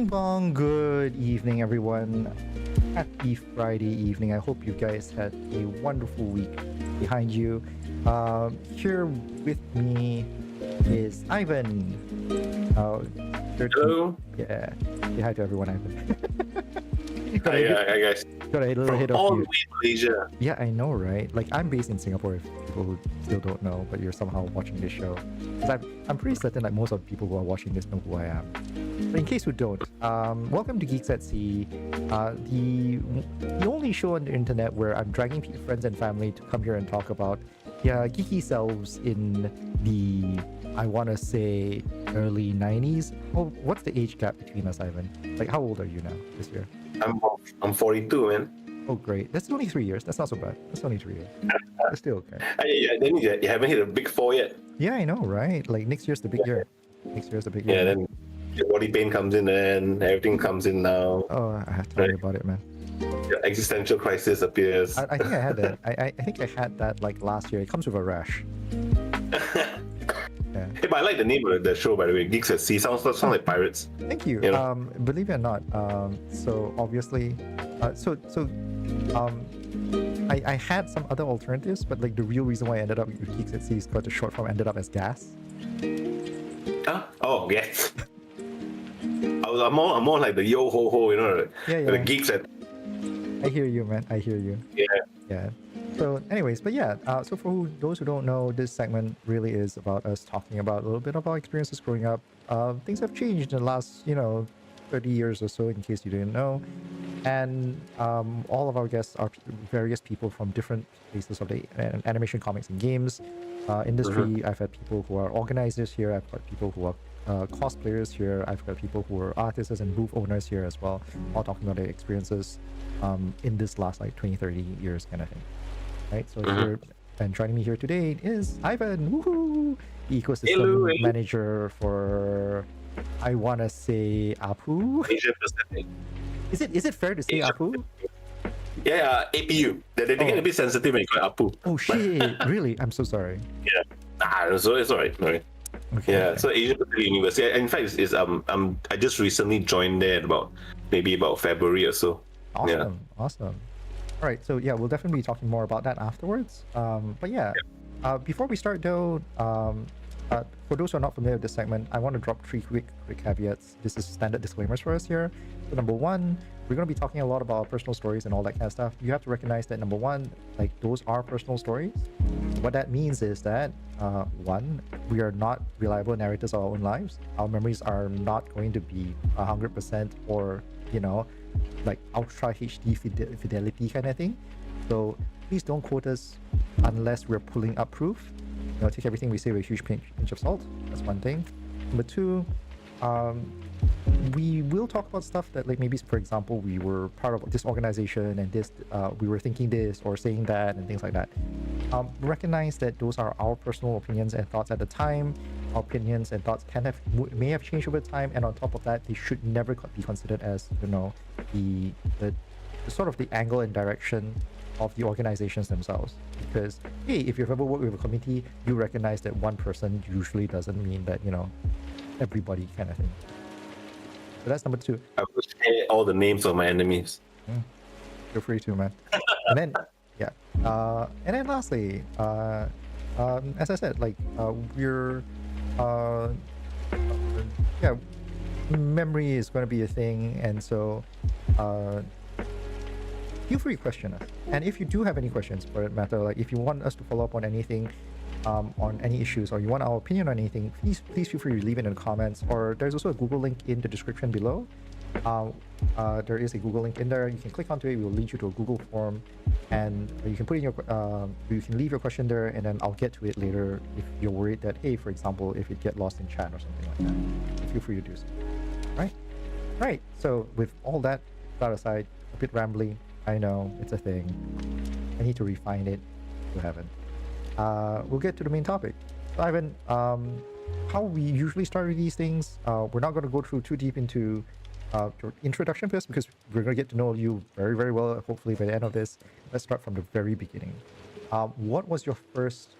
Bing bong, good evening, everyone. Happy Friday evening. I hope you guys had a wonderful week behind you. Here with me is Ivan. Hello. Yeah. Say hi to everyone, Ivan. Hi guys. Got a little From hit of all the you. way Malaysia. Yeah, I know, right? Like, I'm based in Singapore, if people who still don't know, but you're somehow watching this show. Because I'm pretty certain that most of the people who are watching this know who I am. But in case you don't, welcome to Geeks at Sea, the only show on the internet where I'm dragging friends and family to come here and talk about geeky selves in the, I want to say, early 90s. Oh, what's the age gap between us, Ivan? Like, how old are you now this year? I'm 42, man. Oh, great. That's only 3 years. That's not so bad. That's only 3 years. That's still okay. Then you haven't hit a big 4 yet. Yeah, I know, right? Like, next year's the big year. Next year's the big year. Yeah, then your body pain comes in and everything comes in now. Oh, I have to tell you about it, man. Your existential crisis appears. I think I had that. I think I had that like last year. It comes with a rash. Yeah. Hey, but I like the name of the show, by the way. Geeks at Sea. Sounds like pirates. Thank you. You know? Believe it or not, so obviously, I had some other alternatives, but like the real reason why I ended up with Geeks at Sea is because the short form ended up as gas. Huh? Oh, yes. I'm more like the yo ho ho, you know, Yeah. the geeks at. I hear you, man. I hear you. Yeah. So anyways, but yeah, so for those who don't know, this segment really is about us talking about a little bit of our experiences growing up. Things have changed in the last, 30 years or so, in case you didn't know. And all of our guests are various people from different places of the animation, comics, and games industry. I've had people who are organizers here. I've got people who are cosplayers here. I've got people who are artists and booth owners here as well, all talking about their experiences in this last like 20, 30 years kind of thing. Right, so here and joining me here today is Ivan, woohoo, the ecosystem Hello. manager for, I want to say, Apu. Asia Pacific. Is it fair to say Asia Apu? Yeah, APU. They get a bit sensitive when you call it Apu. Oh shit! Really? I'm so sorry. Yeah. So it's alright. Okay. Yeah, so Asia Pacific University. In fact, I just recently joined there about February or so. Awesome. All right, so yeah, we'll definitely be talking more about that afterwards. But yeah, before we start though, for those who are not familiar with this segment, I want to drop three quick caveats. This is standard disclaimers for us here. So number one, we're going to be talking a lot about our personal stories and all that kind of stuff. You have to recognize that number one, like those are personal stories. What that means is that one, we are not reliable narrators of our own lives. Our memories are not going to be 100% or like ultra HD fidelity kind of thing. So please don't quote us unless we're pulling up proof. Take everything we say with a huge pinch of salt. That's one thing. Number two, we will talk about stuff that, like, maybe, for example, we were part of this organization and this, we were thinking this or saying that and things like that. Recognize that those are our personal opinions and thoughts at the time. Our opinions and thoughts may have changed over time, and on top of that, they should never be considered as the sort of the angle and direction of the organizations themselves. Because hey, if you've ever worked with a committee, you recognize that one person usually doesn't mean that everybody kind of thing. So that's number two. I will share all the names of my enemies. Feel free to, man. And then and then lastly, as I said, like we're memory is going to be a thing, and so feel free to question us. And if you do have any questions, for that matter, like if you want us to follow up on anything, on any issues, or you want our opinion on anything, please feel free to leave it in the comments. Or there's also a Google link in the description below. There is a Google link in there. You can click onto it. We will lead you to a Google form, and you can put in you can leave your question there, and then I'll get to it later if you're worried that, hey, for example, if it get lost in chat or something like that. Feel free to do so. Right. So with all that aside, a bit rambly. I know it's a thing. I need to refine it to heaven. We'll get to the main topic. So Ivan, how we usually start with these things, we're not going to go through too deep into your introduction first, because we're going to get to know you very, very well, hopefully by the end of this. Let's start from the very beginning. What was your first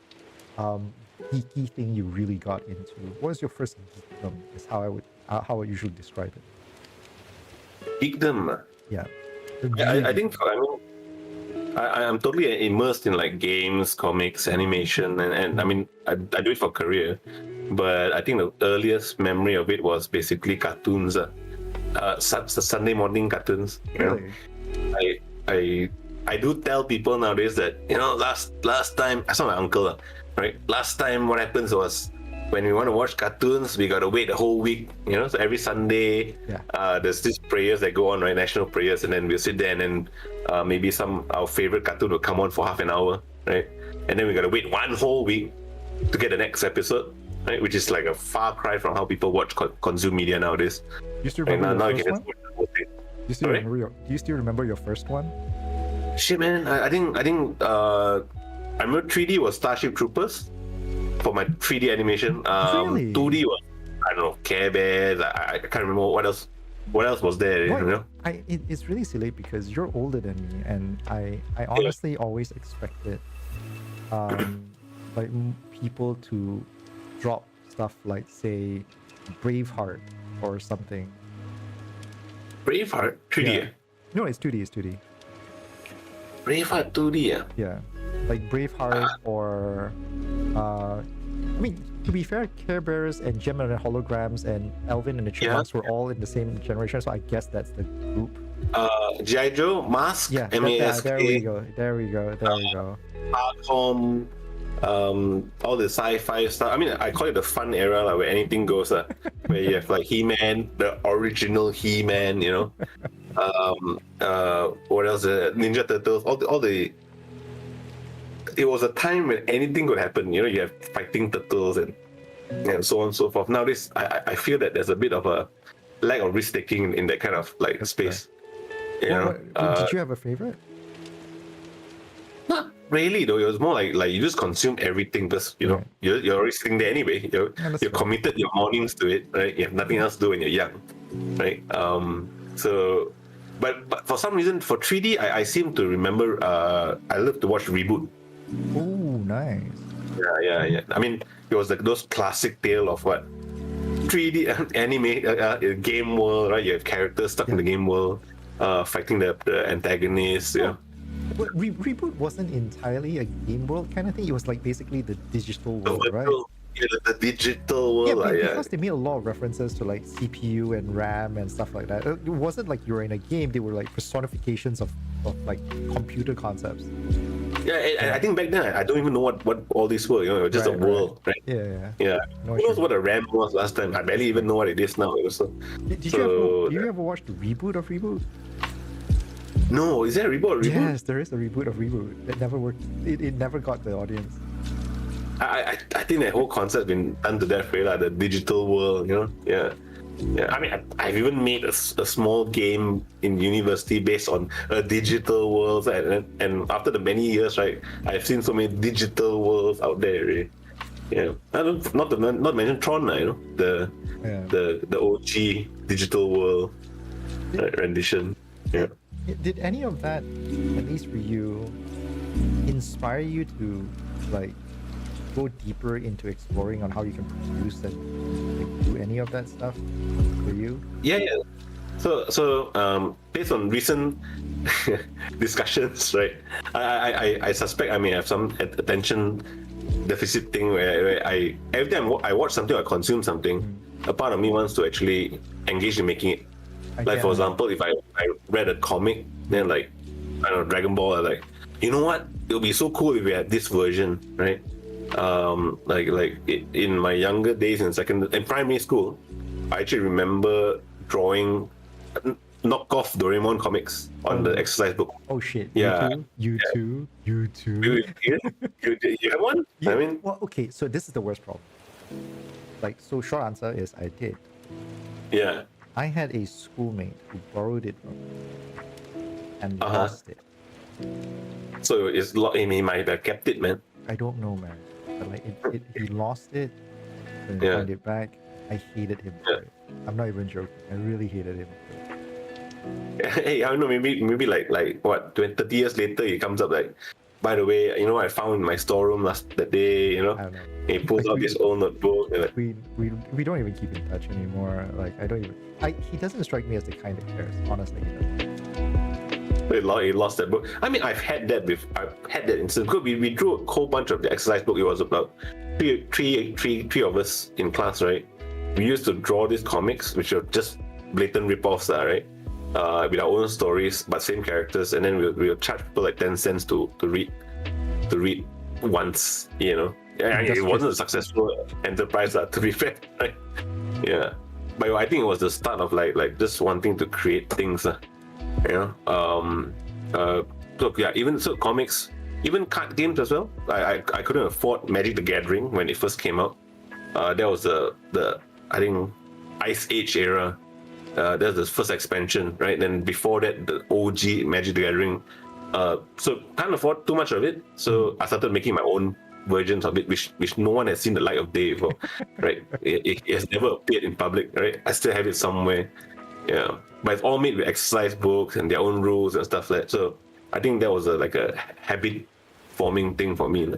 geeky thing you really got into? What was your first geekdom, is how I would usually describe it. Geekdom. Yeah. I think I'm totally immersed in like games, comics, animation, and I mean I do it for career, but I think the earliest memory of it was basically cartoons, the Sunday morning cartoons. Really? I I I do tell people nowadays that last time I saw my uncle, right? Last time what happens was when we want to watch cartoons, we gotta wait a whole week. So every Sunday, Yeah. there's these prayers that go on, right? National prayers, and then we'll sit there, and then maybe our favorite cartoon will come on for half an hour, right? And then we gotta wait one whole week to get the next episode, right? Which is like a far cry from how people consume media nowadays. You still Right? remember Now your you first can one? just watch the whole thing. Sorry? Do you still remember your first one? Shit, man. I think I remember 3D was Starship Troopers for my 3D animation. Really? 2D was, I don't know, Care Bears. I can't remember what else. What else was there? What? It's really silly because you're older than me, and I honestly always expected like people to drop stuff like, say, Braveheart or something. Braveheart 3D. Yeah. No, it's 2D. It's 2D. Braveheart 2D. Yeah, like Braveheart or I mean, to be fair, Care Bears and Gem and the Holograms and Alvin and the Chipmunks were all in the same generation, so I guess that's the group. G.I. Joe, Mask, Yeah, MASK, there we go. Arcom, all the sci-fi stuff. I mean, I call it the fun era, like where anything goes. Where you have like He-Man, the original He-Man. What else? Ninja Turtles. All the. It was a time when anything could happen. You have fighting turtles and so on and so forth. Nowadays, I feel that there's a bit of a lack of risk taking in that kind of like space. Did you have a favorite? Not really though. It was more like you just consume everything because Right. you're already sitting there anyway. You're fair. committed your mornings to it, right? You have nothing else to do when you're young, right? So, but for some reason for 3D, I seem to remember. I love to watch Reboot. Oh, nice. Yeah. I mean, it was like those classic tale of what 3D anime game world, right? You have characters stuck in the game world, fighting the antagonists. Yeah. But Reboot wasn't entirely a game world kind of thing. It was like basically the digital world, right? Yeah, the digital world. Because they made a lot of references to like CPU and RAM and stuff like that. It wasn't like you were in a game. They were like personifications of like computer concepts. Yeah, I think back then I don't even know what all these were. It was just a world, right? Yeah. Who knows what a RAM was last time? I barely even know what it is now. Did you ever watch the reboot of Reboot? No, is there a reboot? Yes, there is a reboot of Reboot. It never worked. It never got the audience. I think that whole concept's been done to death, right? Like the digital world, Yeah. I mean, I've even made a small game in university based on a digital world, and after the many years, right, I've seen so many digital worlds out there. Right? Yeah, not mention Tron, the OG digital world rendition. Yeah. Did any of that, at least for you, inspire you to like go deeper into exploring on how you can produce and like, do any of that stuff for you? Yeah. So based on recent discussions, right, I suspect I may have some attention deficit thing where every time I watch something or consume something, a part of me wants to actually engage in making it. Like for example, if I read a comic, then like I don't know, Dragon Ball, like, you know what? It would be so cool if we had this version, right? In my younger days in primary school, I actually remember drawing knockoff Doraemon comics on the exercise book. Oh shit! Yeah. You too. You have one? Yeah. I mean, well, okay. So this is the worst problem. Like, so short answer is I did. yeah. I had a schoolmate who borrowed it from me and lost it. So he might have kept it, man. I don't know, man. But like, he lost it and Yeah. find it back. I hated him for it. I'm not even joking. I really hated him for it. Hey, I don't know, maybe like what, 20, 30 years later, he comes up like, by the way, you know what I found in my storeroom that day, you know? I don't know. He pulls out this old notebook. And like, We don't even keep in touch anymore. Like I don't even. He doesn't strike me as the kind that cares. Honestly, he doesn't. he lost that book. I mean, I've had that instance. Because we drew a whole bunch of the exercise book. It was about three of us in class, right? We used to draw these comics, which are just blatant rip-offs, right? With our own stories, but same characters, and then we'll charge people like 10 cents to read once, you know. Yeah, it wasn't a successful enterprise, to be fair, right? Yeah, but I think it was the start of like just wanting to create things, you know. So yeah, even so, comics, even card games as well. I couldn't afford Magic the Gathering when it first came out. That was the I think Ice Age era. That's the first expansion, right? Then before that, the OG Magic the Gathering. So can't afford too much of it. So I started making my own versions of it, which no one has seen the light of day before, right? It has never appeared in public, right? I still have it somewhere. Yeah, but it's all made with exercise books and their own rules and stuff like that. So I think that was like a habit forming thing for me.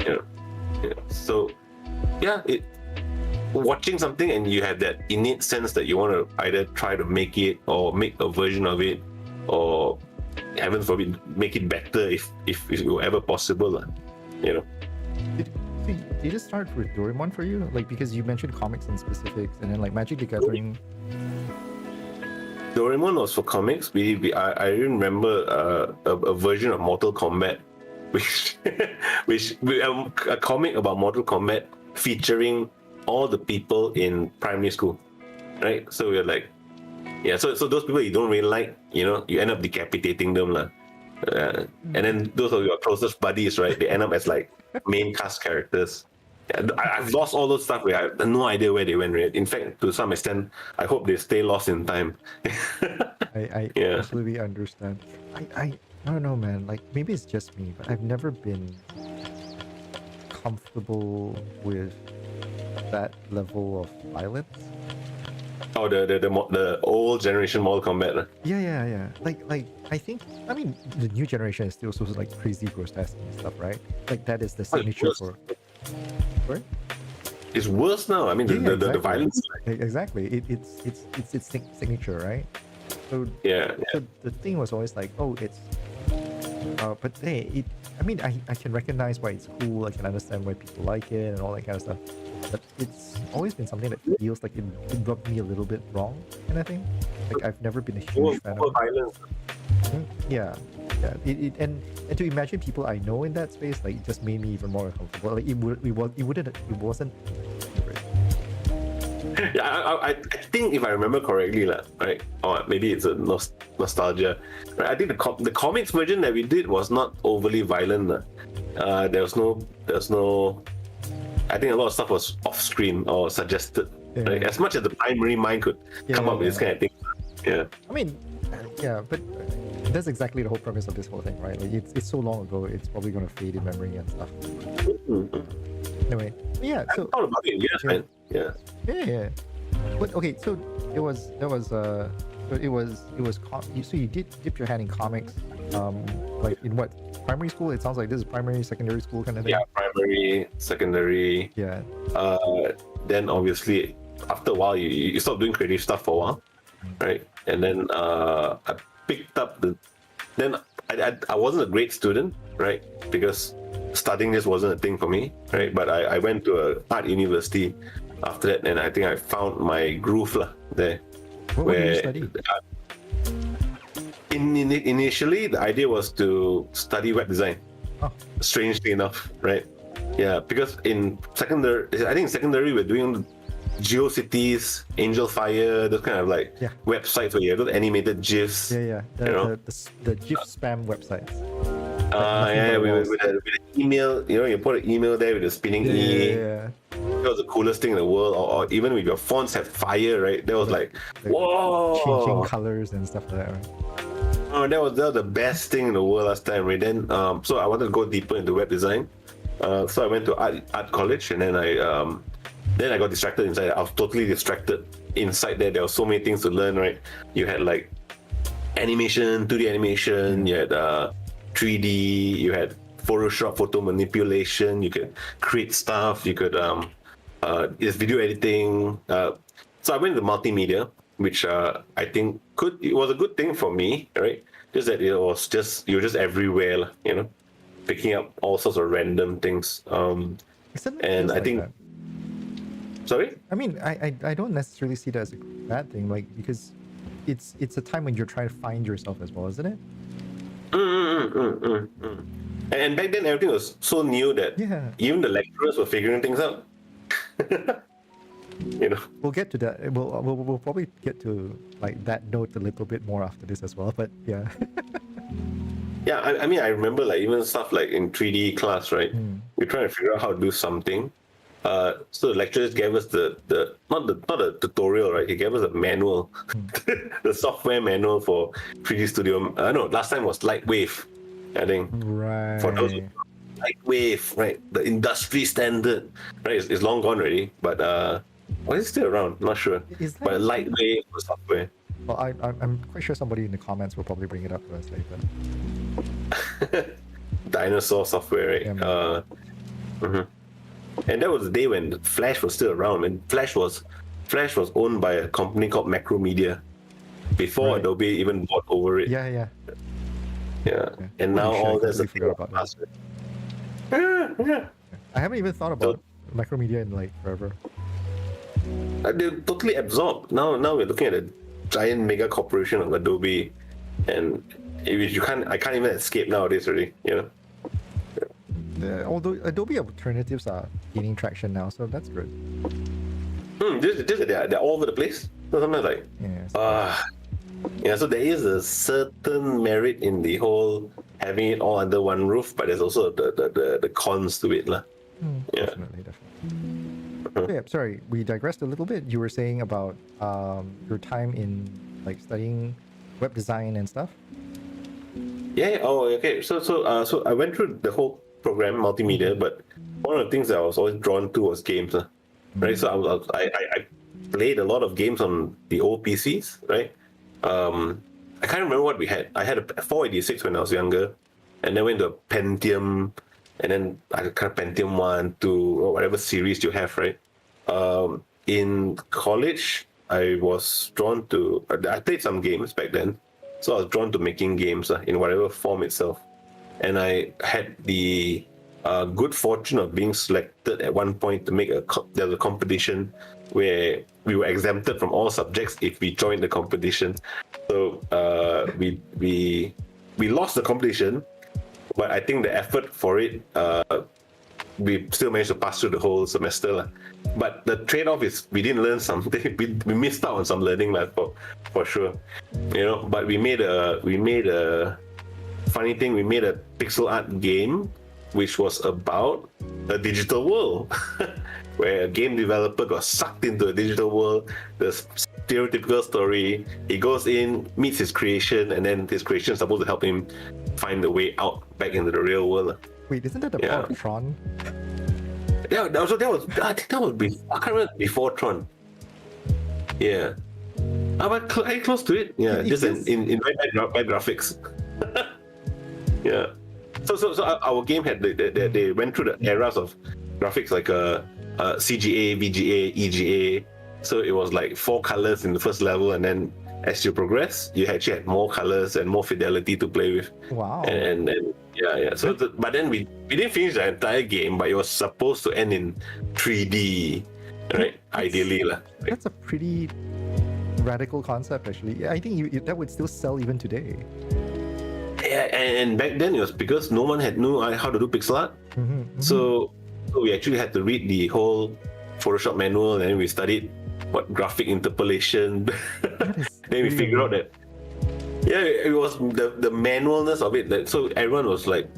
Yeah. So yeah, watching something and you have that innate sense that you want to either try to make it or make a version of it, or heaven forbid, make it better if it were ever possible, you know. Did it start with Doraemon for you? Like, because you mentioned comics and specifics, and then like Magic the Gathering. Doraemon was for comics. I remember a version of Mortal Kombat, which a comic about Mortal Kombat featuring all the people in primary school, right? So we're like, yeah, so those people you don't really like, you know, you end up decapitating them, and then those are your closest buddies, right? They end up as like main cast characters. Yeah, I've lost all those stuff. I have no idea where they went. Right? In fact, to some extent, I hope they stay lost in time. I completely understand. I don't know, man. Like, maybe it's just me, but I've never been comfortable with that level of violence. Oh, the old generation Mortal Kombat. Yeah. Like I think, I mean, the new generation is still so like crazy grotesque and stuff, right? Like that is the signature for. Sorry? It's worse now. I mean, exactly. the violence. Exactly. It's its signature, right? So yeah. So the thing was always like, oh, it's. But hey, I mean, I can recognize why it's cool. I can understand why people like it and all that kind of stuff. But it's always been something that feels like it rubbed me a little bit wrong, kind of thing. Like I've never been a huge fan of violence. Yeah. And to imagine people I know in that space, like, it just made me even more uncomfortable. Like it wasn't. Yeah, I think if I remember correctly, right, or maybe it's a nostalgia. Right, I think the comics version that we did was not overly violent. There was no. I think a lot of stuff was off screen or suggested. Yeah. Right? As much as the primary mind could come up with this kind of thing. Yeah. I mean, yeah, but that's exactly the whole premise of this whole thing, right? Like it's so long ago, it's probably gonna fade in memory and stuff. Anyway, yeah. So I thought about it. Yes, man. Yeah. Yeah. But okay, so so you did dip your hand in comics, like in what, primary school? It sounds like this is primary, secondary school kind of thing. Yeah, primary, secondary. Yeah. Then obviously after a while you stop doing creative stuff for a while, right? And then I picked up then I wasn't a great student, right? Because studying this wasn't a thing for me, right? But I went to an art university after that, and I think I found my groove there. What did you study? Initially, the idea was to study web design. Oh. Strangely enough, right? Yeah, because in secondary we're doing GeoCities, Angel Fire, those kind of like websites where you have those animated GIFs. Yeah. The GIF spam websites. With an email, you put an email there with a spinning E. Yeah. That was the coolest thing in the world. Or even with your fonts have fire, right? That was like whoa! Changing colors and stuff like that, right? Oh, that was the best thing in the world last time, right? Then, so I wanted to go deeper into web design. So I went to art college, and then I got distracted inside. I was totally distracted inside there. There were so many things to learn, right? You had like animation, 2D animation. You had 3D, you had Photoshop, photo manipulation, you could create stuff, you could it's video editing. So I went to multimedia, which I think it was a good thing for me, right? Just that you were just everywhere, picking up all sorts of random things. Isn't it And just I like think, that? sorry? I mean, I don't necessarily see that as a bad thing, like, because it's a time when you're trying to find yourself as well, isn't it? And back then everything was so new that Yeah. even the lecturers were figuring things out. We'll get to that. We'll probably get to like that note a little bit more after this as well. But yeah. Yeah, I mean, I remember like even stuff like in 3D class, right? We're trying to figure out how to do something. So the lecturers gave us the not a tutorial, right? He gave us a manual, the software manual for 3D Studio. No, last time was Lightwave, I think. Right. For those Lightwave, right? The industry standard, right? It's long gone already, but is it still around? Not sure. Is that- But Lightwave software. Well, I'm quite sure somebody in the comments will probably bring it up to us later. Dinosaur software, right? Yeah, And that was the day when Flash was still around, and Flash was owned by a company called Macromedia before Right. Adobe even bought over it. Yeah. And now Holy shit, I all that's a completely thing forgot of about past. Yeah. I haven't even thought about Macromedia in like forever. They're totally absorbed. Now we're looking at a giant mega corporation of Adobe, and I can't even escape nowadays already. Although Adobe alternatives are gaining traction now, so that's good. They're all over the place. So sometimes like, Yeah. so there is a certain merit in the whole having it all under one roof, but there's also the cons to it, lah. Yeah. Definitely. So yeah, sorry, we digressed a little bit. You were saying about your time in like studying web design and stuff. Yeah. Oh, okay. So I went through the whole program, multimedia, but one of the things that I was always drawn to was games, right? So I played a lot of games on the old PCs, right? I can't remember what we had. I had a 486 when I was younger, and then went to a Pentium, and then I kind of Pentium 1, 2, or whatever series you have, right? In college, I was drawn to. I played some games back then, so I was drawn to making games in whatever form itself. And I had the good fortune of being selected at one point to make there was a competition where we were exempted from all subjects if we joined the competition. So we lost the competition, but I think the effort for it, we still managed to pass through the whole semester. But the trade-off is we didn't learn something. We missed out on some learning, for sure. But we made a funny thing. We made a pixel art game, which was about a digital world, where a game developer got sucked into a digital world. The stereotypical story: he goes in, meets his creation, and then his creation is supposed to help him find the way out back into the real world. Wait, isn't that the part of Tron? Yeah, I think that was I can't remember before Tron. Yeah. But close to it. Yeah, just in bad graphics. Yeah. So our game had they went through the eras of graphics like CGA, VGA, EGA. So it was like 4 colors in the first level, and then as you progress, you actually had more colors and more fidelity to play with. Wow. And yeah. So but then we didn't finish the entire game, but it was supposed to end in 3D, right? Ideally, lah. That's a pretty radical concept, actually. I think that would still sell even today. Yeah, and back then it was because no one knew how to do pixel art. So we actually had to read the whole Photoshop manual, and then we studied what graphic interpolation. Then we figured out that it was the manualness of it. So everyone was like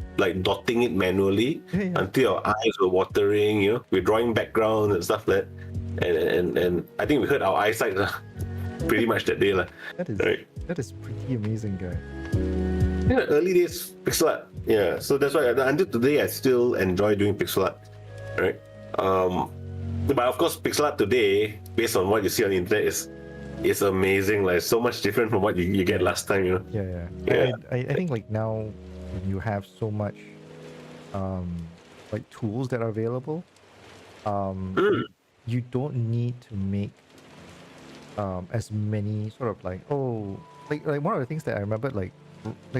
dotting it manually until our eyes were watering. We're drawing background and stuff like that. And I think we hurt our eyesight pretty much that day. That is pretty amazing, guy. Yeah, early days pixel art. Yeah, so that's why until today I still enjoy doing pixel art, right? But of course, pixel art today, based on what you see on the internet, is amazing. Like so much different from what you get last time. Yeah. I think like now, you have so much like tools that are available, Mm. you don't need to make as many sort of like like one of the things that I remember like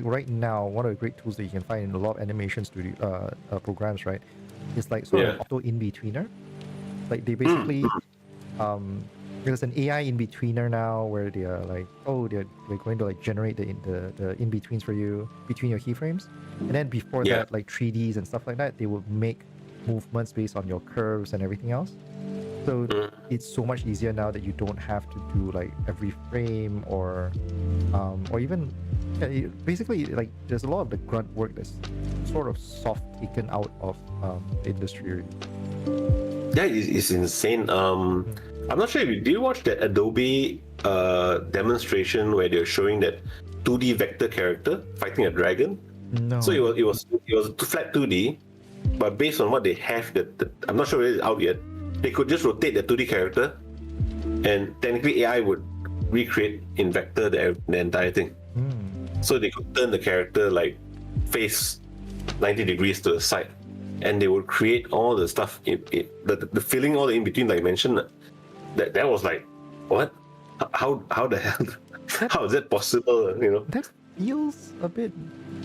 right now, one of the great tools that you can find in a lot of animation studio programs, right, is like sort of Yeah. an auto in-betweener. Like they Mm. basically there's an AI in-betweener now where they are like, they're going to like generate the in-betweens for you between your keyframes. And then before Yeah. that, like 3Ds and stuff like that, they will make movements based on your curves and everything else. So Mm. it's so much easier now that you don't have to do like every frame or even basically like there's a lot of the grunt work that's sort of soft taken out of the industry. That is insane. I'm not sure if you do you watch that Adobe demonstration where they're showing that 2D vector character fighting a dragon. No. So it was flat 2D, but based on what they have, that I'm not sure whether it's out yet. They could just rotate the 2D character, and technically AI would recreate in vector the entire thing. So they could turn the character like face 90 degrees to the side, and they would create all the stuff the filling all the in between, like I mentioned. That was like, what? How the hell? How is that possible? That feels a bit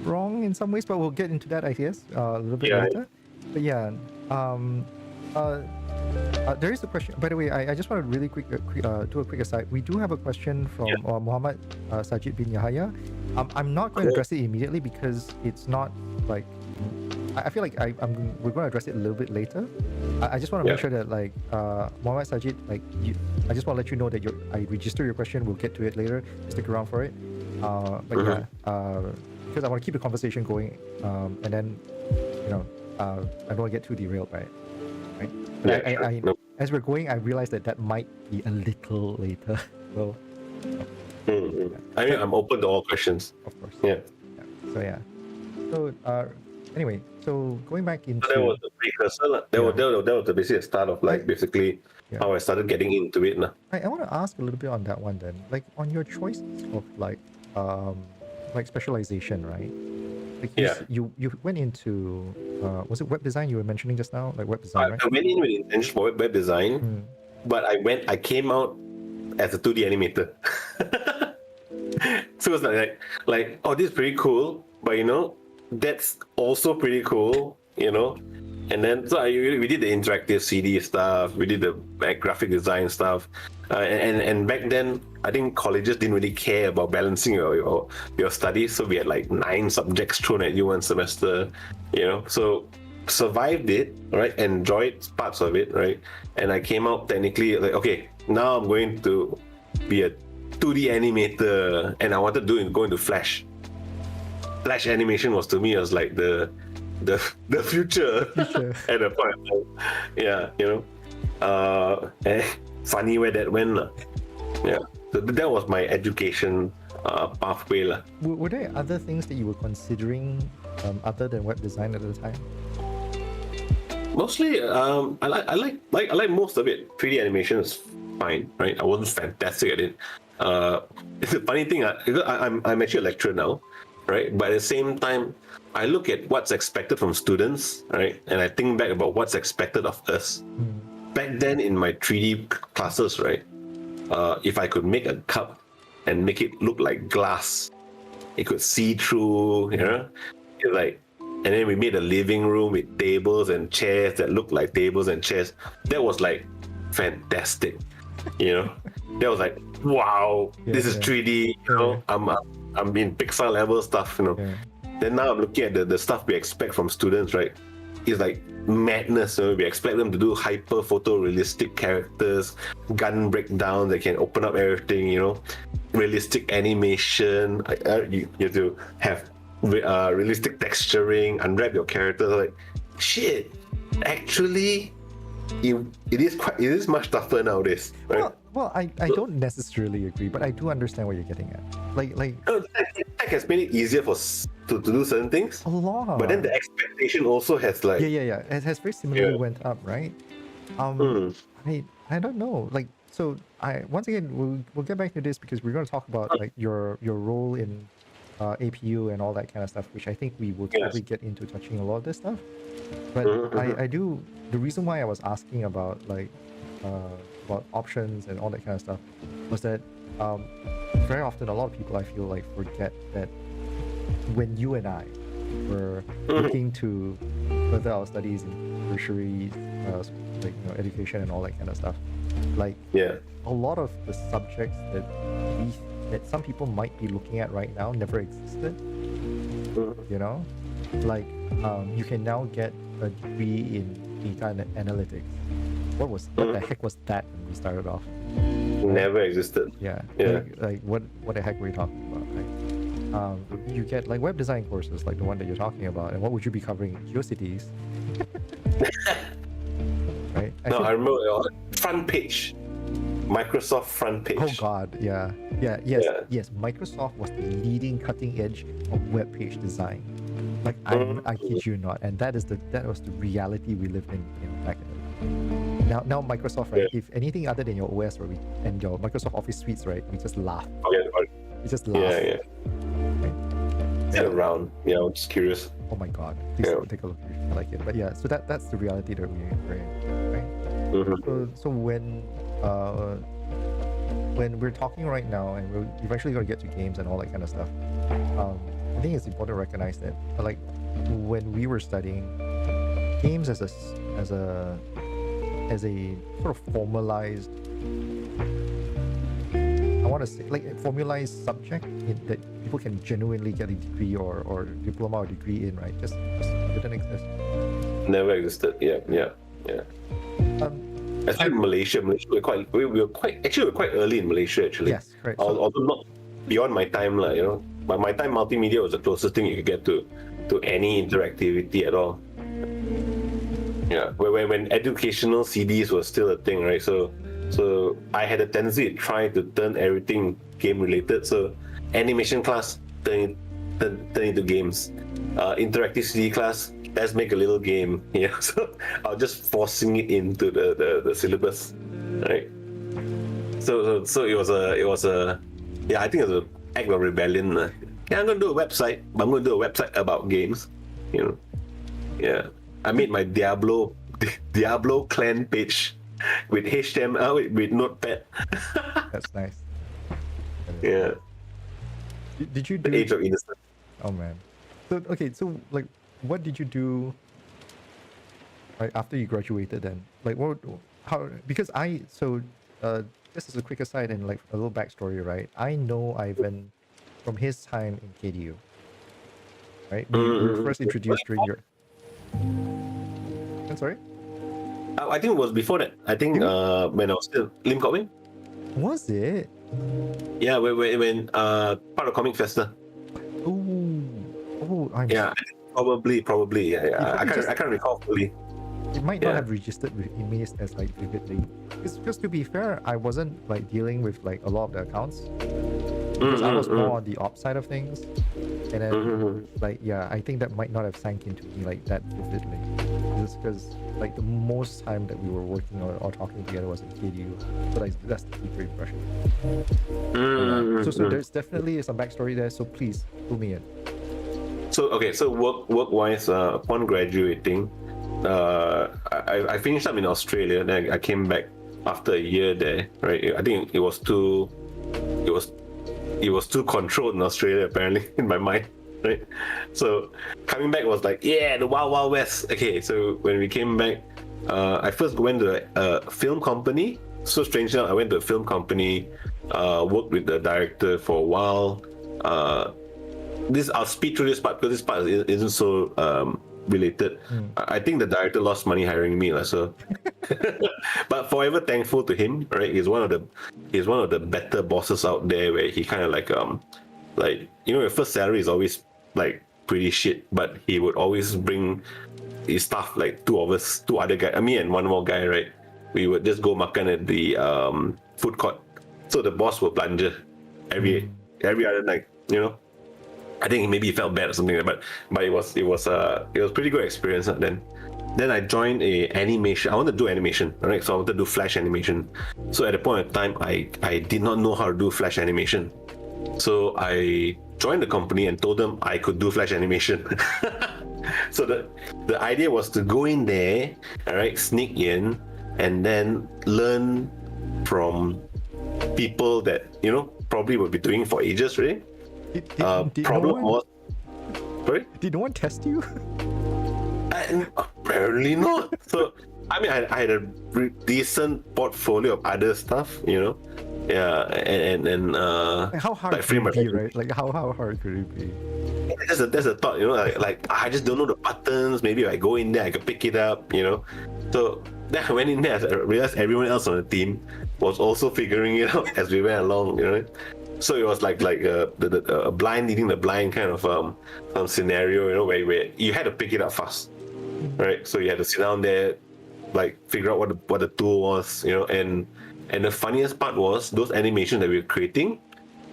wrong in some ways, but we'll get into that, I guess, a little bit Yeah. later. But yeah, there is a question. By the way, I just want to really do a quick aside. We do have a question from Muhammad Sajid bin Yahya. I'm not going to address it immediately because it's not like I feel like we're going to address it a little bit later. I just want to make sure that like Muhammad Sajid, like I just want to let you know that I register your question. We'll get to it later. Stick around for it. But yeah, because I want to keep the conversation going, and then I don't want to get too derailed by it. Right? But as we're going, I realize that might be a little later. So, I mean, I'm open to all questions. of course. Yeah. So yeah. So anyway, so going back into So that was the precursor. That was the basic start of like basically how I started getting into it. I want to ask a little bit on that one then. Like on your choice of like specialization, right? Like you went into was it web design you were mentioning just now? Like web design, right? I went in with intention for web design, but I came out as a 2D animator. So it's like, oh, this is pretty cool, but that's also pretty cool, And then so we did the interactive CD stuff, we did the graphic design stuff, and back then I think colleges didn't really care about balancing your studies, so we had like 9 subjects thrown at you one semester, So survived it, right? Enjoyed parts of it, right? And I came out technically like, okay, now I'm going to be a 2D animator, and I wanted to go into Flash. Flash animation was to me like the future at a point. Yeah, and funny where that went. Yeah, so that was my education pathway. Were there other things that you were considering other than web design at the time? Mostly, I like most of it. 3D animation is fine, right? I wasn't fantastic at it. It's a funny thing. Because I'm actually a lecturer now, right? But at the same time, I look at what's expected from students, right? And I think back about what's expected of us. Back then in my 3D classes, right? If I could make a cup and make it look like glass, it could see through, and then we made a living room with tables and chairs that looked like tables and chairs. That was like fantastic, That was like, wow, this is 3D, I'm in Pixar level stuff, Then now I'm looking at the stuff we expect from students, right? It's like madness. We expect them to do hyper photorealistic characters, gun breakdowns that can open up everything, realistic animation. You have to have realistic texturing, unwrap your characters. Like, shit, actually, it is much tougher nowadays, right? Well, I don't necessarily agree, but I do understand what you're getting at. Tech has made it easier to do certain things. A lot. But then the expectation also has like It has very similarly went up, right? I don't know. Like, so once again we'll get back to this because we're going to talk about like your role in APU and all that kind of stuff, which I think we will Yes. probably get into touching a lot of this stuff. But Mhm. I do, the reason why I was asking about like about options and all that kind of stuff was that very often a lot of people I feel like forget that when you and I were looking to further our studies in tertiary like education and all that kind of stuff, like Yeah. a lot of the subjects that some people might be looking at right now never existed. You know, like you can now get a degree in data analytics. What the heck was that when we started off? Never existed. Yeah. Yeah. Like what the heck were you talking about? Right? You get like web design courses like the one that you're talking about, and what would you be covering? GeoCities. Right? No, feel- I remember front page, Microsoft front page. Oh God, yeah, yes, Yeah. yes. Microsoft was the leading cutting edge of web page design. Like I kid you not, and that was the reality we lived in, back in the day. Now Microsoft, right? Yeah. If anything other than your OS, right, and your Microsoft Office suites, right, we just laugh. Forget about it. We just laugh. Yeah, yeah. Right? Get around. Yeah, I'm just curious. Oh my God, please Yeah. take a look if you like it. But yeah, so that's the reality that we're in, right? Mhm. So when we're talking right now, and we're eventually going to get to games and all that kind of stuff, I think it's important to recognize that, like, when we were studying games as a sort of formalized, I want to say like a formalized subject that people can genuinely get a degree or diploma or degree in, right? Just didn't exist. Never existed. Yeah, yeah, yeah. Um, Especially Malaysia. We were quite early in Malaysia actually. Yes, correct. So- Although not beyond my time, you know. But my time, multimedia was the closest thing you could get to any interactivity at all. Yeah, when educational CDs was still a thing, right? So I had a tendency to try to turn everything game related. So animation class turn into games. Interactive CD class, let's make a little game. Yeah, so I was just forcing it into the syllabus, right? So it was a yeah, I think it was an act of rebellion. Yeah, I'm gonna do a website, but I'm gonna do a website about games. You know, yeah. I made my Diablo clan page with HTML with Notepad. That's nice. Yeah, Did you the do? age of innocence. Oh man. So okay, so like, what did you do? Right after you graduated, then like how? Because this is a quick aside and like a little backstory, right? I know Ivan from his time in KDU. Right, we were first introduced during your. I'm sorry. I think it was before that. I think when I was still Lim Kok Wing. Was it? Yeah, when part of Comic Festa. Oh, I'm. Yeah, probably. Yeah. probably I can't recall fully. It might not Yeah. have registered in me as like vividly. Because to be fair, I wasn't like dealing with like a lot of the accounts. Because I was more on the ops side of things, and then like yeah, I think that might not have sank into me like that vividly. Just because like the most time that we were working or talking together was in KDU, so like that's the deeper impression. So there's definitely some backstory there. So please fill me in. So work wise, upon graduating, I finished up in Australia. Then I came back after a year there. Right, I think it was too controlled in Australia apparently in my mind. Right, so coming back was like, yeah, the wild wild west. Okay, so when we came back, I first went to a film company. So strange enough, I went to a film company, worked with the director for a while. I'll speed through this part because this part isn't so related. I think the director lost money hiring me, so. But forever thankful to him, right? He's one of the better bosses out there, where he kind of like your first salary is always like pretty shit, but he would always bring his staff, like two other guys, me and one more guy, right? We would just go makan at the food court. So the boss would plunger every other night, you know. I think maybe he felt bad or something, but it was pretty good experience. Then I joined a animation. I wanted to do animation, right? So I wanted to do Flash animation. So at the point of time, I did not know how to do Flash animation. So I joined the company and told them I could do Flash animation. So the idea was to go in there, all right, sneak in, and then learn from people that probably would be doing it for ages, really. Problem was, sorry? Did no one test you? Apparently not. So I mean, I had a decent portfolio of other stuff, Yeah, and Like, how hard like could it be, frame right? Like how hard could it be? That's a thought, like I just don't know the buttons. Maybe if I go in there, I could pick it up, So then I went in there, I realized everyone else on the team was also figuring it out as we went along, So it was like a blind leading the blind kind of some scenario, where you had to pick it up fast, right? So you had to sit down there, like figure out what the tool was, and the funniest part was those animations that we were creating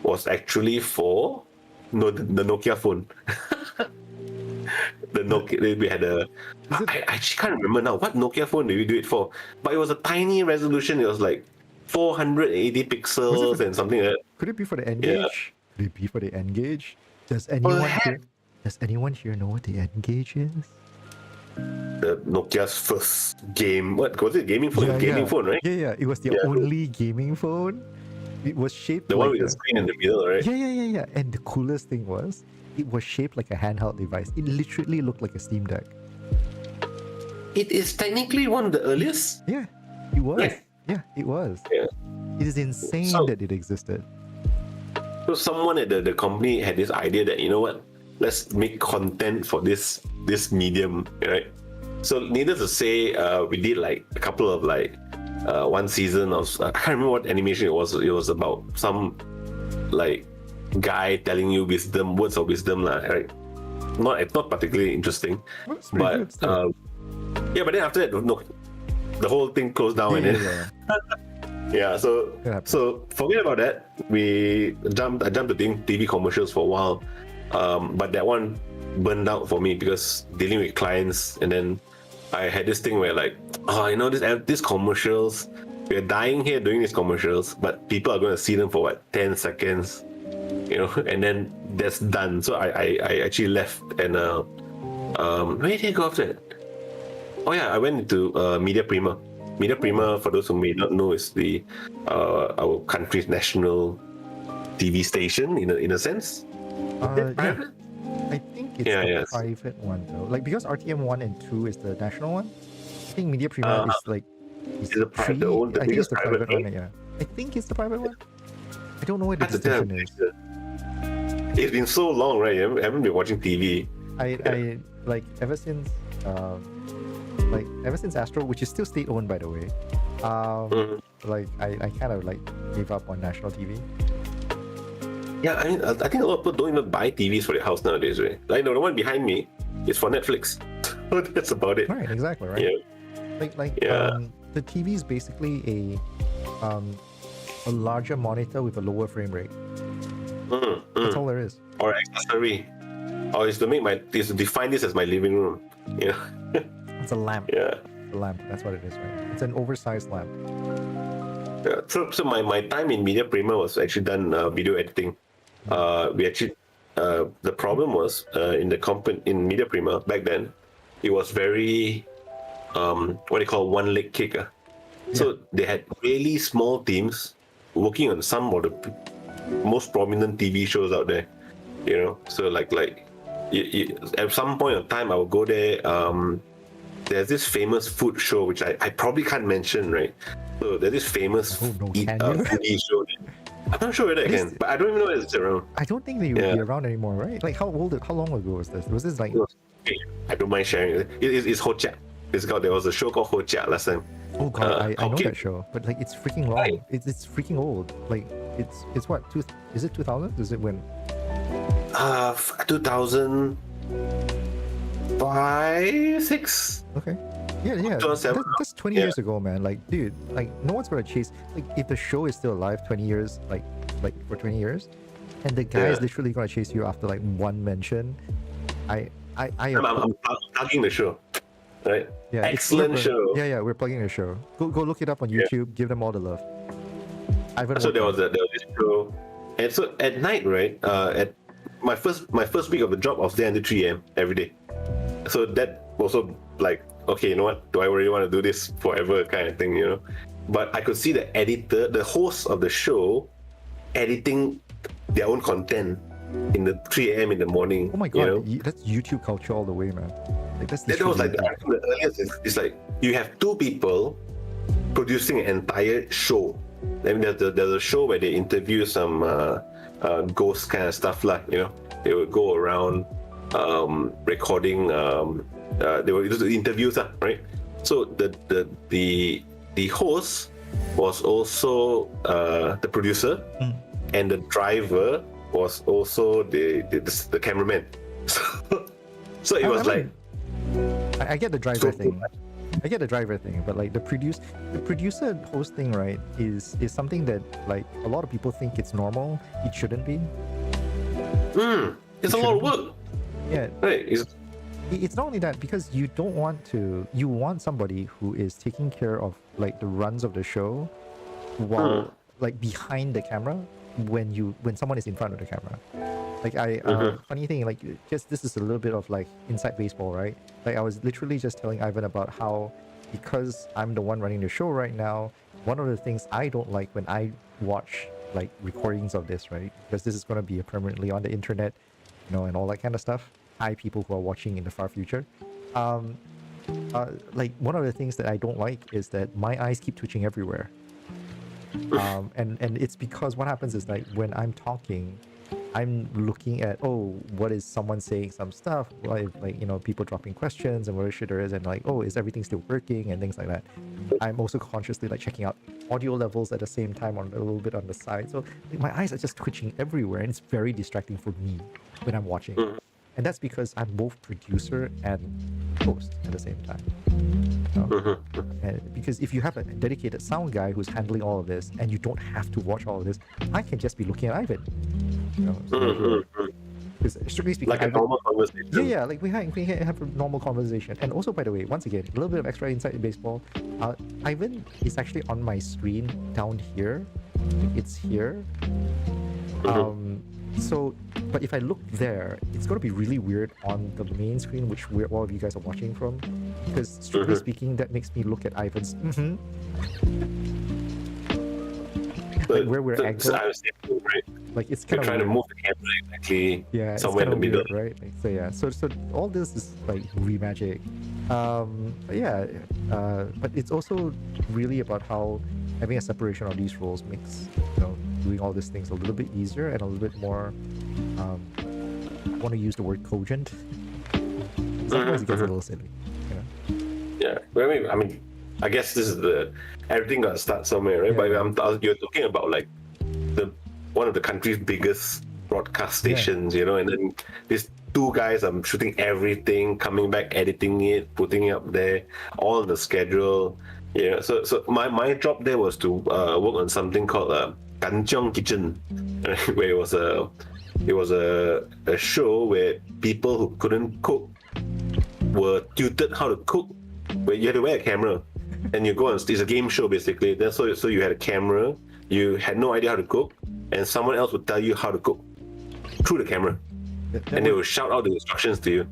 was actually for the Nokia phone. The Nokia, we had I actually can't remember now what Nokia phone did we do it for, but it was a tiny resolution. It was like 480 pixels and something like that. Could it be for the N-Gage? Yeah. Could it be for the N-Gage? Does anyone here know what the N-Gage is? The Nokia's first game. What was it? Gaming phone? Gaming phone, right? Yeah. It was the only gaming phone. It was shaped the like one with the screen in the middle, right? Yeah. And the coolest thing was, it was shaped like a handheld device. It literally looked like a Steam Deck. It is technically one of the earliest. Yeah, it was. Right. Yeah, it was. Yeah. It is insane that it existed. So someone at the company had this idea that, let's make content for this medium, right? So needless to say, we did like a couple of one season of I can't remember what animation it was. It was about some like guy telling you words of wisdom, right? Not particularly interesting, but yeah. But then after that, no, the whole thing closed down, and then yeah. So forget about that. I jumped to doing TV commercials for a while, but that one burned out for me because dealing with clients, and then I had this thing where these commercials, we're dying here doing these commercials, but people are going to see them for 10 seconds, and then that's done. So I actually left, and where did I go after that? Oh yeah, I went into Media Prima. Media Prima, for those who may not know, is the our country's national TV station in a sense. Yeah. I think it's the private one though. Like because RTM 1 and 2 is the national one. I think Media Prima is like I think it's the private one. Yeah, I think it's the private one. I don't know what the distinction is. It's been so long, right? I haven't been watching TV. I like ever since Astro, which is still state owned by the way. Like I kind of like gave up on national TV. Yeah, I think a lot of people don't even buy TVs for their house nowadays, right? Like the one behind me is for Netflix. That's about it. Right, exactly, right? Yeah. The TV is basically a larger monitor with a lower frame rate. That's all there is. Or accessory. Or is to define this as my living room. Yeah. It's a lamp. Yeah. It's a lamp. That's what it is, right? It's an oversized lamp. Yeah. So my time in Media Prima was actually done video editing. We actually the problem was in the company in Media Prima back then, it was very what do you call one leg kick. So they had really small teams working on some of the most prominent TV shows out there. So like at some point of time I would go there. There's this famous food show which I probably can't mention, right? So there's this famous foodie show. I'm not sure whether I can, but I don't even know whether it's around. I don't think they would be around anymore, right? Like how long ago was this? Was this like? I don't mind sharing it. It's Hojia. There was a show called Hojia last time. Oh god, I know that show, but like it's freaking long. Right. It's freaking old. Like it's what? Is it 2000? Is it when? 2005, 6. Okay. Yeah. That's 20 years ago, man. Like, dude, like no one's gonna chase. Like, if the show is still alive 20 years, like for 20 years, and the guy is literally gonna chase you after like one mention, I'm plugging the show, right? Yeah, excellent show. Yeah, we're plugging the show. Go look it up on YouTube. Give them all the love. So there was this show, and so at night, right? my first week of the job, I was there until 3 a.m. every day. So that also like, okay, you know what? Do I really want to do this forever kind of thing, you know? But I could see the editor, the host of the show, editing their own content in the 3 a.m. in the morning. Oh my god, you know? that's YouTube culture all the way, man. Like that's That was like literally the earliest. It's like you have two people producing an entire show. I mean, there's a show where they interview some ghost kind of stuff, like, you know. They would go around recording. They were just interviews, right? So the host was also the producer, and the driver was also the cameraman. So it was like. I get the driver thing. I get the driver thing, but like the producer host thing, right, is something that like a lot of people think it's normal. It shouldn't be. It's a lot of work. Yeah. Right. It's not only that, because you want somebody who is taking care of like the runs of the show while like behind the camera when someone is in front of the camera. Like funny thing, like just this is a little bit of like inside baseball, right? Like I was literally just telling Ivan about how, because I'm the one running the show right now, one of the things I don't like when I watch like recordings of this, right? Because this is going to be permanently on the internet, you know, and all that kind of stuff. Hi, people who are watching in the far future. Like one of the things that I don't like is that my eyes keep twitching everywhere. And it's because what happens is like when I'm talking, I'm looking at, oh, what is someone saying some stuff, like you know, people dropping questions and whatever shit there is, and like, oh, is everything still working and things like that. I'm also consciously like checking out audio levels at the same time on a little bit on the side. So like, my eyes are just twitching everywhere, and it's very distracting for me when I'm watching. And that's because I'm both producer and host at the same time. You know? And because if you have a dedicated sound guy who's handling all of this, and you don't have to watch all of this, I can just be looking at Ivan. You know, because strictly speaking, like a normal conversation. Yeah, like we have a normal conversation. And also, by the way, once again, a little bit of extra insight in baseball. Ivan is actually on my screen down here. It's here. So, but if I look there, it's going to be really weird on the main screen, which all of you guys are watching from, because strictly speaking, that makes me look at Ivan's like where we're angled. Right? Like it's kind of trying to move the camera exactly somewhere in the middle, right? Like, so yeah, so all this is like re-magic. But yeah, but it's also really about how having a separation of these roles makes, you know, doing all these things a little bit easier and a little bit more. I want to use the word cogent. Sometimes it gets a little silly. You know? Yeah, but I mean, I guess this is everything got to start somewhere, right? Yeah. But you're talking about like one of the country's biggest broadcast stations, you know, and then these two guys are shooting everything, coming back, editing it, putting it up there, all the schedule. Yeah, so my job there was to work on something called Kancheong Kitchen, where it was a show where people who couldn't cook were tutored how to cook. Where you had to wear a camera, and you go on. It's a game show basically. Then so you had a camera, you had no idea how to cook, and someone else would tell you how to cook through the camera, and they would shout out the instructions to you.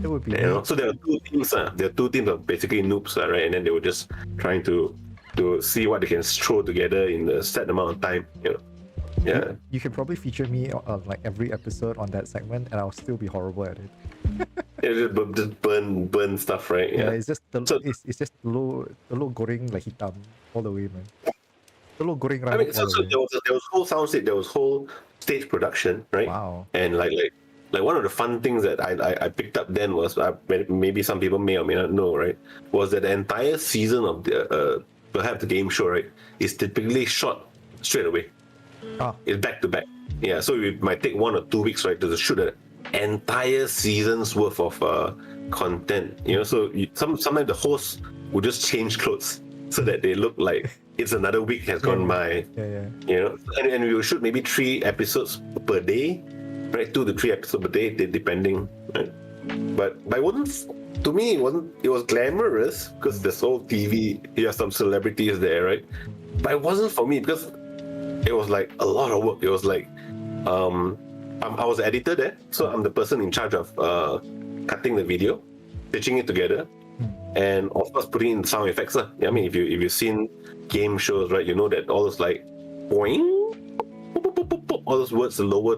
It would be. You know? So there are two teams. There are two teams of basically noobs, right? And then they were just trying to see what they can throw together in a set amount of time. You know. Yeah. You can probably feature me on like every episode on that segment, and I'll still be horrible at it. Just burn stuff, right? Yeah, it's just it's just low goreng like hitam all the way, man. The low goreng. I mean, so there was whole sound stage, there was whole stage production, right? Wow. And like one of the fun things that I picked up then was maybe some people may or may not know, right? Was that the entire season of the perhaps the game show, right, is typically shot straight away. It's back to back. Yeah, so it might take 1 or 2 weeks, right, to shoot an entire season's worth of content. You know, so sometimes the host would just change clothes so that they look like it's another week has gone by. Yeah. You know, and we will shoot maybe 3 episodes per day, right? 2 to 3 episodes per day, depending. Right? But it wasn't. To me, it was glamorous because there's all TV. You have some celebrities there, right? But it wasn't for me because it was like a lot of work. It was like I was the editor there, so I'm the person in charge of cutting the video, stitching it together, and of course putting in sound effects. I mean, if you've seen game shows, right, you know that all those like boing, all those words, the lower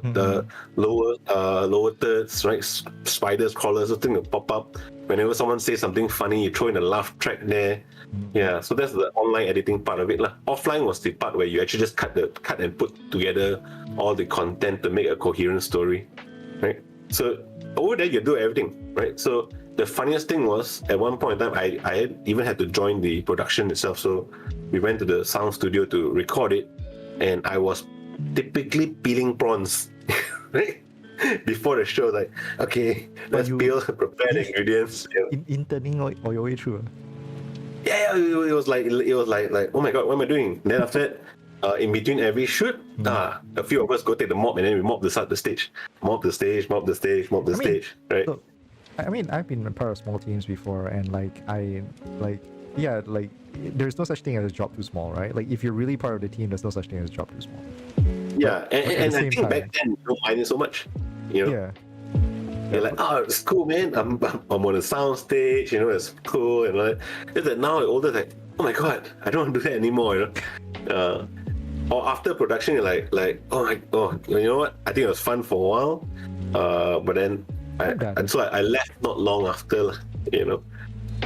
thirds, right? Spiders, crawlers, something will pop up. Whenever someone says something funny, you throw in a laugh track there. Yeah, so that's the online editing part of it. Offline was the part where you actually just cut and put together all the content to make a coherent story. Right? So over there you do everything, right? So the funniest thing was at one point in time I even had to join the production itself. So we went to the sound studio to record it, and I was typically peeling prawns. Right? Before the show, like, okay, let's peel, prepare the ingredients. Interning all your way through. Yeah, it was like, oh my god, what am I doing? Then after that, in between every shoot, a few of us go take the mop, and then we mop the stage, mop the stage, right? So, I mean, I've been a part of small teams before, and there's no such thing as a job too small, right? Like, if you're really part of the team, there's no such thing as a job too small. Yeah, and I think back then you don't mind it so much, you know. Yeah. You're like, oh, it's cool, man. I'm on a sound stage, you know, it's cool and all that. It's that now older, like, oh my god, I don't want to do that anymore, you know. Or after production, you're like, oh, you know what? I think it was fun for a while, but then I left not long after, you know.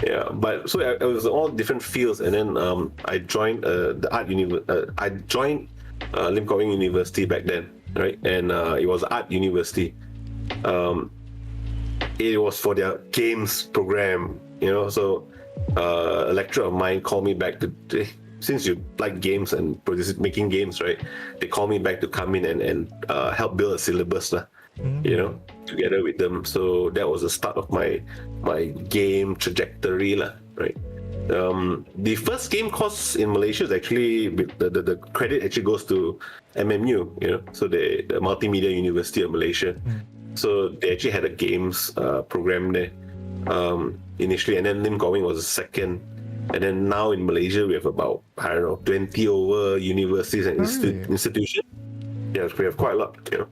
Yeah, but so it was all different fields, and then I joined I joined Lim Kok Wing University back then, right? And it was art university. It was for their games program, you know. So a lecturer of mine called me back to, since you like games and making games, right? They called me back to come in and help build a syllabus, you know, together with them. So that was the start of my game trajectory, right? The first game course in Malaysia is actually the credit actually goes to MMU, you know, so the Multimedia University of Malaysia. So they actually had a games program there initially, and then Lim Kok Wing was the second. And then now in Malaysia we have about, I don't know, 20 over universities and institutions. Yes, we have quite a lot, you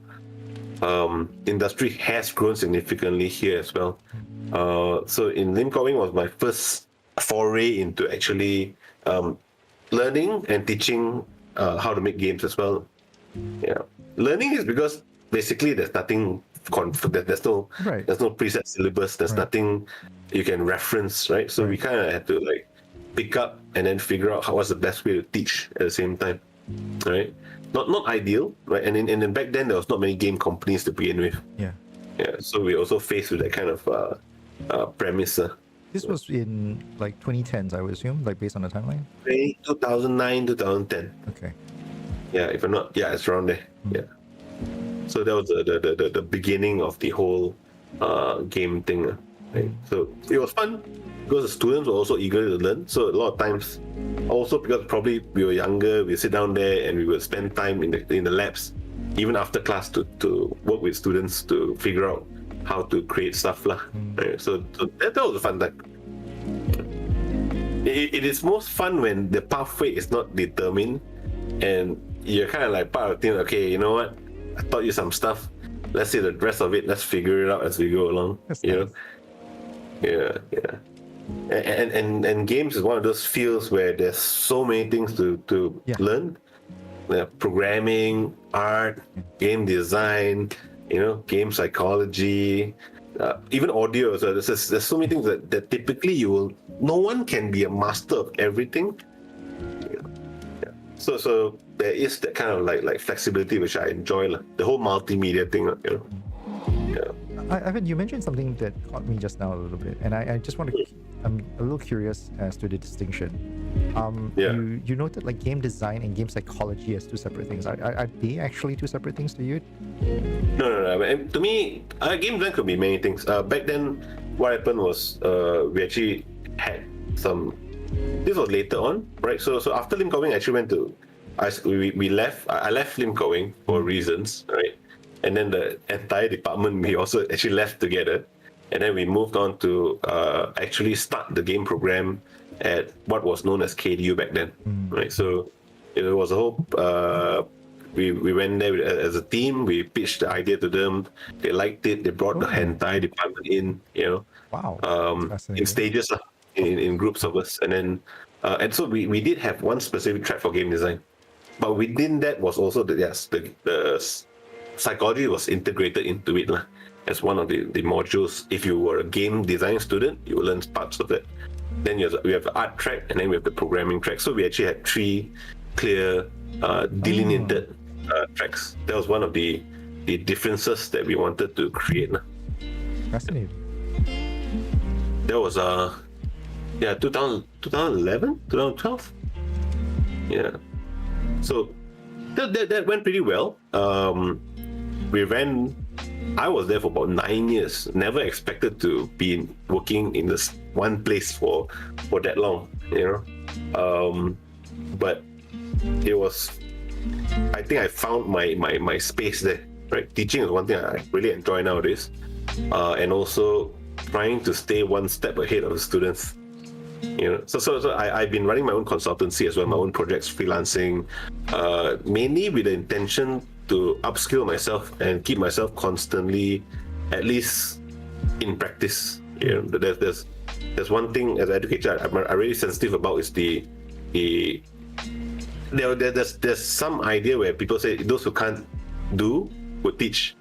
know. Industry has grown significantly here as well. So in Lim Kok Wing was my first foray into actually learning and teaching how to make games as well. Yeah, learning is because basically there's nothing there's no preset syllabus, there's nothing you can reference, right? So we kind of had to like pick up and then figure out what's the best way to teach at the same time, right? Not ideal, right? And then back then there was not many game companies to begin with. Yeah, so we also faced with that kind of premise. This was in like 2010s, I would assume, like based on the timeline? 2009, 2010. Okay. Yeah, if I'm not, it's around there. Yeah. So that was the beginning of the whole game thing. Right? So it was fun because the students were also eager to learn. So a lot of times, also because probably we were younger, we sit down there and we would spend time in the labs, even after class, to work with students to figure out how to create stuff. Right? So that was a fun time. It is most fun when the pathway is not determined and you're kind of like part of the team. Okay, you know what? I taught you some stuff. Let's see the rest of it. Let's figure it out as we go along. That's nice. Know? Yeah. And games is one of those fields where there's so many things to learn. Programming, art, game design, you know, game psychology, even audio. So there's so many things that typically no one can be a master of everything. Yeah. So there is that kind of like flexibility which I enjoy, the whole multimedia thing, you know. Yeah. Ivan, you mentioned something that caught me just now a little bit, and I just want to. I'm a little curious as to the distinction. You noted like game design and game psychology as two separate things. Are they actually two separate things to you? No. I mean, to me, game design could be many things. Back then, what happened was we actually had some. This was later on, right? So after Lim Kok Wing, I actually went to. We left. I left Lim Kok Wing for reasons, right? And then the entire department, we also actually left together. And then we moved on to actually start the game program at what was known as KDU back then, right? So it was a whole we went there as a team. We pitched the idea to them. They liked it. They brought the hentai department in. Wow. In Fascinating. stages, in groups of us, and then and so we did have one specific track for game design, but within that was also the psychology was integrated into it as one of the modules. If you were a game design student, you will learn parts of it. Then we have the art track, and then we have the programming track. So we actually had 3 clear delineated tracks. That was one of the differences that we wanted to create. Fascinating. That was 2011, 2012. Yeah. So that went pretty well. I was there for about 9 years. Never expected to be working in this one place for that long, but it was, I think I found my space there, right? Teaching is one thing I really enjoy nowadays, and also trying to stay one step ahead of the students. So I've been running my own consultancy as well, my own projects, freelancing, mainly with the intention to upskill myself and keep myself constantly, at least in practice. There's one thing as an educator I'm really sensitive about is there's some idea where people say those who can't do would teach.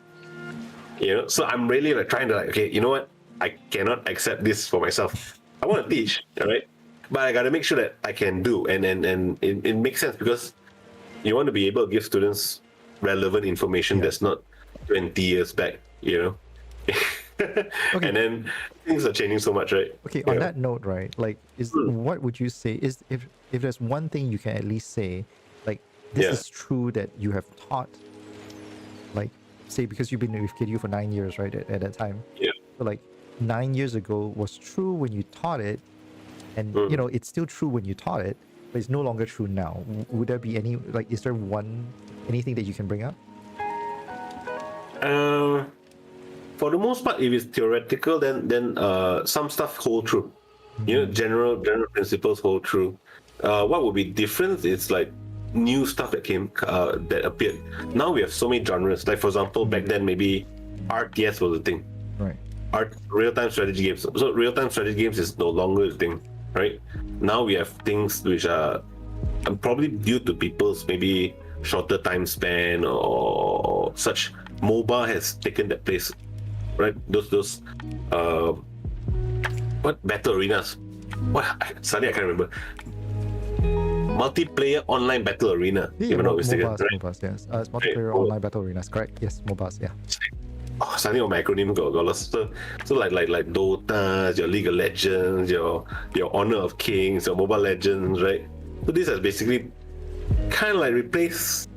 So I'm really trying to okay, you know what? I cannot accept this for myself. I want to teach, all right, but I got to make sure that I can do, and it makes sense because you want to be able to give students relevant information that's not 20 years back, Okay. And then things are changing so much, right? Okay, on that note, right, what would you say is if there's one thing you can at least say, this is true that you have taught, say because you've been with KDU for 9 years, right, at that time. Yeah. So 9 years ago was true when you taught it, and it's still true when you taught it, but it's no longer true now. Would there be any is there anything that you can bring up? For the most part, if it's theoretical, then some stuff hold true. General principles hold true. What would be different is new stuff that appeared. Now we have so many genres. For example, back then maybe RTS was a thing. Right. Real-time strategy games. So real-time strategy games is no longer a thing, right? Now we have things which are probably due to people's maybe shorter time span or such. MOBA has taken that place, right? Those battle arenas? Suddenly I can't remember. Multiplayer online battle arena. Yeah, MOBAs, right? MOBAs, yes. It's multiplayer online battle arenas, correct? Yes, MOBAs, yeah. Suddenly all my acronym got lost. So like Dota, your League of Legends, your Honor of Kings, your Mobile Legends, right? So this has basically kind of replaced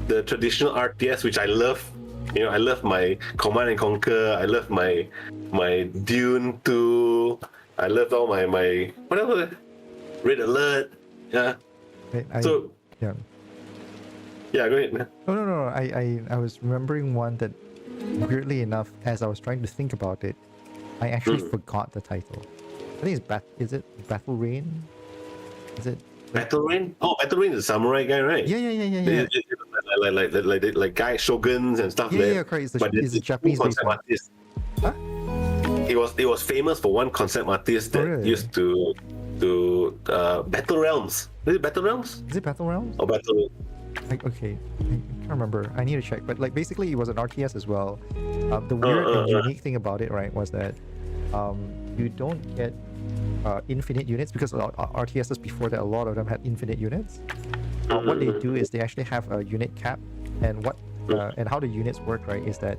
the traditional RTS, which I love. I love my Command and Conquer. I love my Dune 2. I love all my whatever, Red Alert. Yeah. Yeah. Yeah, go ahead, man. No. I was remembering one that, weirdly enough, as I was trying to think about it, I actually forgot the title. I think is it Battle Rain? Is it Battle Rain? Oh, Battle Rain is a samurai guy, right? Yeah. Like guy shoguns and stuff. Yeah, correct. It's a Japanese concept artist. Huh? It was famous for one concept artist that used to Battle Realms. Is it Battle Realms? Is it Battle Realms? Or Battle? Okay, I can't remember. I need to check. But basically, it was an RTS as well. The weird and unique thing about it, right, was that you don't get infinite units, because RTSs before that, a lot of them had infinite units. What they do is they actually have a unit cap, and and how the units work, right, is that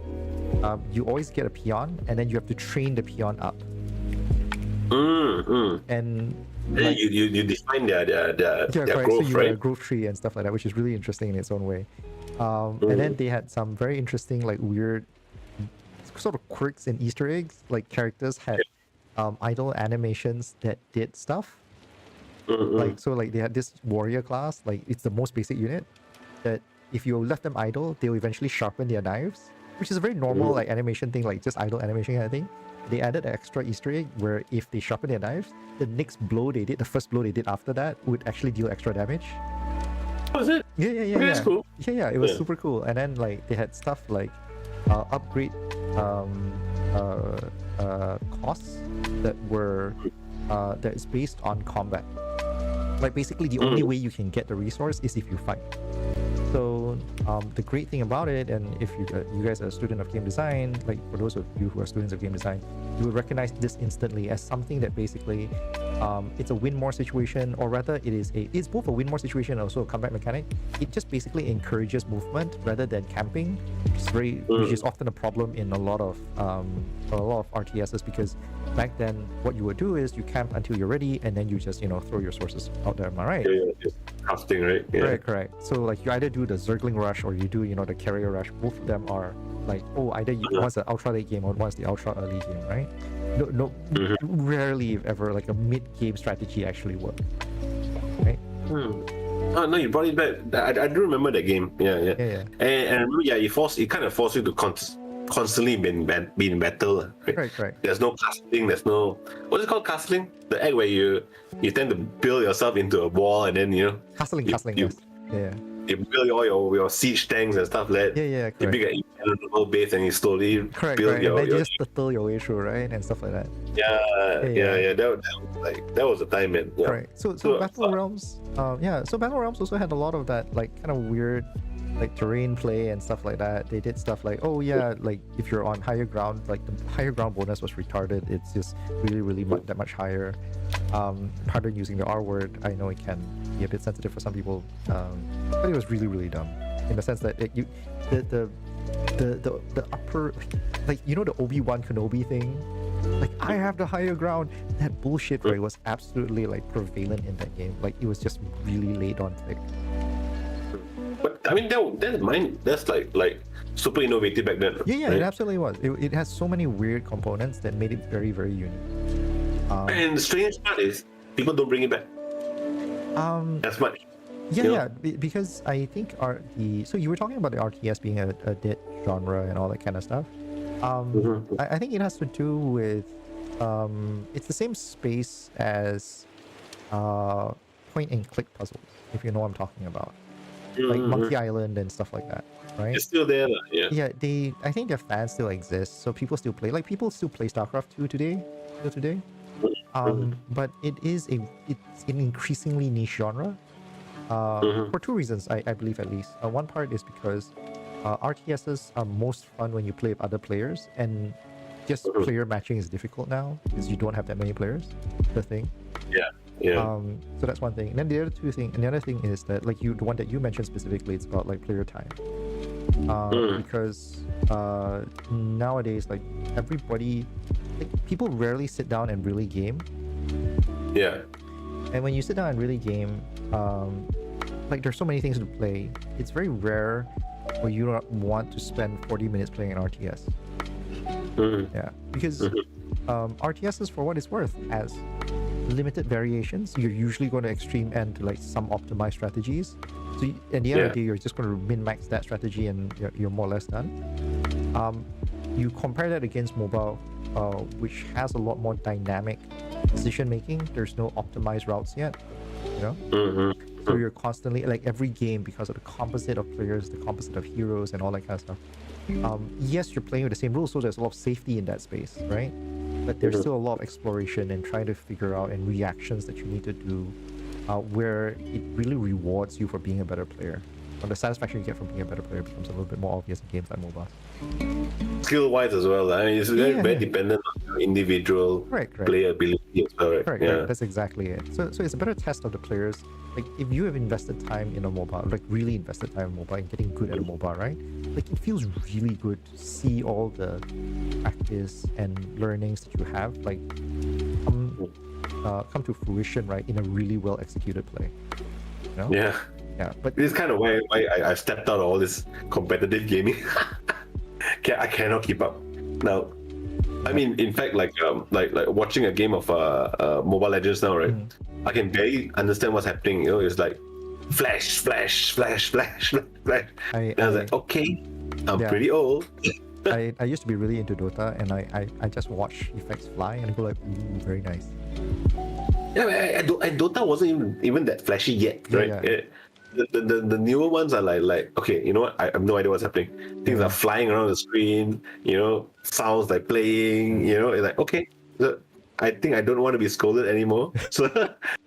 you always get a peon, and then you have to train the peon up. And you define their growth, so you right? a growth tree and stuff like that, which is really interesting in its own way. And then they had some very interesting, weird sort of quirks and Easter eggs. Characters had idle animations that did stuff. They had this warrior class, it's the most basic unit, that if you left them idle, they'll eventually sharpen their knives, which is a very normal animation thing, just idle animation kind of thing. They added an extra Easter egg where if they sharpen their knives, the next blow they did, the first blow they did after that, would actually deal extra damage. Was it? Yeah. That's cool. Yeah. It was Yeah. super cool. And then like they had stuff like upgrade costs that were that is based on combat. Like basically the only way you can get the resource is if you fight. So the great thing about it, and if you guys are a student of game design, like for those of you who are students of game design, you will recognize this instantly as something that basically it's a win more situation, or rather it's both a win more situation and also a comeback mechanic. It just basically encourages movement rather than camping, which is often a problem in a lot of RTSs, because back then what you would do is you camp until you're ready and then you just throw your sources out there. Am I right? Yeah, just casting, right? Yeah. Correct. So like you either do the Zergling rush or you do the carrier rush. Both of them are like either one's the ultra late game or one's the ultra early game, right? No, rarely if ever like a mid game strategy actually works, right? Oh no, you brought it back. I do remember that game. Yeah. And it kind of forced you to constantly be in battle, right? Correct. There's no castling. There's no, what's it called, castling? The act where you tend to build yourself into a wall and then Castling. you, Yes. Yeah. you build all your siege tanks and stuff like that. Yeah. You build an impenetrable base and you slowly Correct. build And then you just turtle your way through, right, and stuff like that. Yeah. That was the time, man. Yeah. Right. So Battle Realms, So Battle Realms also had a lot of that like kind of weird like terrain play and stuff like that. They did stuff like, like if you're on higher ground, like the higher ground bonus was retarded. It's just really that much higher. Pardon using the R word. I know it can be a bit sensitive for some people, but it was really dumb in the sense that the upper, like the Obi-Wan Kenobi thing. Like, I have the higher ground. That bullshit, right, was absolutely like prevalent in that game. Like, it was just really laid on thick. But I mean, that's like super innovative back then. Yeah, right? it absolutely was. It has so many weird components that made it very unique. And the strange part is people don't bring it back as much. Because I think so you were talking about the RTS being a dead genre and all that kind of stuff. I think it has to do with it's the same space as point and click puzzles, if you know what I'm talking about, like Monkey Island and stuff like that, right? It's still there, yeah. I think their fans still exist, so people still play. Like, people still play StarCraft 2 today. But it's an increasingly niche genre for two reasons, I believe, at least. One part is because RTSs are most fun when you play with other players, and just player matching is difficult now because you don't have that many players. The thing. Yeah. So that's one thing. And then the other thing is that, like, the one that you mentioned specifically, it's about like player time. Because nowadays, like, everybody, like, people rarely sit down and really game. Yeah. And when you sit down and really game, like, there's so many things to play. It's very rare where you don't want to spend 40 minutes playing an RTS. Yeah, because RTSs, for what it's worth, has limited variations. You're usually going to extreme end to like some optimized strategies. So at the end of the day, you're just going to min-max that strategy and you're more or less done. You compare that against mobile, which has a lot more dynamic decision making. There's no optimized routes yet, So you're constantly, like, every game, because of the composite of players, the composite of heroes and all that kind of stuff. Yes, you're playing with the same rules, so there's a lot of safety in that space, right? But there's still a lot of exploration and trying to figure out and reactions that you need to do, where it really rewards you for being a better player. And the satisfaction you get from being a better player becomes a little bit more obvious in games like MOBA. Skill-wise as well. I mean, it's very dependent on your individual player ability as well, right? Correct. That's exactly it. So it's a better test of the players. Like, if you have invested time in a MOBA, like really invested time in MOBA and getting good at a MOBA, right? Like, it feels really good to see all the practice and learnings that you have, like, come to fruition, right, in a really well executed play. Yeah, but this is kind of why I stepped out of all this competitive gaming. I cannot keep up now. I mean, in fact, like watching a game of Mobile Legends now, right? I can barely understand what's happening. It's like flash. And I was like, okay, I'm pretty old. I used to be really into Dota, and I just watch effects fly and go like, ooh, very nice. Yeah, and Dota wasn't even that flashy yet, right? the newer ones are like okay, you know what? I have no idea what's happening. Things are flying around the screen. Sounds like playing. It's like okay, I think I don't want to be scolded anymore. So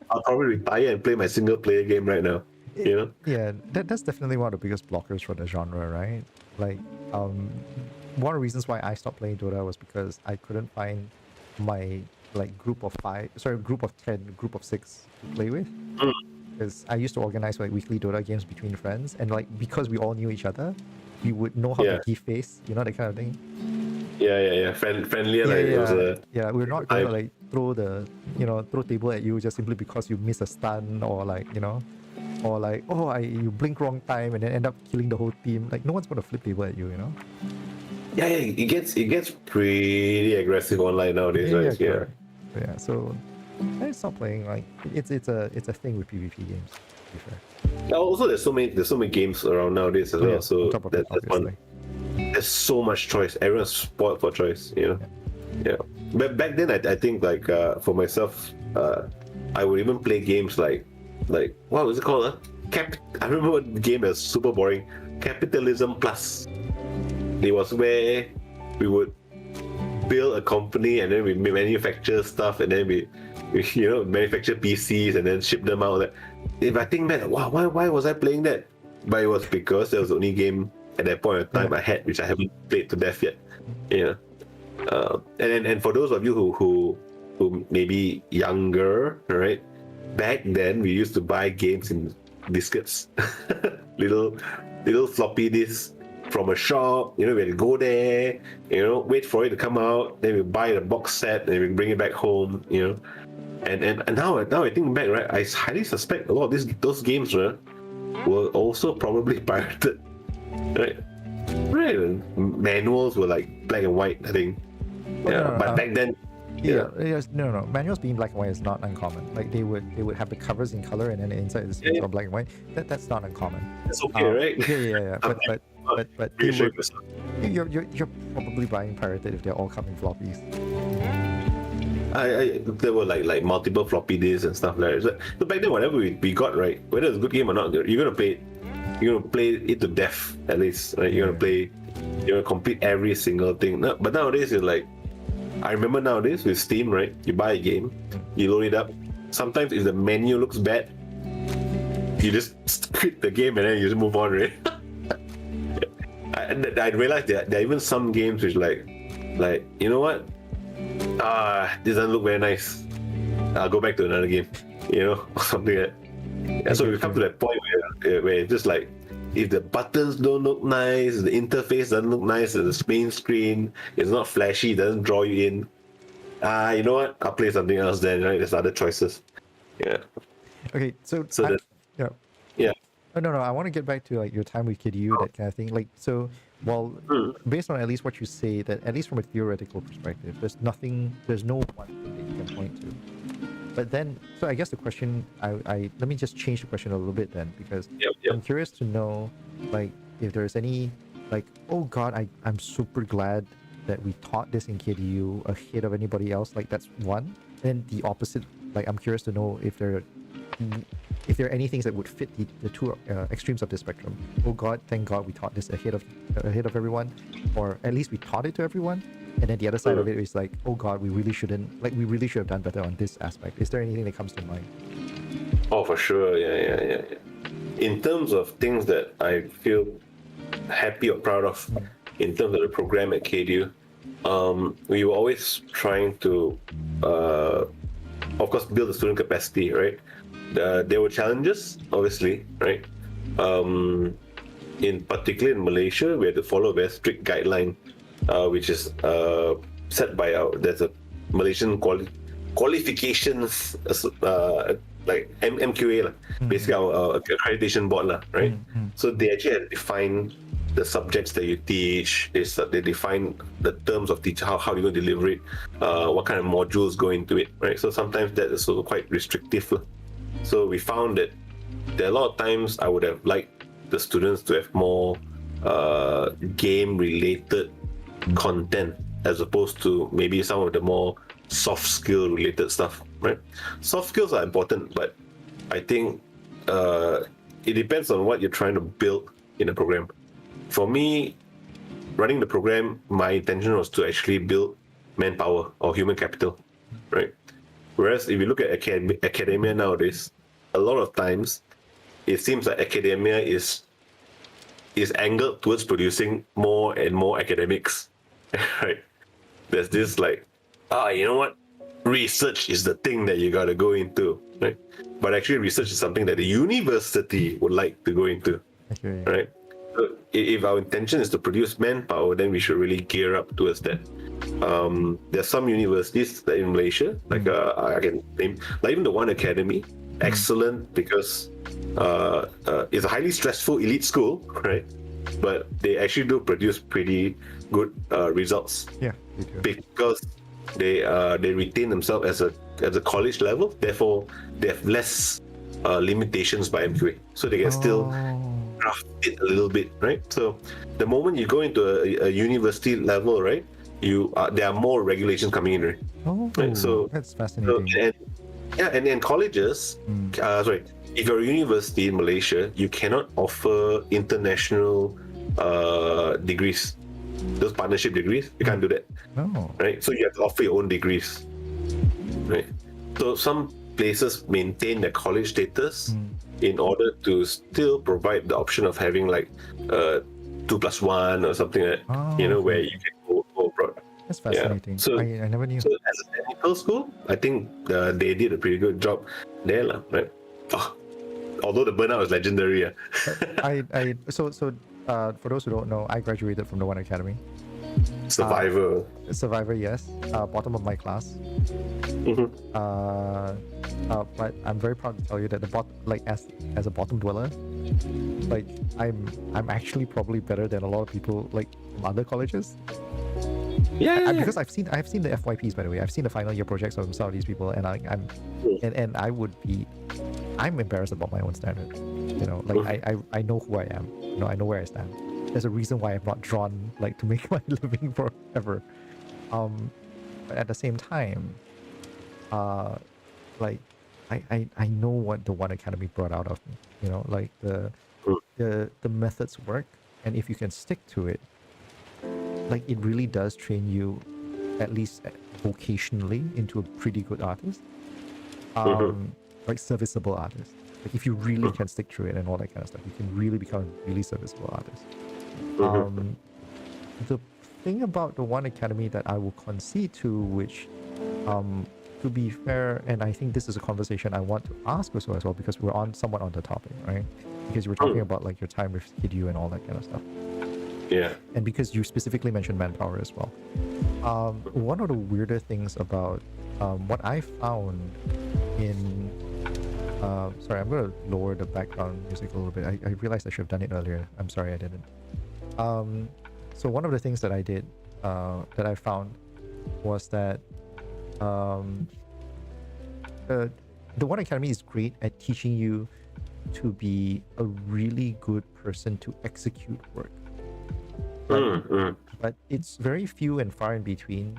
I'll probably retire and play my single player game right now. Yeah, that's definitely one of the biggest blockers for the genre, right? Like, one of the reasons why I stopped playing Dota was because I couldn't find my group of 10, group of 6 to play with. Because I used to organize weekly Dota games between friends, and because we all knew each other, we would know how to give face, that kind of thing. Yeah. Friendlier. We're not gonna throw table at you just simply because you miss a stun or you blink wrong time and then end up killing the whole team. Like no one's gonna flip table at you, Yeah, it gets pretty aggressive online nowadays, right? Yeah. So I stopped playing. It's a thing with PvP games. To be fair. Yeah, also, there's so many games around nowadays as well. Yeah, so on top of that's obviously. one. There's so much choice. Everyone's spoiled for choice. Yeah. But back then, I think for myself, I would even play games like what was it called? I remember one game that was super boring. Capitalism Plus. It was where we would build a company and then we manufacture stuff and then we manufacture PCs and then ship them out. If I think back, wow, why was I playing that? But it was because that was the only game at that point in time I had, which I haven't played to death yet. And for those of you who maybe younger, right? Back then we used to buy games in diskettes, little floppy disks from a shop. We had to go there, wait for it to come out, then we buy the box set and we bring it back home. And now I think back, right? I highly suspect a lot of those games, right, were also probably pirated, right? Right. Manuals were like black and white, I think. But back then. No. Manuals being black and white is not uncommon. Like they would have the covers in color and then the inside is all black and white. That's not uncommon. That's okay, right? Yeah. But you're probably buying pirated if they're all coming floppies. There were like multiple floppy disks and stuff like that. So back then, whatever we got, right, whether it's a good game or not, you're gonna play it to death at least, right? You're gonna complete every single thing. But nowadays, it's like, I remember nowadays with Steam, right? You buy a game, you load it up. Sometimes if the menu looks bad, you just quit the game and then you just move on, right? I realized there are even some games which like you know what? This doesn't look very nice. I'll go back to another game, or something like that. And so we come to that point where it's just like, if the buttons don't look nice, the interface doesn't look nice, the main screen is not flashy, doesn't draw you in. You know what? I'll play something else then, right? There's other choices. Yeah. Okay, so yeah. Oh, no, I want to get back to your time with KDU, that kind of thing. Based on at least what you say, that at least from a theoretical perspective, there's no one thing that you can point to. But then, so I guess the question, let me just change the question a little bit then, because I'm curious to know, if there's any, oh God, I'm super glad that we taught this in KDU ahead of anybody else. That's one. And the opposite, I'm curious to know if there are any things that would fit the two extremes of the spectrum. Oh God, thank God we taught this ahead of everyone, or at least we taught it to everyone. And then the other side of it is oh God, we really should have done better on this aspect. Is there anything that comes to mind? Oh, for sure. Yeah. In terms of things that I feel happy or proud of, in terms of the program at KDU, we were always trying to, of course, build the student capacity, right? There were challenges, obviously, right? In particular in Malaysia, we had to follow a very strict guideline, which is set by there's a Malaysian qualifications like MQA, basically our accreditation board, right? So they actually had to define the subjects that you teach. They define the terms of teaching, how you're going to deliver it, what kind of modules go into it, right? So sometimes that is also quite restrictive. So we found that there are a lot of times I would have liked the students to have more game-related content as opposed to maybe some of the more soft skill related stuff, right? Soft skills are important, but I think it depends on what you're trying to build in a program. For me, running the program, my intention was to actually build manpower or human capital, right? Whereas if you look at academia nowadays, a lot of times it seems like academia is angled towards producing more and more academics, right? There's this like, you know what? Research is the thing that you gotta go into, right? But actually, research is something that the university would like to go into, right? So if our intention is to produce manpower, then we should really gear up towards that. There's some universities that in Malaysia, like I can name, like even the One Academy, excellent because it's a highly stressful elite school, right? But they actually do produce pretty good results. Yeah, they do. Because they retain themselves as a college level, therefore they have less limitations by MQA, so they can still craft it a little bit, right? So the moment you go into a university level, right, there are more regulations coming in, right? Right? So that's fascinating. And colleges, sorry, if you're a university in Malaysia, you cannot offer international degrees, those partnership degrees. You can't do that, right? So you have to offer your own degrees, right? So some places maintain their college status in order to still provide the option of having like 2+1 or something like that, where you can go abroad. That's fascinating. So I never knew. So as a technical school, I think they did a pretty good job there, right? Although the burnout was legendary. So for those who don't know, I graduated from the One Academy. Survivor, yes. Bottom of my class. But I'm very proud to tell you that as a bottom dweller, like I'm actually probably better than a lot of people like from other colleges. Because I've seen the FYPs, by the way. I've seen the final year projects of some of these people, and I'm embarrassed about my own standard. I know who I am. I know where I stand. There's a reason why I'm not drawn like to make my living forever. But at the same time, I know what the One Academy brought out of me. Like the methods work, and if you can stick to it, like it really does train you, at least vocationally, into a pretty good artist. Like serviceable artist. Like if you really can stick through it and all that kind of stuff, you can really become a really serviceable artist. The thing about the One Academy that I will concede to, which to be fair, and I think this is a conversation I want to ask also as well, because we're somewhat on the topic, right? Because you were talking about like your time with Hideo and all that kind of stuff. Yeah. And because you specifically mentioned manpower as well. One of the weirder things about what I found in sorry, I'm going to lower the background music a little bit. I realized I should have done it earlier. I'm sorry I didn't. So one of the things that I did, that I found, was that the One Academy is great at teaching you to be a really good person to execute work. But it's very few and far in between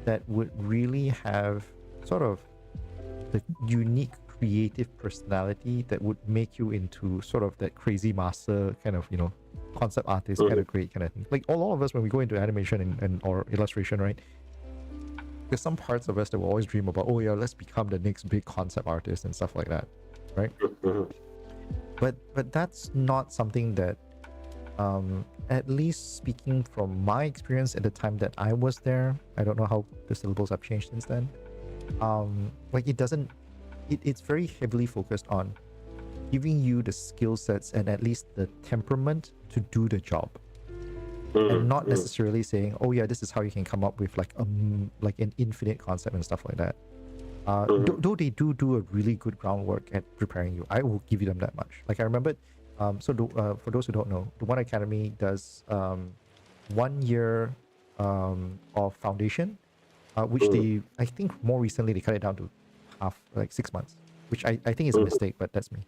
that would really have sort of the unique creative personality that would make you into sort of that crazy master kind of, concept artist kind of great kind of thing. Like all of us, when we go into animation and or illustration, right? There's some parts of us that will always dream about, let's become the next big concept artist and stuff like that, right? But that's not something that, at least speaking from my experience at the time that I was there, I don't know how the syllables have changed since then. It's very heavily focused on giving you the skill sets and at least the temperament to do the job, and not necessarily saying, this is how you can come up with like an infinite concept and stuff like that. Though they do a really good groundwork at preparing you, I will give you them that much. Like I remembered, for those who don't know, the One Academy does 1 year of foundation, which I think more recently they cut it down to half, like 6 months, which I think is a mistake, but that's me.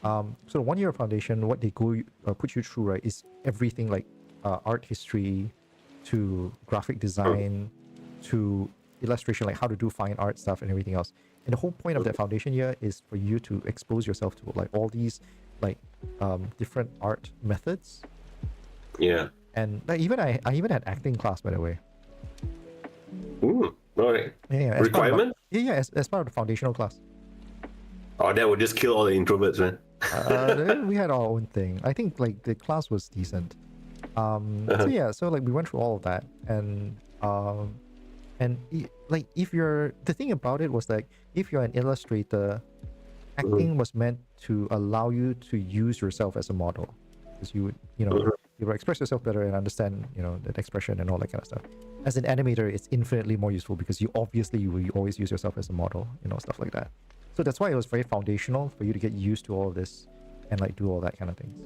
So the 1 year of foundation, what they put you through, right, is everything like art history to graphic design to illustration, like how to do fine art stuff and everything else. And the whole point of that foundation year is for you to expose yourself to like all these like different art methods. Yeah. And like even I even had acting class, by the way. All right. Yeah, Requirement? As part of the foundational class. Oh, that would just kill all the introverts, man. We had our own thing. I think like the class was decent. So like we went through all of that, and like if you're, the thing about it was like if you're an illustrator, acting was meant to allow you to use yourself as a model, because you would you will express yourself better and understand that expression and all that kind of stuff. As an animator, it's infinitely more useful because you will always use yourself as a model, stuff like that. So that's why it was very foundational for you to get used to all of this and like do all that kind of things.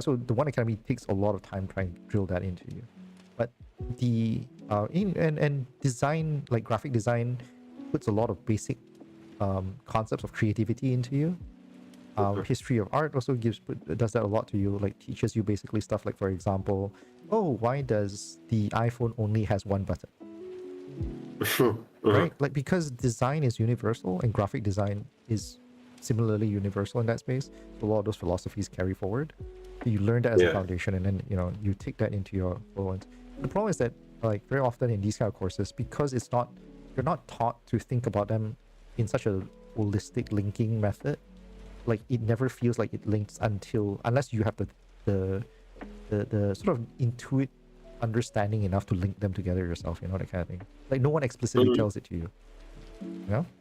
So the One Academy takes a lot of time trying to drill that into you. But the design, like graphic design, puts a lot of basic concepts of creativity into you. History of art also does that a lot to you, like teaches you basically stuff like, for example, why does the iPhone only has one button? Right? Like, because design is universal and graphic design is similarly universal in that space. So a lot of those philosophies carry forward. So you learn that as a foundation, and then you take that into your own. The problem is that like very often in these kind of courses, because you're not taught to think about them in such a holistic linking method. Like it never feels like it links unless you have the sort of intuit understanding enough to link them together yourself, that kind of thing. Like no one explicitly tells it to you.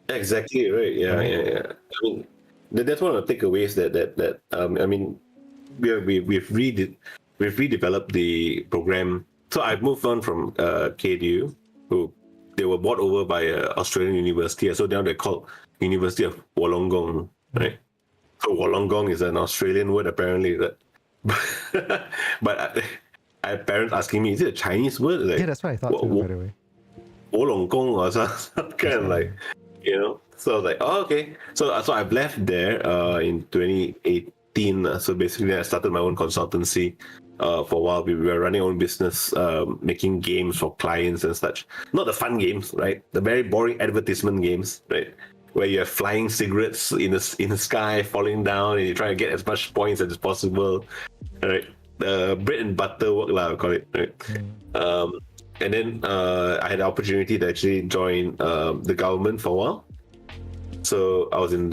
Exactly right. Yeah. I mean, that's one of the takeaways that I mean, we've redeveloped the program. So I've moved on from KDU, who they were bought over by an Australian university. So now they're called University of Wollongong, right? So Wollongong is an Australian word apparently. But I had parents asking me, is it a Chinese word? Like, yeah, that's what I thought too, by the way. Wollongong or some kind of like, So I was like, oh, okay. So I've left there in 2018. So basically, I started my own consultancy. For a while, we were running our own business, making games for clients and such. Not the fun games, right? The very boring advertisement games, right? Where you have flying cigarettes in the sky falling down, and you try to get as much points as possible, right? Bread and butter work, I call it, right? And then I had the opportunity to actually join the government for a while. So I was in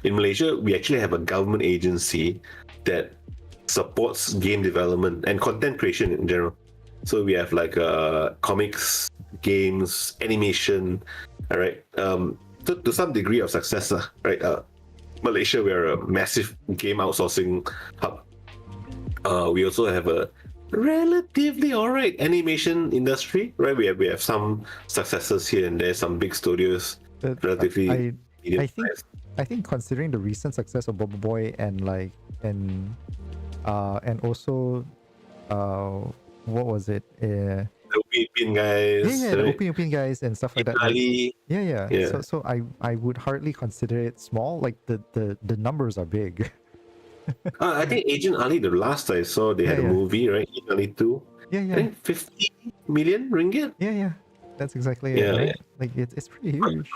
Malaysia. We actually have a government agency that supports game development and content creation in general. So we have like comics, games, animation, all right. To some degree of success, right? Malaysia, we are a massive game outsourcing hub. We also have a relatively alright animation industry, right? We have some successes here and there, some big studios, relatively. I think considering the recent success of Bobo Boy and also what was it? The Upin guys. Yeah, the Upin guys and stuff like that. Ali. Yeah. So I would hardly consider it small. Like the numbers are big. I think Agent Ali, the last I saw, they had a movie, right? Agent Ali 2. Yeah. I think 50 million ringgit. Yeah. That's exactly it, right? Like it's pretty huge.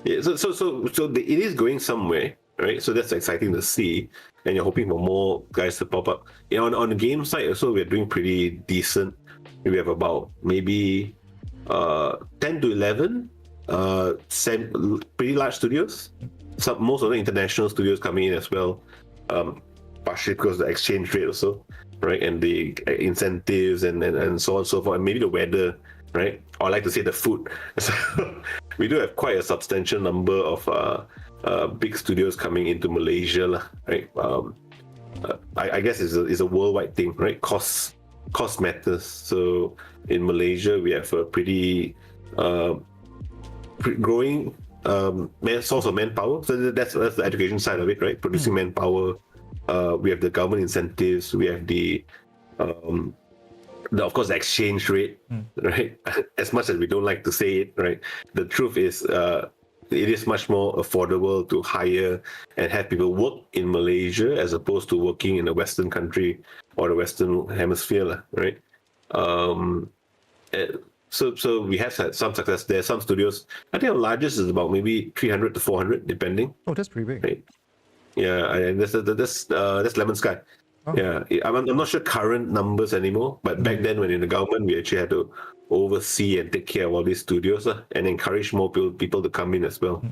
Yeah, so it is going somewhere, right? So that's exciting to see, and you're hoping for more guys to pop up. On the game side also, we're doing pretty decent. We have about maybe 10 to 11 pretty large studios. Most of the international studios coming in as well, partially because of the exchange rate also, right? And the incentives and so on and so forth, and maybe the weather, right? Or I like to say the food. So we do have quite a substantial number of big studios coming into Malaysia, right? I guess it's a worldwide thing, right? Cost matters. So in Malaysia, we have a pretty growing source of manpower. So that's the education side of it, right? Producing manpower. We have the government incentives. We have of course, the exchange rate, right? As much as we don't like to say it, right? The truth is, it is much more affordable to hire and have people work in Malaysia as opposed to working in a Western country or the Western hemisphere, right? so we have had some success there. Some studios, I think our largest is about maybe 300 to 400, depending. Oh, that's pretty big. Right? Yeah, and that's Lemon Sky. Oh. Yeah, I'm not sure current numbers anymore, but back then when in the government, we actually had to oversee and take care of all these studios and encourage more people to come in as well.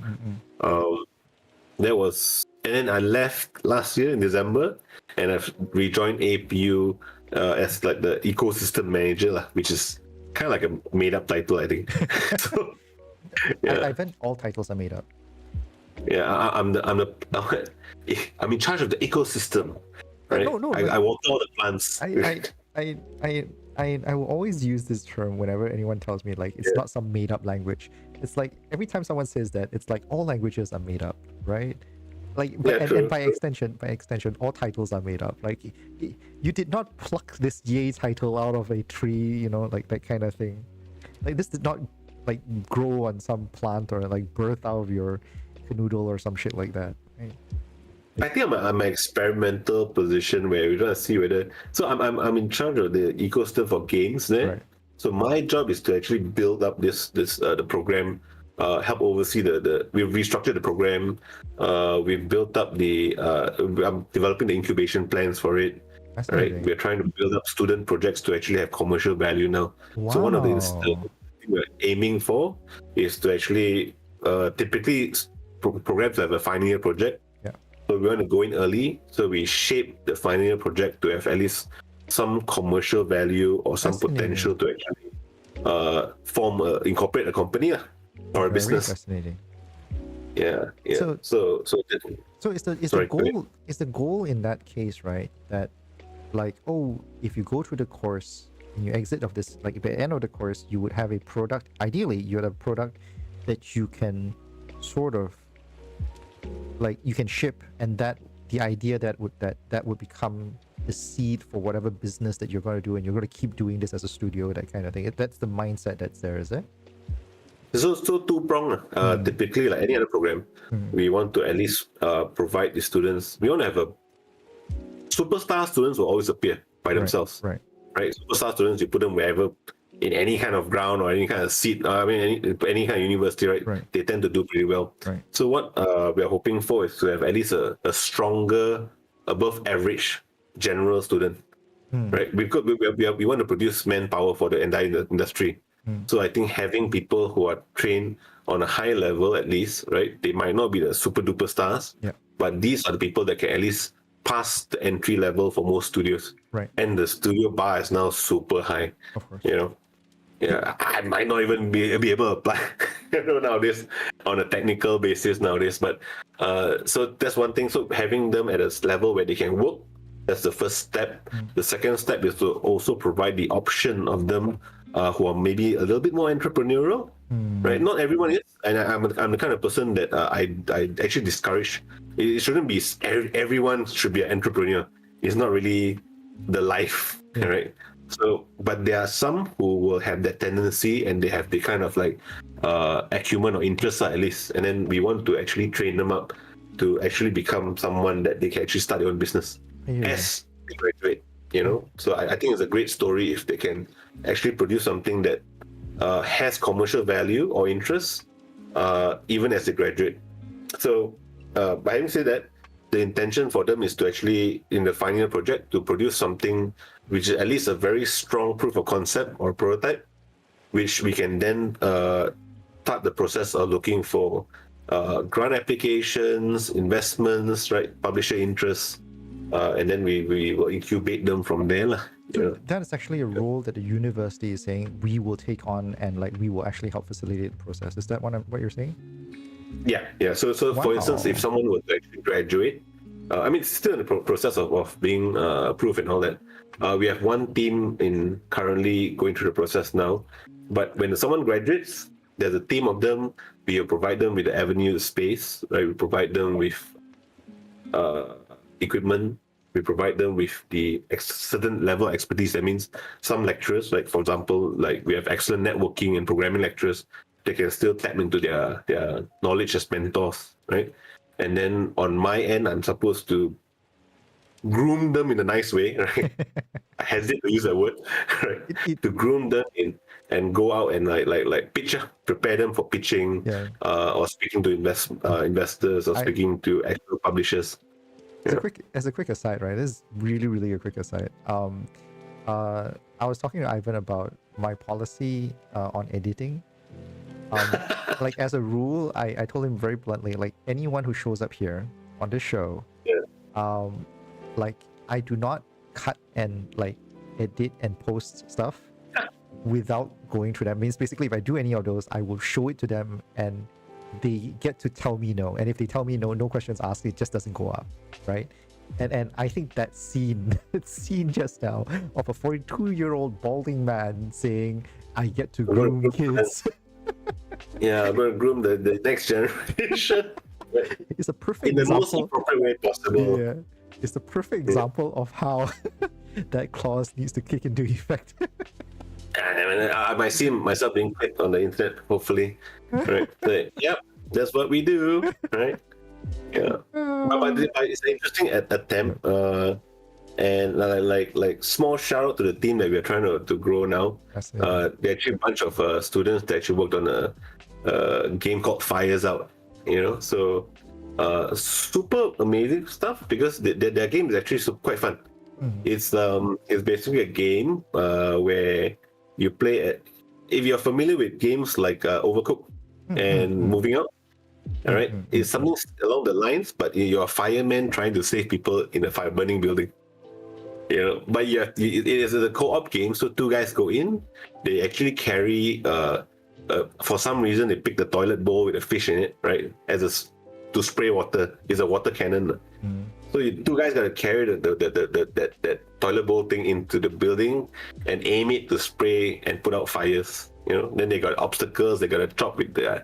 That was, and then I left last year in December, and I've rejoined APU as like the ecosystem manager, which is kind of like a made-up title, I think. So, yeah. I bet all titles are made up. Yeah, I'm in charge of the ecosystem, right? No, I water all the plants. I will always use this term whenever anyone tells me like it's not some made up language. It's like every time someone says that, it's like all languages are made up, right? Like, and by extension, all titles are made up. Like, you did not pluck this yay title out of a tree, you know, like that kind of thing. Like, this did not like grow on some plant or like birth out of your canoodle or some shit like that. Right? I think I'm an experimental position where we're trying to see whether. So I'm in charge of the ecosystem for games there. Right. So my job is to actually build up the program, help oversee we've restructured the program. We've built up I'm developing the incubation plans for it. Right, we're trying to build up student projects to actually have commercial value now. Wow. So one of the things we're aiming for is to actually typically programs have a final year project. So we want to go in early, so we shape the final year project to have at least some commercial value or some potential to actually incorporate a company or a business. Fascinating. Yeah. So is the goal in that case, right? That like, if you go through the course and you exit of this, like at the end of the course, you would have a product. Ideally, you have a product that you can sort of like you can ship, and that the idea that would become the seed for whatever business that you're going to do, and you're going to keep doing this as a studio, that kind of thing. That's the mindset that's there, is it? So two-pronged. Typically, like any other program, we want to at least provide the students. We want to have superstar students will always appear by themselves. Right. Superstar students, you put them wherever, in any kind of ground or any kind of seat, any kind of university, right? They tend to do pretty well. Right. So what we are hoping for is to have at least a stronger, above average general student, right? Because we want to produce manpower for the entire industry. So I think having people who are trained on a high level at least, right? They might not be the super duper stars, but these are the people that can at least pass the entry level for most studios. Right. And the studio bar is now super high. Of course. You know. Yeah, I might not even be able to apply nowadays on a technical basis nowadays. But so that's one thing. So having them at a level where they can work, that's the first step. The second step is to also provide the option of them who are maybe a little bit more entrepreneurial, right? Not everyone is, and I'm the kind of person that I actually discourage. It shouldn't be everyone should be an entrepreneur. It's not really the life, right? So, but there are some who will have that tendency, and they have the kind of like acumen or interest at least, and then we want to actually train them up to actually become someone that they can actually start their own business as they graduate. You know, so I think it's a great story if they can actually produce something that has commercial value or interest, even as they graduate. So, by having said that, the intention for them is to actually, in the final project, to produce something which is at least a very strong proof of concept or prototype, which we can then start the process of looking for grant applications, investments, right, publisher interest, and then we will incubate them from there. So that is actually a role that the university is saying we will take on, and like we will actually help facilitate the process. Is that what you're saying? Yeah. So for instance, if someone were to actually graduate, it's still in the process of being approved and all that. We have one team currently going through the process now. But when someone graduates, there's a team of them. We will provide them with the avenue space, right? We provide them with equipment. We provide them with the certain level of expertise. That means some lecturers, like for example, like we have excellent networking and programming lecturers. They can still tap into their knowledge as mentors, right? And then on my end, I'm supposed to groom them in a nice way, right? I hesitate to use that word, right? To groom them in and go out and like pitch, prepare them for pitching, Yeah. or speaking to investors or speaking to actual publishers. As a quick aside, right? This is really a quick aside. I was talking to Ivan about my policy on editing. Like as a rule, I told him very bluntly, like anyone who shows up here on this show, like I do not cut and like edit and post stuff without going through that. Means basically if I do any of those, I will show it to them and they get to tell me no. And if they tell me no, no questions asked, it just doesn't go up, right? And I think that scene just now of a 42-year-old balding man saying, I get to groom kids. Yeah, I'm gonna groom the next generation. It's a perfect in the example. most appropriate way possible. Yeah, it's the perfect example of how that clause needs to kick into effect. I might see myself being clicked on the internet, hopefully. Right? So, yep, that's what we do, right? Yeah. But it's an interesting attempt. And like small shout out to the team that we are trying to grow now. They're actually a bunch of students that actually worked on a game called Fires Out. So super amazing stuff because their game is actually quite fun. It's basically a game where you play if you're familiar with games like Overcooked and Moving Out. All right, it's something along the lines, but you're a fireman trying to save people in a fire burning building. But it is a co-op game, so two guys go in. They actually carry for some reason they pick the toilet bowl with a fish in it, right? To spray water. It's a water cannon. So two guys gotta carry that toilet bowl thing into the building and aim it to spray and put out fires. Then they got obstacles. They gotta chop with their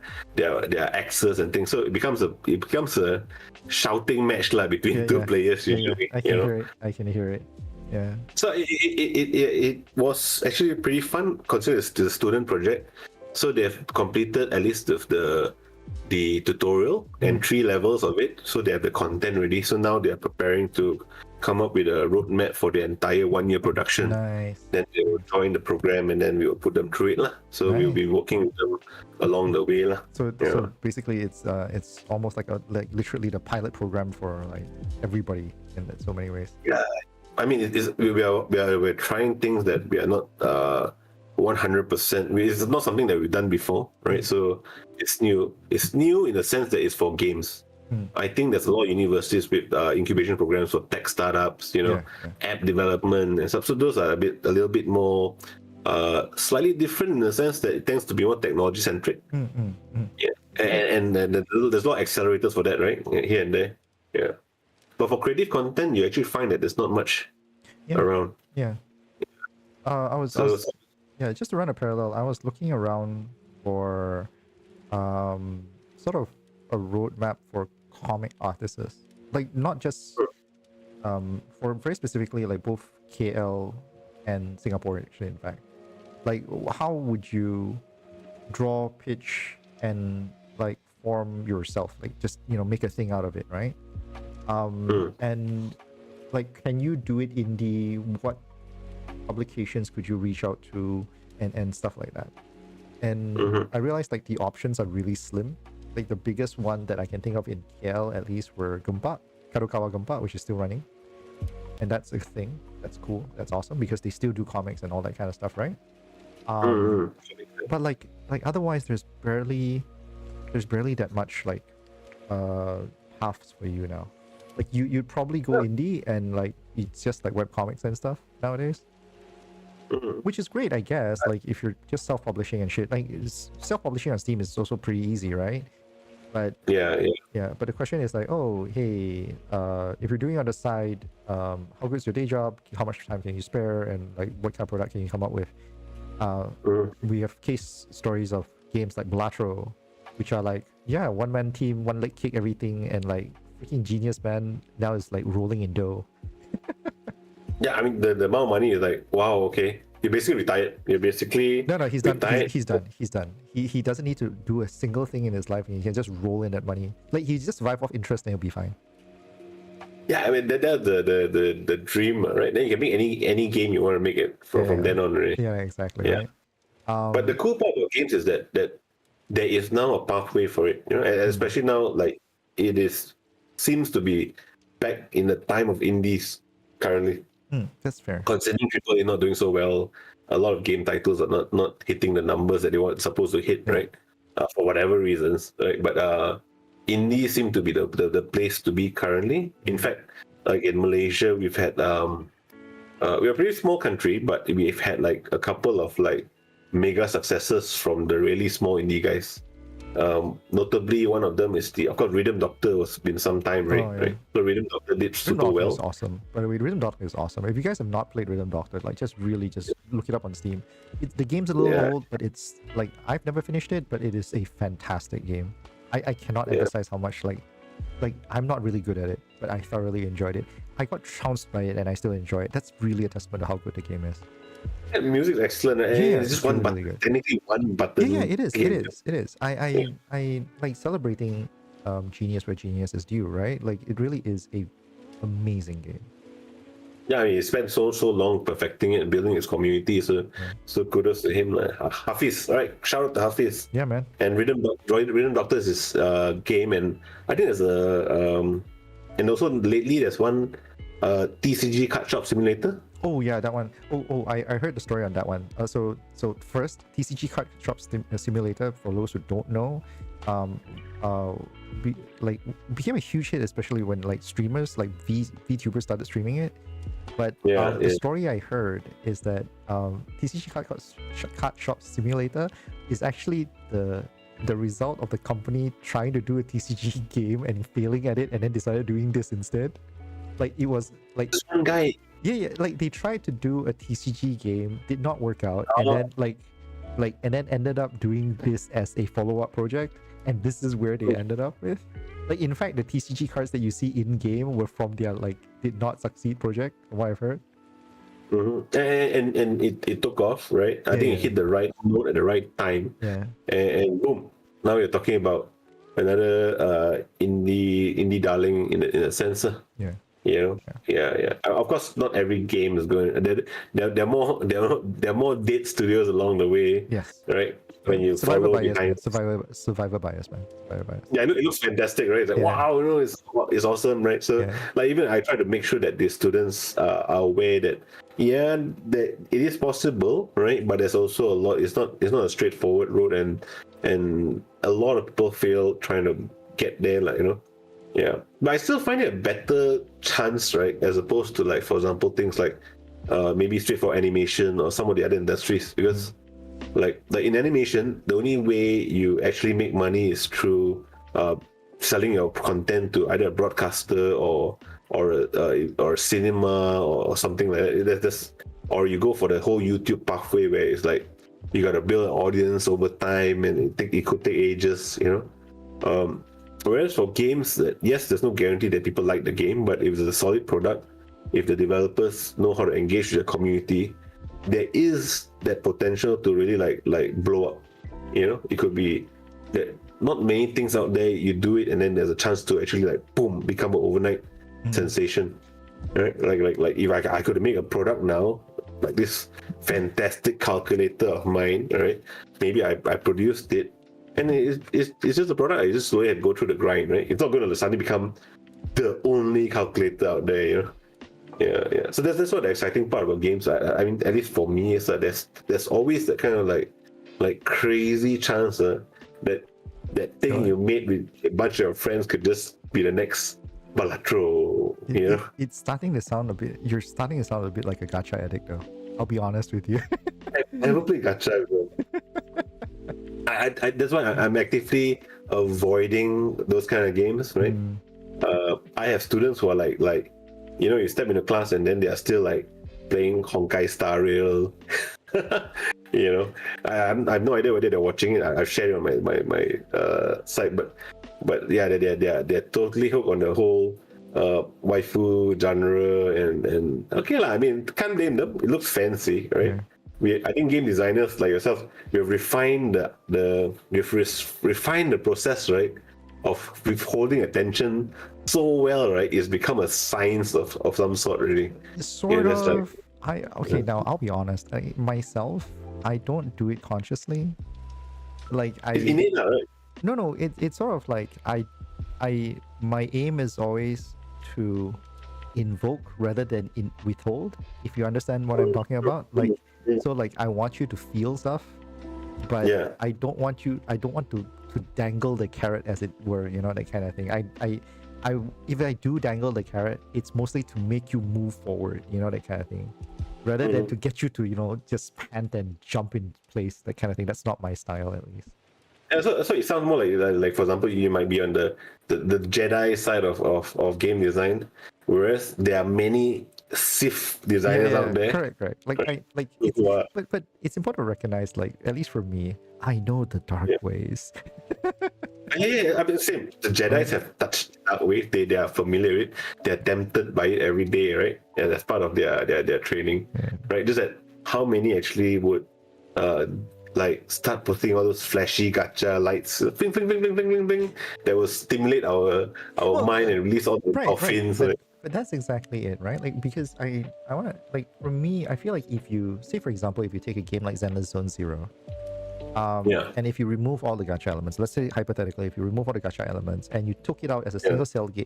axes and things. So it becomes a shouting match between two players usually. I can hear it. Yeah. So it was actually pretty fun considering it's a student project. So they've completed at least the tutorial and 3 levels of it. So they have the content ready. So now they are preparing to come up with a roadmap for the entire 1-year production. Nice. Then they will join the program and then we will put them through it. So we'll be working with them along the way. So basically it's almost like literally the pilot program for like everybody in so many ways. Yeah. I mean, we're trying things that we are not 100%. It's not something that we've done before, right? So it's new. It's new in the sense that it's for games. I think there's a lot of universities with incubation programs for tech startups, app development and stuff. So those are a little bit more slightly different in the sense that it tends to be more technology centric. Yeah, and there's a lot of accelerators for that, right? Here and there. Yeah. But for creative content, you actually find that there's not much around. Yeah. Just to run a parallel, I was looking around for sort of a roadmap for comic artists. Like not just for very specifically like both KL and Singapore actually, in fact. Like how would you draw, pitch and like form yourself? Like just make a thing out of it, right? And like can you do it indie? What publications could you reach out to and stuff like that? And I realized like the options are really slim. Like the biggest one that I can think of in KL at least were Gempa, Kadokawa Gempa, which is still running. And that's a thing. That's cool. That's awesome because they still do comics and all that kind of stuff, right? But like otherwise there's barely that much like paths for you now. Like you'd probably go indie and like it's just like webcomics and stuff nowadays. Which is great, I guess. Like if you're just self-publishing and shit, like self-publishing on Steam is also pretty easy, right? But but the question is like, oh hey, if you're doing it on the side, how good's your day job? How much time can you spare? And like what kind of product can you come up with? We have case stories of games like Blatro, which are like, one-man team, one leg kick everything, and like freaking genius, man. Now it's like rolling in dough. Yeah, I mean the amount of money is like, wow, okay. You're basically retired. You're basically no, he's done. He's done. He doesn't need to do a single thing in his life, and he can just roll in that money. Like he just survive off interest, and he'll be fine. Yeah, I mean that's the dream, right? Then you can make any game you want to make it from then on, right? Yeah, exactly, Yeah. right? But the cool part about games is that there is now a pathway for it, and especially now, like it is seems to be back in the time of indies currently. That's fair. Considering people are not doing so well, a lot of game titles are not hitting the numbers that they were supposed to hit, right? For whatever reasons, right? But indie seem to be the place to be currently. In fact, like in Malaysia, we've had we're a pretty small country, but we've had like a couple of like mega successes from the really small indie guys. Notably, one of them is of course, Rhythm Doctor was been some time, right? Oh, yeah. Right. So Rhythm Doctor did Rhythm super Doctor well. is awesome. By the way, Rhythm Doctor is awesome. If you guys have not played Rhythm Doctor, like just look it up on Steam. The game's a little old, but it's like I've never finished it, but it is a fantastic game. I cannot emphasize how much like I'm not really good at it, but I thoroughly enjoyed it. I got trounced by it and I still enjoy it. That's really a testament to how good the game is. Yeah, the music's excellent. It's just one button. Technically, one button. Yeah, it is. It is. I like celebrating genius where genius is due, right? Like it really is a amazing game. Yeah, I mean, he spent so long perfecting it and building his community. So kudos to him. Hafiz, all right, shout out to Hafiz. Yeah, man. And Rhythm Doctor is his game, and I think there's and also lately there's one TCG card shop simulator. Oh yeah, that one. I heard the story on that one. So first, TCG card shop simulator, for those who don't know, became a huge hit, especially when like streamers like VTubers started streaming it. But the story I heard is that TCG card shop simulator is actually the result of the company trying to do a TCG game and failing at it, and then decided doing this instead. Like it was like some guy. Yeah, like they tried to do a TCG game, did not work out, and then and then ended up doing this as a follow-up project, and this is where they ended up with. Like in fact, the TCG cards that you see in game were from their like did not succeed project, from what I've heard. And it took off, right? I think it hit the right note at the right time. Yeah. And boom, now you're talking about another indie darling in a sense. Yeah. Yeah. Of course, not every game is going. There are more dead studios along the way. Yes. Right. When you survivor follow bias, behind. survivor bias, man. Survivor bias. Yeah, it looks fantastic, right? It's like wow, it's awesome, right? So like even I try to make sure that the students are aware that that it is possible, right? But there's also a lot. It's not a straightforward road, and a lot of people fail trying to get there, like Yeah, but I still find it a better chance, right? As opposed to like, for example, things like maybe straightforward animation or some of the other industries, because like in animation, the only way you actually make money is through selling your content to either a broadcaster or cinema or something like that. Or you go for the whole YouTube pathway where it's like you got to build an audience over time, and it could take ages, Whereas for games, there's no guarantee that people like the game, but if it's a solid product, if the developers know how to engage with the community, there is that potential to really like blow up. It could be that not many things out there you do it and then there's a chance to actually like boom become an overnight sensation, right? Like if I could make a product now, like this fantastic calculator of mine, right? Maybe I produced it. And it's just a product. I just slowly have to go through the grind, right? It's not going to suddenly become the only calculator out there, Yeah. So that's what the exciting part about games. I mean, at least for me, is that there's always that kind of like crazy chance that thing you made with a bunch of your friends could just be the next Balatro. It's starting to sound a bit. You're starting to sound a bit like a gacha addict, though. I'll be honest with you. I never played gacha, bro. That's why I'm actively avoiding those kind of games, right? I have students who are like you step into class and then they are still like playing Honkai Star Rail. I have no idea whether they're watching it. I've shared it on my site, but yeah, they're totally hooked on the whole waifu genre and okay lah. I mean, can't blame them. It looks fancy, right? Yeah. I think game designers like yourself, we've refined the process, right? withholding attention so well, right? It's become a science of some sort, really. Sort that's like, of. Okay, now I'll be honest. Myself, I don't do it consciously. Like it's I innate, right? no, it's sort of like my aim is always to invoke rather than withhold, if you understand what I'm talking about. Like, so like I want you to feel stuff, but Yeah. I don't want to dangle the carrot, as it were, that kind of thing. If I do dangle the carrot, it's mostly to make you move forward, that kind of thing, rather than to get you to just pant and jump in place, that kind of thing. That's not my style, at least. And so it sounds more like, for example, you might be on the Jedi side of game design, whereas there are many Sith designers out there. Correct. Like it's who are, but it's important to recognize, like, at least for me, I know the dark Yeah. ways. yeah, I mean, same. The Jedi's have touched that way. They are familiar with it. They're tempted by it every day, right? Yeah, that's part of their training, right? Just that how many actually would like start putting all those flashy gacha lights, bing, bing, bing, bing, bing, bing, bing, that will stimulate our Well, mind and release all the endorphins. But that's exactly it, right? Like, because I want to, like, for me, I feel like if you say, for example, if you take a game like Zenless Zone Zero, and if you remove all the gacha elements, let's say hypothetically, if you remove all the gacha elements and you took it out as a single cell game,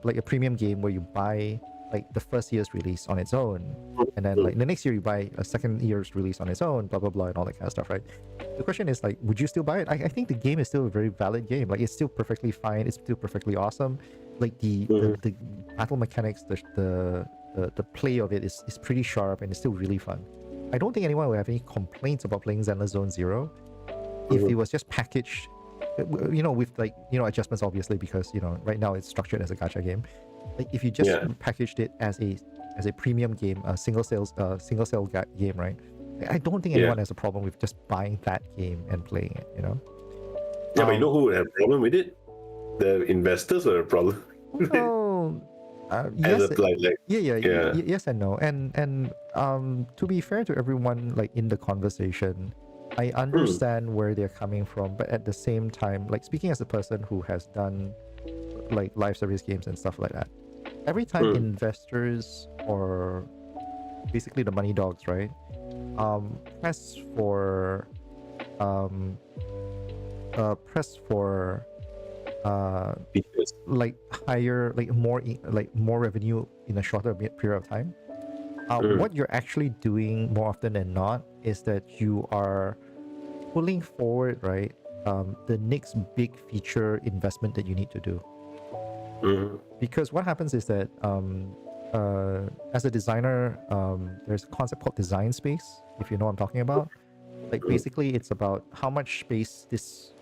like a premium game where you buy like the first year's release on its own, and then like the next year you buy a second year's release on its own, blah blah blah, and all that kind of stuff, right? The question is, like, would you still buy it? I think the game is still a very valid game. Like, it's still perfectly fine. It's still perfectly awesome. Like the battle mechanics, the play of it is pretty sharp, and it's still really fun. I don't think anyone will have any complaints about playing Zenless Zone Zero if it was just packaged, with like adjustments, obviously, because right now it's structured as a gacha game. Like, if you just packaged it as a premium game, a single cell game, right? I don't think anyone has a problem with just buying that game and playing it. Yeah, but you know who would have a problem with it? The investors were a problem. Oh, yes, yeah. yes and no. And to be fair to everyone, like, in the conversation, I understand where they're coming from, but at the same time, like, speaking as a person who has done like live service games and stuff like that, every time investors, or basically the money dogs, right, press for like higher, like more revenue in a shorter period of time, what you're actually doing more often than not is that you are pulling forward, right, the next big feature investment that you need to do. Because what happens is that as a designer, there's a concept called design space, if you know what I'm talking about. Like, basically it's about how much space this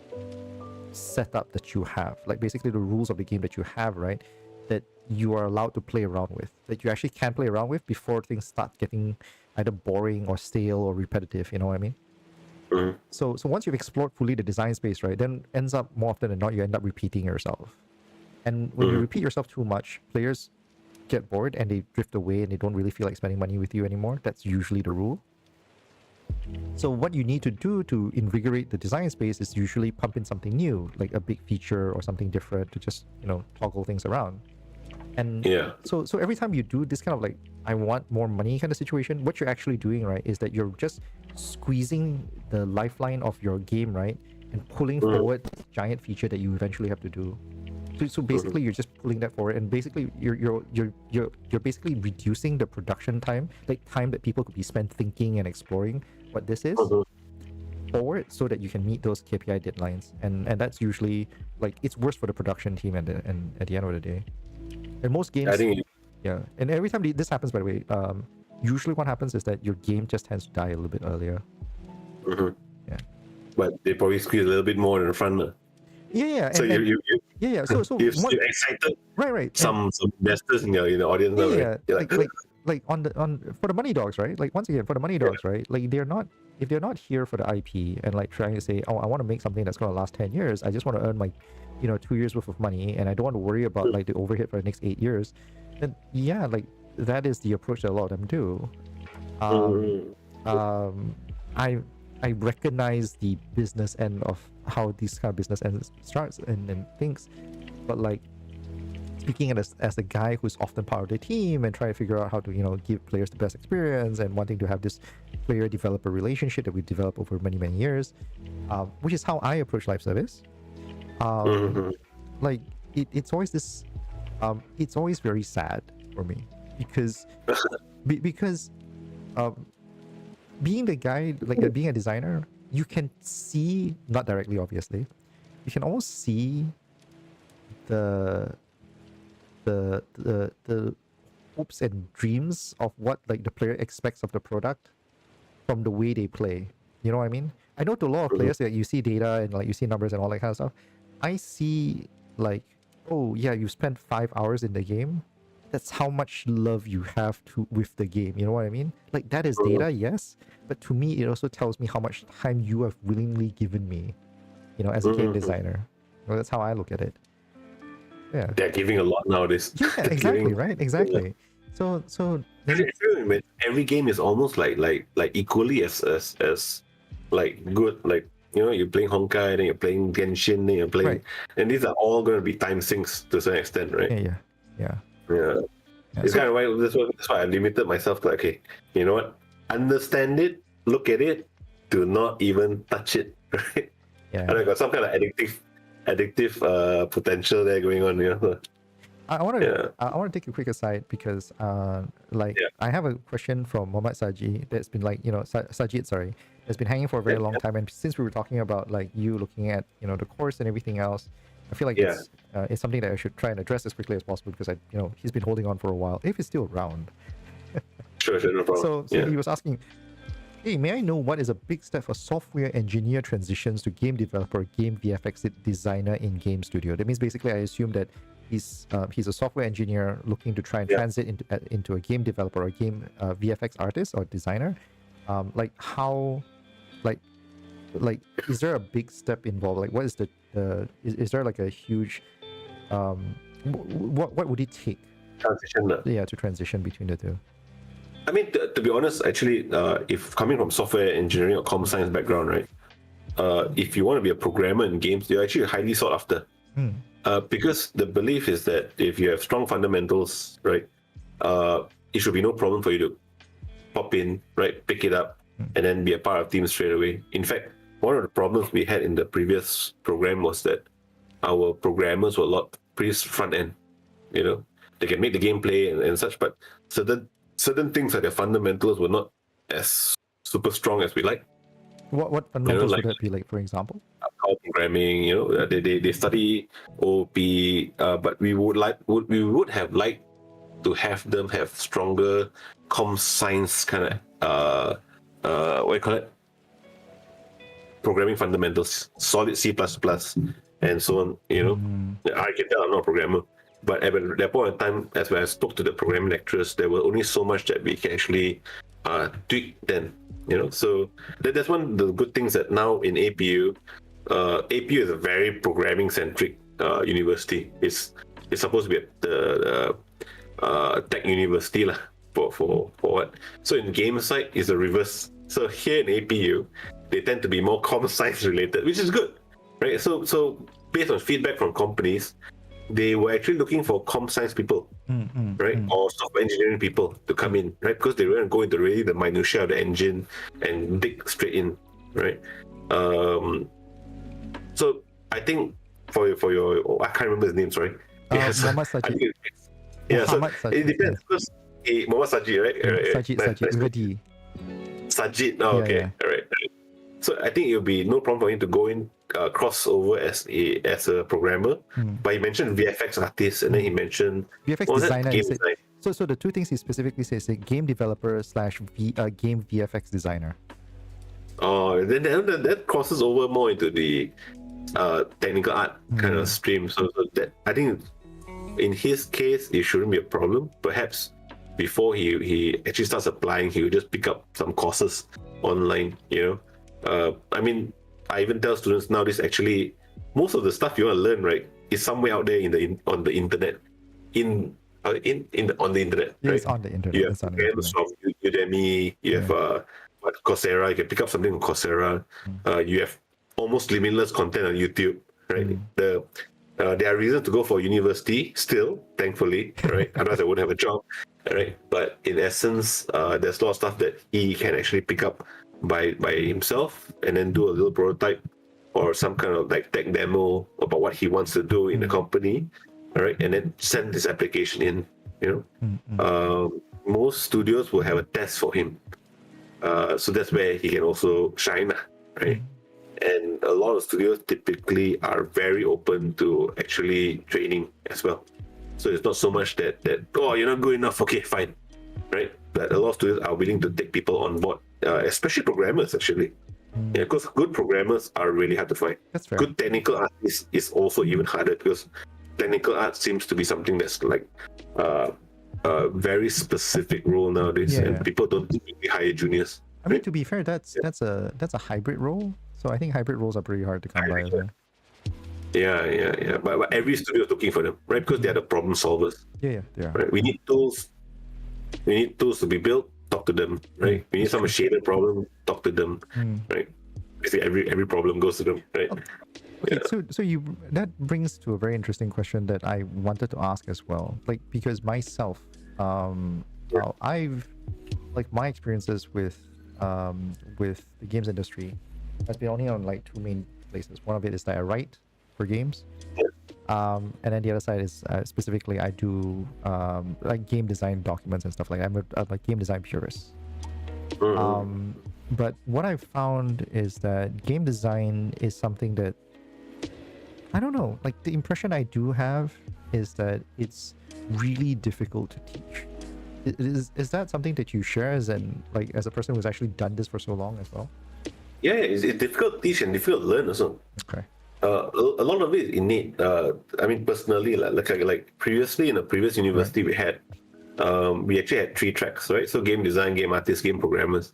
setup that you have, like basically the rules of the game that you have, right, that you are allowed to play around with, that you actually can play around with before things start getting either boring or stale or repetitive, you know what I mean? So once you've explored fully the design space, right, then ends up more often than not you end up repeating yourself. And when you repeat yourself too much, players get bored and they drift away and they don't really feel like spending money with you anymore. That's usually the rule. So what you need to do to invigorate the design space is usually pump in something new, like a big feature or something different, to just toggle things around. And so every time you do this kind of like, I want more money kind of situation, what you're actually doing, right, is that you're just squeezing the lifeline of your game, right, and pulling forward this giant feature that you eventually have to do. So basically you're just pulling that forward, and basically you're basically reducing the production time, like time that people could be spent thinking and exploring what this is, forward, so that you can meet those KPI deadlines. And that's usually, like, it's worse for the production team and at the end of the day. And most games, and every time this happens, by the way, usually what happens is that your game just tends to die a little bit earlier. But they probably squeeze a little bit more in the front. So So you've excited right some investors in the audience. Like for the money dogs, right? Like, once again, for the money dogs, right? Like, if they're not here for the IP and like trying to say, oh, I want to make something that's going to last 10 years. I just want to earn my 2 years worth of money, and I don't want to worry about like the overhead for the next 8 years. Then like, that is the approach that a lot of them do. I recognize the business end of how this kind of business starts and things. But like speaking as a guy who's often part of the team and trying to figure out how to give players the best experience and wanting to have this player developer relationship that we developed over many years, which is how I approach live service. Like it's always this it's always very sad for me because being the guy, like being a designer, you can see, not directly obviously, you can almost see the hopes and dreams of what like the player expects of the product from the way they play. You know what I mean? I know to a lot of players that you see data and like you see numbers and all that kind of stuff. I see like, oh yeah, you spent 5 hours in the game. That's how much love you have with the game. You know what I mean? Like that is data, yes, but to me it also tells me how much time you have willingly given me, as a game designer. Well, that's how I look at it. Yeah, they're giving a lot nowadays. Yeah, exactly, right? Exactly. So every game is almost like equally as like good. Like you're playing Honkai, then you're playing Genshin, then you're playing, and these are all going to be time sinks to a certain extent, right? Yeah. It's kind of why that's why I limited myself to okay, you know what? Understand it, look at it, do not even touch it, right? Yeah. And I got some kind of addictive potential there going on, I want to take a quick aside because I have a question from Mohammad Saji that's been like Sajid, sorry, that's been hanging for a very long time, and since we were talking about like you looking at the course and everything else, I feel like it's something that I should try and address as quickly as possible because he's been holding on for a while if he's still around. Sure, no problem. So he was asking, hey, may I know what is a big step for software engineer transitions to game developer, game VFX designer in game studio? That means basically I assume that he's a software engineer looking to try and transit into a game developer or a game VFX artist or designer. Like how, like is there a big step involved? Like what is is there like a huge what would it take to transition between the two? I mean, to be honest, actually, if coming from software engineering or computer science background, right, if you want to be a programmer in games, you're actually highly sought after. Because the belief is that if you have strong fundamentals, right, it should be no problem for you to pop in, right, pick it up, and then be a part of teams straight away. In fact, one of the problems we had in the previous program was that our programmers were a lot pretty front end. They can make the gameplay and such, but certain things like their fundamentals were not as super strong as we like. What fundamentals would that be, like, for example? Power programming, they study OP, but we would have liked to have them have stronger science kind of what do you call it? Programming fundamentals, solid C++, and so on. I can tell I'm not a programmer, but at that point in time, as when I spoke to the programming lecturers, there was only so much that we can actually tweak then. So that's one of the good things that now in APU, APU is a very programming centric university. It's supposed to be the tech university lah for what. So in game side is the reverse. So here in APU, they tend to be more science related, which is good, right? So based on feedback from companies, they were actually looking for science people, right, or software engineering people to come in, right, because they were going to go into really the minutiae of the engine and dig straight in, right. So I think for your I can't remember his name, sorry. Mohammad Sajid. It depends because Mohammad Sajid, right? Sajid. Sajid. Oh, okay. Yeah. All right. So I think it'll be no problem for him to go in crossover as a programmer. But he mentioned VFX artist, and then he mentioned VFX designer. Design. So the two things he specifically says: game developer / game VFX designer. Oh, then that crosses over more into the technical art kind of stream. So that I think in his case it shouldn't be a problem. Perhaps before he actually starts applying, he will just pick up some courses online. I mean, I even tell students now, this actually most of the stuff you want to learn, right, is somewhere out there on the internet. On the internet, right? It's on the internet. You have games from Udemy, you have Coursera. You can pick up something on Coursera. You have almost limitless content on YouTube, right? There are reasons to go for university still, thankfully, right? Otherwise, I wouldn't have a job, right? But in essence, there's a lot of stuff that he can actually pick up by himself and then do a little prototype or some kind of like tech demo about what he wants to do in the company, all right? And then send this application in, you know? Most studios will have a test for him. So that's where he can also shine, right? And a lot of studios typically are very open to actually training as well. So it's not so much that oh, you're not good enough, okay, fine, right? But a lot of studios are willing to take people on board, especially programmers actually. Yeah, because good programmers are really hard to find. That's fair. Good technical art is also even harder because technical art seems to be something that's like a very specific role nowadays, and people don't typically hire juniors. I mean, to be fair, that's a hybrid role. So I think hybrid roles are pretty hard to come by as well. Yeah. But every studio is looking for them, right? Because they are the problem solvers. Yeah, they are. Right? We need tools. We need tools to be built. Talk to them, right? We need some shaded problem. Talk to them, right? Basically, every problem goes to them, right? Okay, so you that brings to a very interesting question that I wanted to ask as well. Like, because myself, I've like my experiences with the games industry has been only on like two main places. One of it is that I write for games, and then the other side is specifically I do like game design documents and stuff like that. I'm a like game design purist. But what I've found is that game design is something that I don't know. Like the impression I do have is that it's really difficult to teach. Is that something that you share as a person who's actually done this for so long as well? Yeah, it's difficult to teach and difficult to learn also. Okay. A lot of it is innate. I mean, personally, like previously in a previous university we had, we actually had 3 tracks, right? So game design, game artists, game programmers.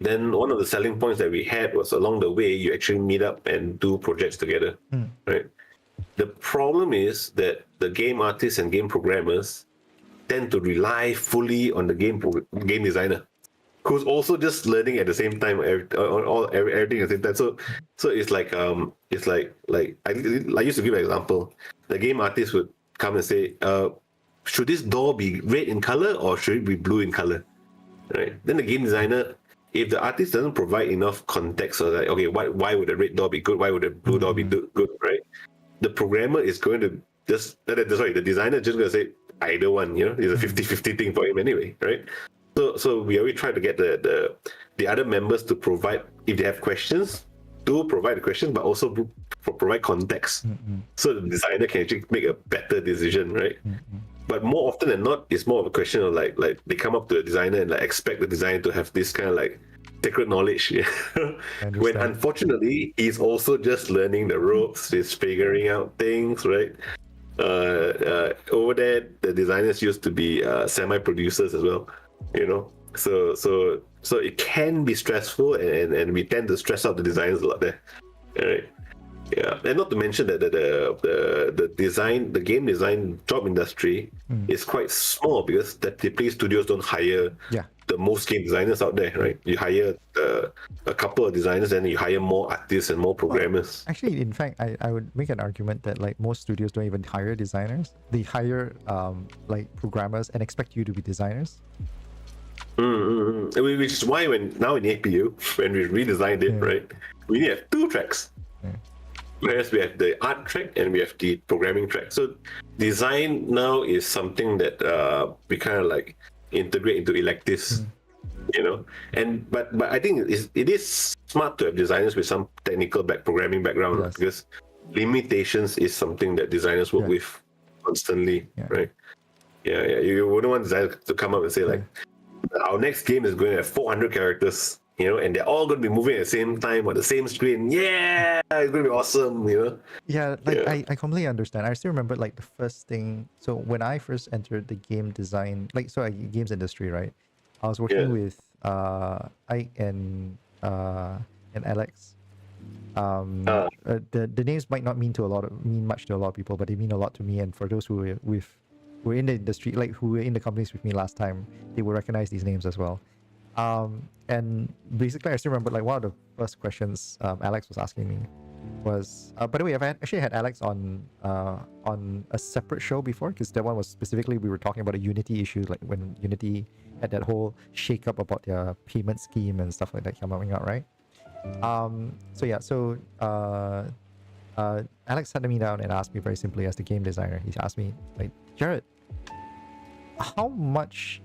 Then one of the selling points that we had was along the way you actually meet up and do projects together, right? The problem is that the game artists and game programmers tend to rely fully on the game designer, who's also just learning at the same time, everything at the same time. So it's like I used to give an example. The game artist would come and say, should this door be red in color or should it be blue in color? Right? Then the game designer, if the artist doesn't provide enough context, or like, okay, why would the red door be good? Why would the blue door be good? Right? The programmer is going to the designer is just going to say either one. You know, it's a 50-50 thing for him anyway, right? So we always try to get the other members to provide, if they have questions, to provide the questions, but also provide context, so the designer can actually make a better decision, right? But more often than not, it's more of a question of like they come up to the designer and like expect the designer to have this kind of like secret knowledge, when unfortunately he's also just learning the ropes, he's figuring out things, right? Over there, the designers used to be semi-producers as well, you know. So it can be stressful, and we tend to stress out the designers a lot there, right? Yeah, and not to mention that the game design job industry is quite small because typically studios don't hire the most game designers out there, right? You hire a couple of designers, and you hire more artists and more programmers. Actually, in fact, I would make an argument that like most studios don't even hire designers. They hire like programmers and expect you to be designers. Which is why now in APU, when we redesigned it, right, we need to have 2 tracks. Whereas we have the art track and we have the programming track. So design now is something that we kind of like integrate into electives, you know. And but I think it is smart to have designers with some technical programming background, because limitations is something that designers work with constantly, right? Yeah. You wouldn't want designers to come up and say like, our next game is going to have 400 characters, you know, and they're all going to be moving at the same time on the same screen. Yeah, it's going to be awesome, you know. I completely understand. I still remember like the first thing. So when I first entered the game design, games industry, right? I was working with Ike and Alex. The names might not mean much to a lot of people, but they mean a lot to me. And for those who were in the industry, like who were in the companies with me last time, they will recognize these names as well. And basically, I still remember like one of the first questions Alex was asking me was, by the way, actually had Alex on a separate show before, because that one was specifically we were talking about a Unity issue, like when Unity had that whole shake up about their payment scheme and stuff like that coming out, right? So yeah, so Alex sat me down and asked me very simply as the game designer. He asked me like, Jared, how much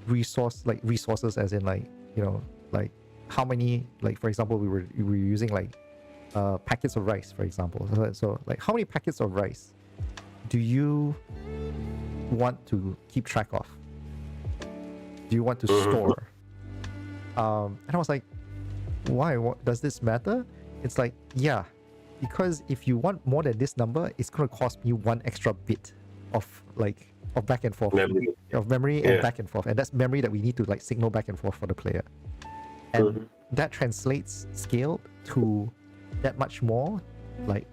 resources as in like, you know, like how many, like for example we were using like packets of rice, for example. So like how many packets of rice do you want to keep track of? Do you want to store? And I was like, why? What does this matter? It's like, yeah, because if you want more than this number, it's gonna cost me one extra bit of back and forth of memory and back and forth, and that's memory that we need to like signal back and forth for the player, and that translates scale to that much more like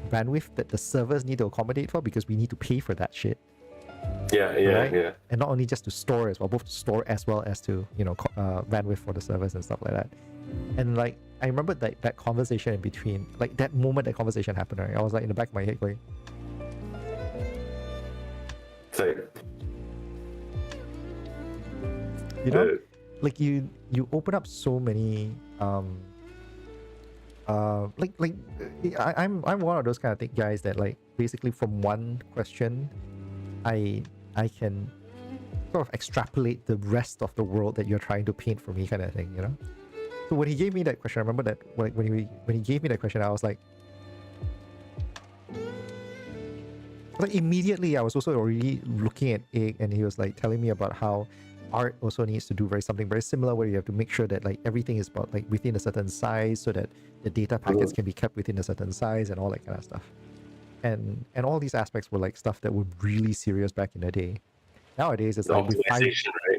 bandwidth that the servers need to accommodate for, because we need to pay for that shit. Yeah. And not only just to store as well, both to store as well as to, you know, bandwidth for the servers and stuff like that. And like I remember that conversation in between, like that moment that conversation happened, right? I was like in the back of my head going, you know, like you open up so many I'm one of those kind of guys that like basically from one question I can sort of extrapolate the rest of the world that you're trying to paint for me, kind of thing, you know. So when he gave me that question, I remember that when he gave me that question, I was like immediately I was also already looking at it, and he was like telling me about how art also needs to do something very similar, where you have to make sure that like everything is about like within a certain size, so that the data packets can be kept within a certain size and all that kind of stuff. And all these aspects were like stuff that were really serious back in the day. Nowadays it's like with right?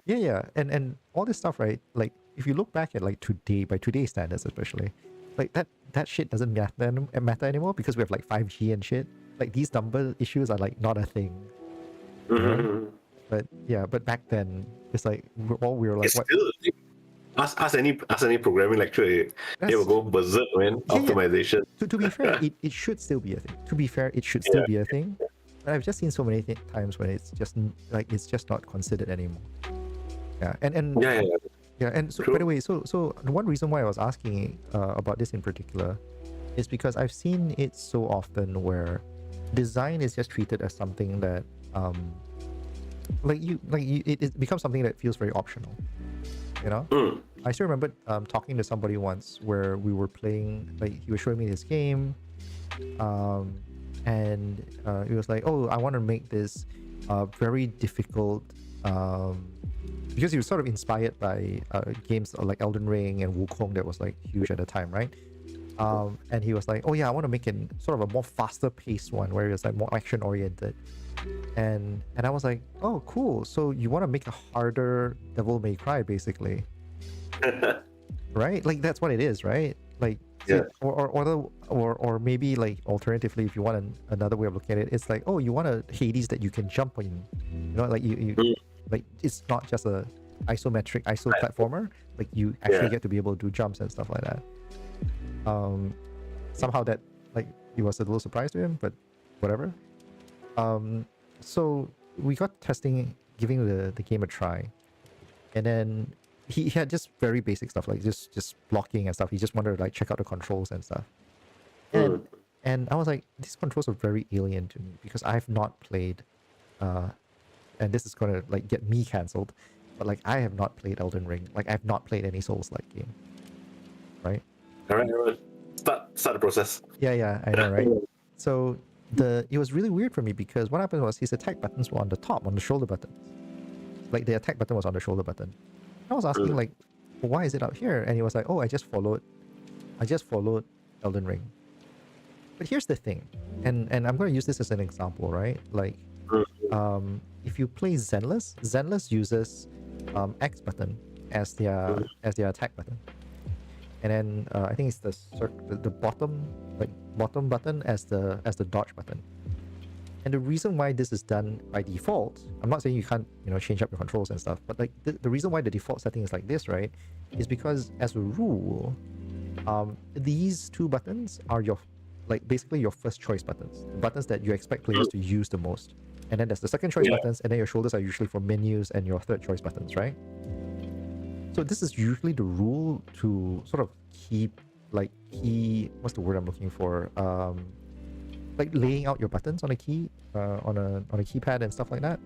Yeah, and all this stuff, right? Like if you look back at like today, by today's standards especially, like that shit doesn't matter anymore, because we have like 5G and shit. Like these number issues are like not a thing. You know? But yeah, but back then it's like we were like, it's what? Still, ask any programming lecturer, they will go berserk, man. Optimization. To be fair, it should still be a thing. To be fair, it should still be a thing. But I've just seen so many times when it's just not considered anymore. Yeah, and and so by the way, so the one reason why I was asking about this in particular is because I've seen it so often where design is just treated as something that it becomes something that feels very optional, you know. I still remember talking to somebody once where we were playing, like he was showing me this game, and he was like, oh, I want to make this very difficult, because he was sort of inspired by games like Elden Ring and Wukong that was like huge at the time, right? And he was like, oh yeah, I want to make it sort of a more faster paced one where it's like more action oriented. And I was like, oh cool, so you want to make a harder Devil May Cry basically. Right? Like that's what it is, right? Like or maybe like alternatively, if you want another way of looking at it, it's like, oh, you want a Hades that you can jump in, you know, like you like it's not just a isometric platformer, like you actually get to be able to do jumps and stuff like that. Somehow that like it was a little surprise to him, but whatever. So we got testing, giving the game a try, and then he had just very basic stuff like just blocking and stuff. He just wanted to like check out the controls and stuff. And I was like, these controls are very alien to me because I've not played, and this is gonna like get me cancelled, but like I have not played Elden Ring. Like I've not played any Souls-like game, right? All right. Start the process. Yeah, I know, right? So it was really weird for me because what happened was his attack buttons were on the top, on the shoulder buttons. Like the attack button was on the shoulder button. I was asking like, well, why is it out here? And he was like, oh, I just followed Elden Ring. But here's the thing, and I'm going to use this as an example, right? Like, if you play Zenless uses X button as their attack button, and then I think it's the bottom button as the dodge button. And the reason why this is done by default, I'm not saying you can't, change up your controls and stuff, but like the reason why the default setting is like this, right, is because as a rule, these two buttons are basically your first choice buttons that you expect players to use the most. And then there's the second choice buttons, and then your shoulders are usually for menus and your third choice buttons, right? So this is usually the rule to sort of keep what's the word I'm looking for? Like laying out your buttons on a key, on a keypad and stuff like that.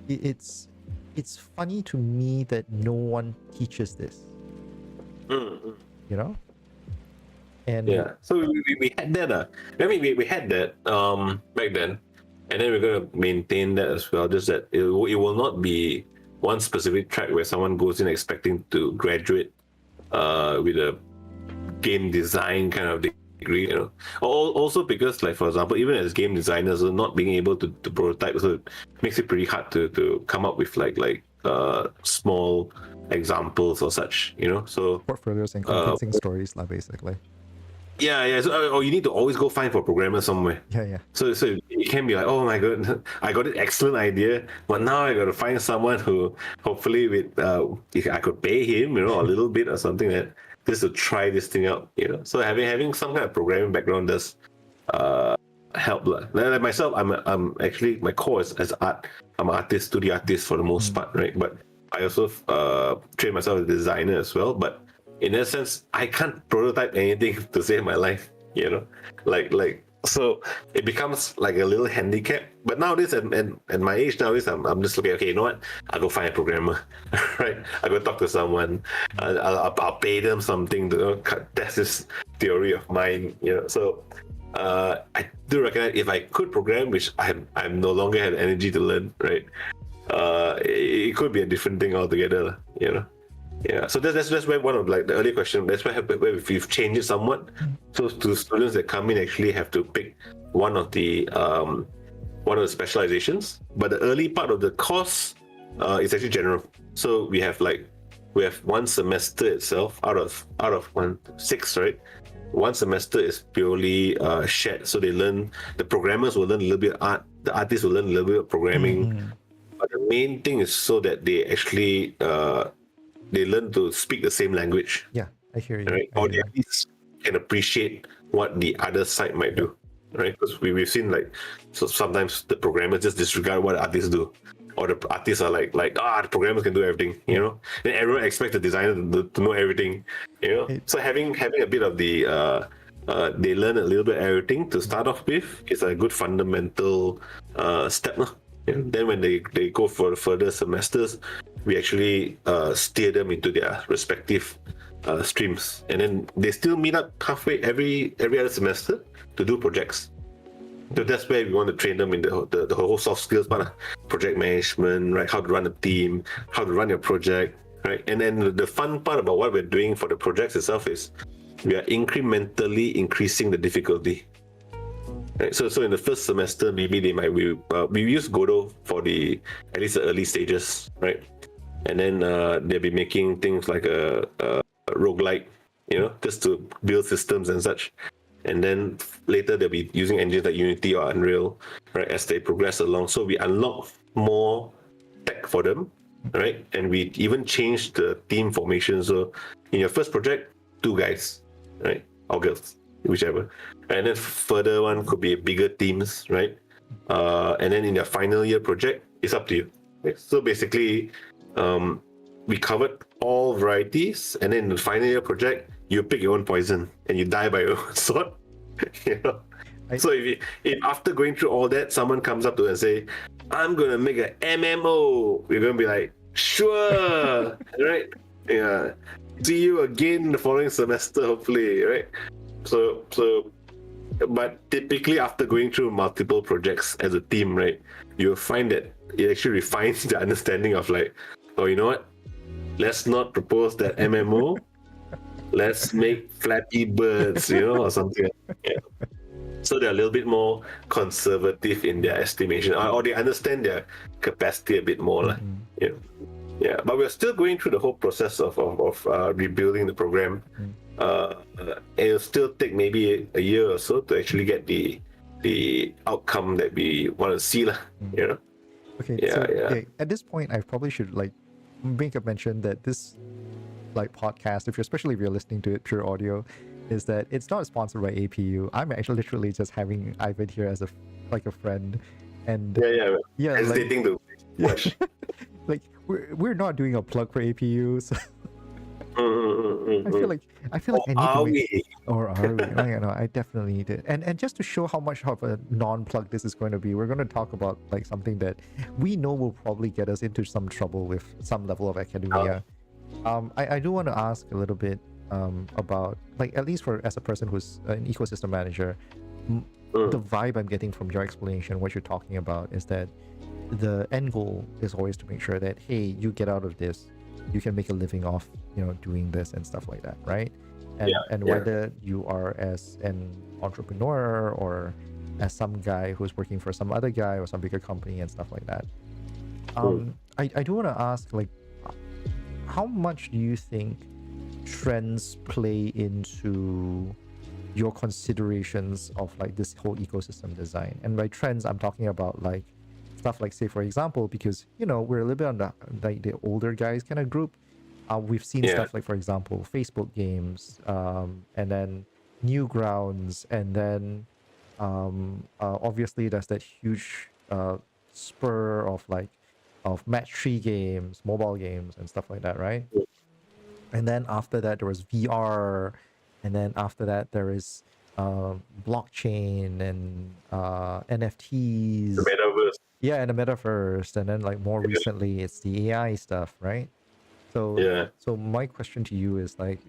It's funny to me that no one teaches this. And so we had that. We had that back then, and then we're gonna maintain that as well. Just that it will not be one specific track where someone goes in expecting to graduate with a game design kind of degree, Also because, like, for example, even as game designers, not being able to prototype, so it makes it pretty hard to come up with like small examples or such, So portfolios and convincing stories, basically. Yeah. So, you need to always go find for programmers somewhere. Yeah. So it can be like, oh my god, I got an excellent idea, but now I got to find someone who, hopefully, with if I could pay him, a little bit or something that just to try this thing out, So having some kind of programming background does help. Like myself, I'm actually, my core is as art. I'm an artist, studio artist for the most part, right? But I also train myself as a designer as well. But in that sense, I can't prototype anything to save my life, so it becomes like a little handicap. But nowadays, at my age nowadays, I'm just looking, okay, you know what? I'll go find a programmer, right? I'll go talk to someone. I'll pay them something to test this theory of mine, So I do recognize if I could program, which I'm no longer have energy to learn, right? It could be a different thing altogether, Yeah, so that's where one of the earlier question. That's where we've changed it somewhat. So to students that come in actually have to pick one of the specializations. But the early part of the course is actually general. So we have one semester itself out of 6, right? One semester is purely shared. So the programmers will learn a little bit of art. The artists will learn a little bit of programming. But the main thing is so that they actually they learn to speak the same language. Yeah, I hear you. Right? Or they at least can appreciate what the other side might do. Right? Because we've seen so sometimes the programmers just disregard what the artists do. Or the artists are the programmers can do everything, And everyone expects the designer to know everything, So having a bit of the they learn a little bit of everything to start off with is a good fundamental step. Then when they go for further semesters, we actually steer them into their respective streams, and then they still meet up halfway every other semester to do projects. So that's where we want to train them in the whole soft skills part, project management, right? How to run a team, how to run your project, right? And then the fun part about what we're doing for the projects itself is we are incrementally increasing the difficulty. Right, so in the first semester, maybe we use Godot for at least the early stages, right? And then they'll be making things like a roguelike, just to build systems and such. And then later they'll be using engines like Unity or Unreal, right? As they progress along, so we unlock more tech for them, right? And we even changed the team formation. So in your first project, 2 guys, right, or girls, whichever. And then further one could be bigger teams, right? And then in your final year project, it's up to you. Okay? So basically, we covered all varieties, and then in the final year project, you pick your own poison and you die by your own sword. So if after going through all that, someone comes up to us and say, "I'm gonna make an MMO," we're gonna be like, "Sure," right? Yeah. See you again the following semester, hopefully, right? So, but typically after going through multiple projects as a team, right, you'll find that it actually refines the understanding of oh, you know what? Let's not propose that MMO. Let's make Flappy Birds, or something. Yeah. So they're a little bit more conservative in their estimation, or they understand their capacity a bit more. Yeah, but we're still going through the whole process of rebuilding the program. It'll still take maybe a year or so to actually get the the outcome that we want to see, lah. You know. Okay, Yeah, so yeah. at this point, I probably should like make a mention that this like podcast, especially if you're listening to it pure audio, is that it's not sponsored by APU. I'm actually literally just having Ivan here as a friend, and yeah, like Hesitating to watch. like we're not doing a plug for APU, so I feel like I need to Are make. we? Or are we? I don't know. I definitely need it. And just to show how much of a non-plug this is going to be, we're going to talk about like something that we know will probably get us into some trouble with some level of academia. I do want to ask a little bit about, like, at least for as a person who's an ecosystem manager, the vibe I'm getting from your explanation, what you're talking about, is that the end goal is always to make sure that, hey, you get out of this, you can make a living off, doing this and stuff like that, right? And whether you are as an entrepreneur or as some guy who's working for some other guy or some bigger company and stuff like that. I do want to ask, like, how much do you think trends play into your considerations of like this whole ecosystem design? And by trends, I'm talking about like stuff like, say, for example, because we're a little bit on the like the older guys kind of group. We've seen stuff like, for example, Facebook games, and then Newgrounds, and then obviously there's that huge spur of match 3 games, mobile games, and stuff like that, right? And then after that there was VR, and then after that there is blockchain and NFTs. The metaverse. Yeah, and the metaverse, and then like more recently it's the AI stuff, right? So my question to you is like,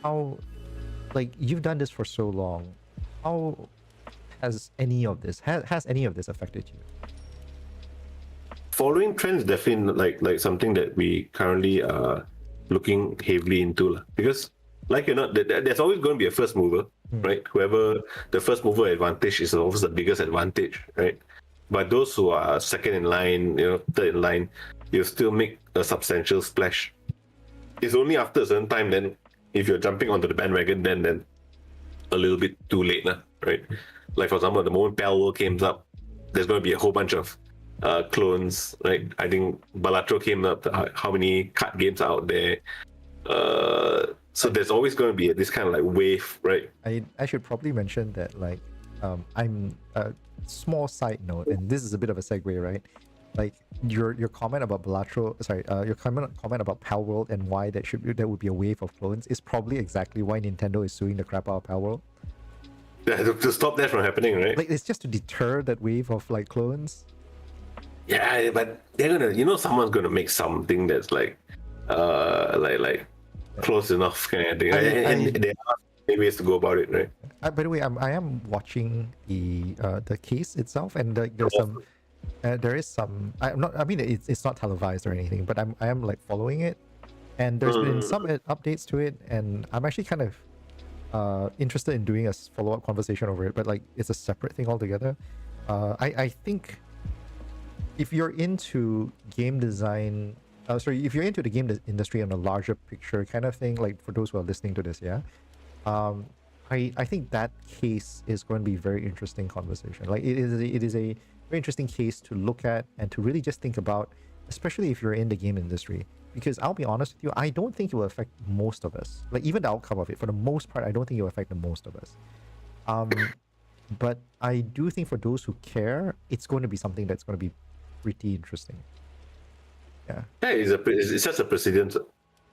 how, like, you've done this for so long, how has any of this affected you? Following trends definitely like something that we currently are looking heavily into, because there's always going to be a first mover, right? Whoever the first mover advantage is always the biggest advantage, right? But those who are second in line, third in line, you still make a substantial splash. It's only after a certain time, then if you're jumping onto the bandwagon, then a little bit too late, right? Like, for example, the moment Pal World came up, there's going to be a whole bunch of clones, right? I think Balatro came up. How many card games are out there? So there's always going to be this kind of like wave, right? I should probably mention that, like, I'm a small side note, and this is a bit of a segue, right? Like your comment about Balatro, your comment about Pal World and why there would be a wave of clones is probably exactly why Nintendo is suing the crap out of Pal World. Yeah, to stop that from happening, right? Like, it's just to deter that wave of like clones. Yeah, but they're gonna, someone's gonna make something that's like close enough kind of thing, and there are many ways to go about it, right? By the way, I am watching the case itself, and there is some. I'm not. I mean, it's not televised or anything, but I am like following it, and there's been some updates to it, and I'm actually kind of interested in doing a follow-up conversation over it, but like it's a separate thing altogether. I think if you're into game design, if you're into the game industry on a larger picture kind of thing, like for those who are listening to this, I think that case is going to be a very interesting conversation. Like, it is a very interesting case to look at and to really just think about, especially if you're in the game industry. Because I'll be honest with you, I don't think it will affect most of us. Like, even the outcome of it, for the most part, I don't think it will affect the most of us. But I do think for those who care, it's going to be something that's going to be pretty interesting. Yeah. Yeah, it's just a precedent.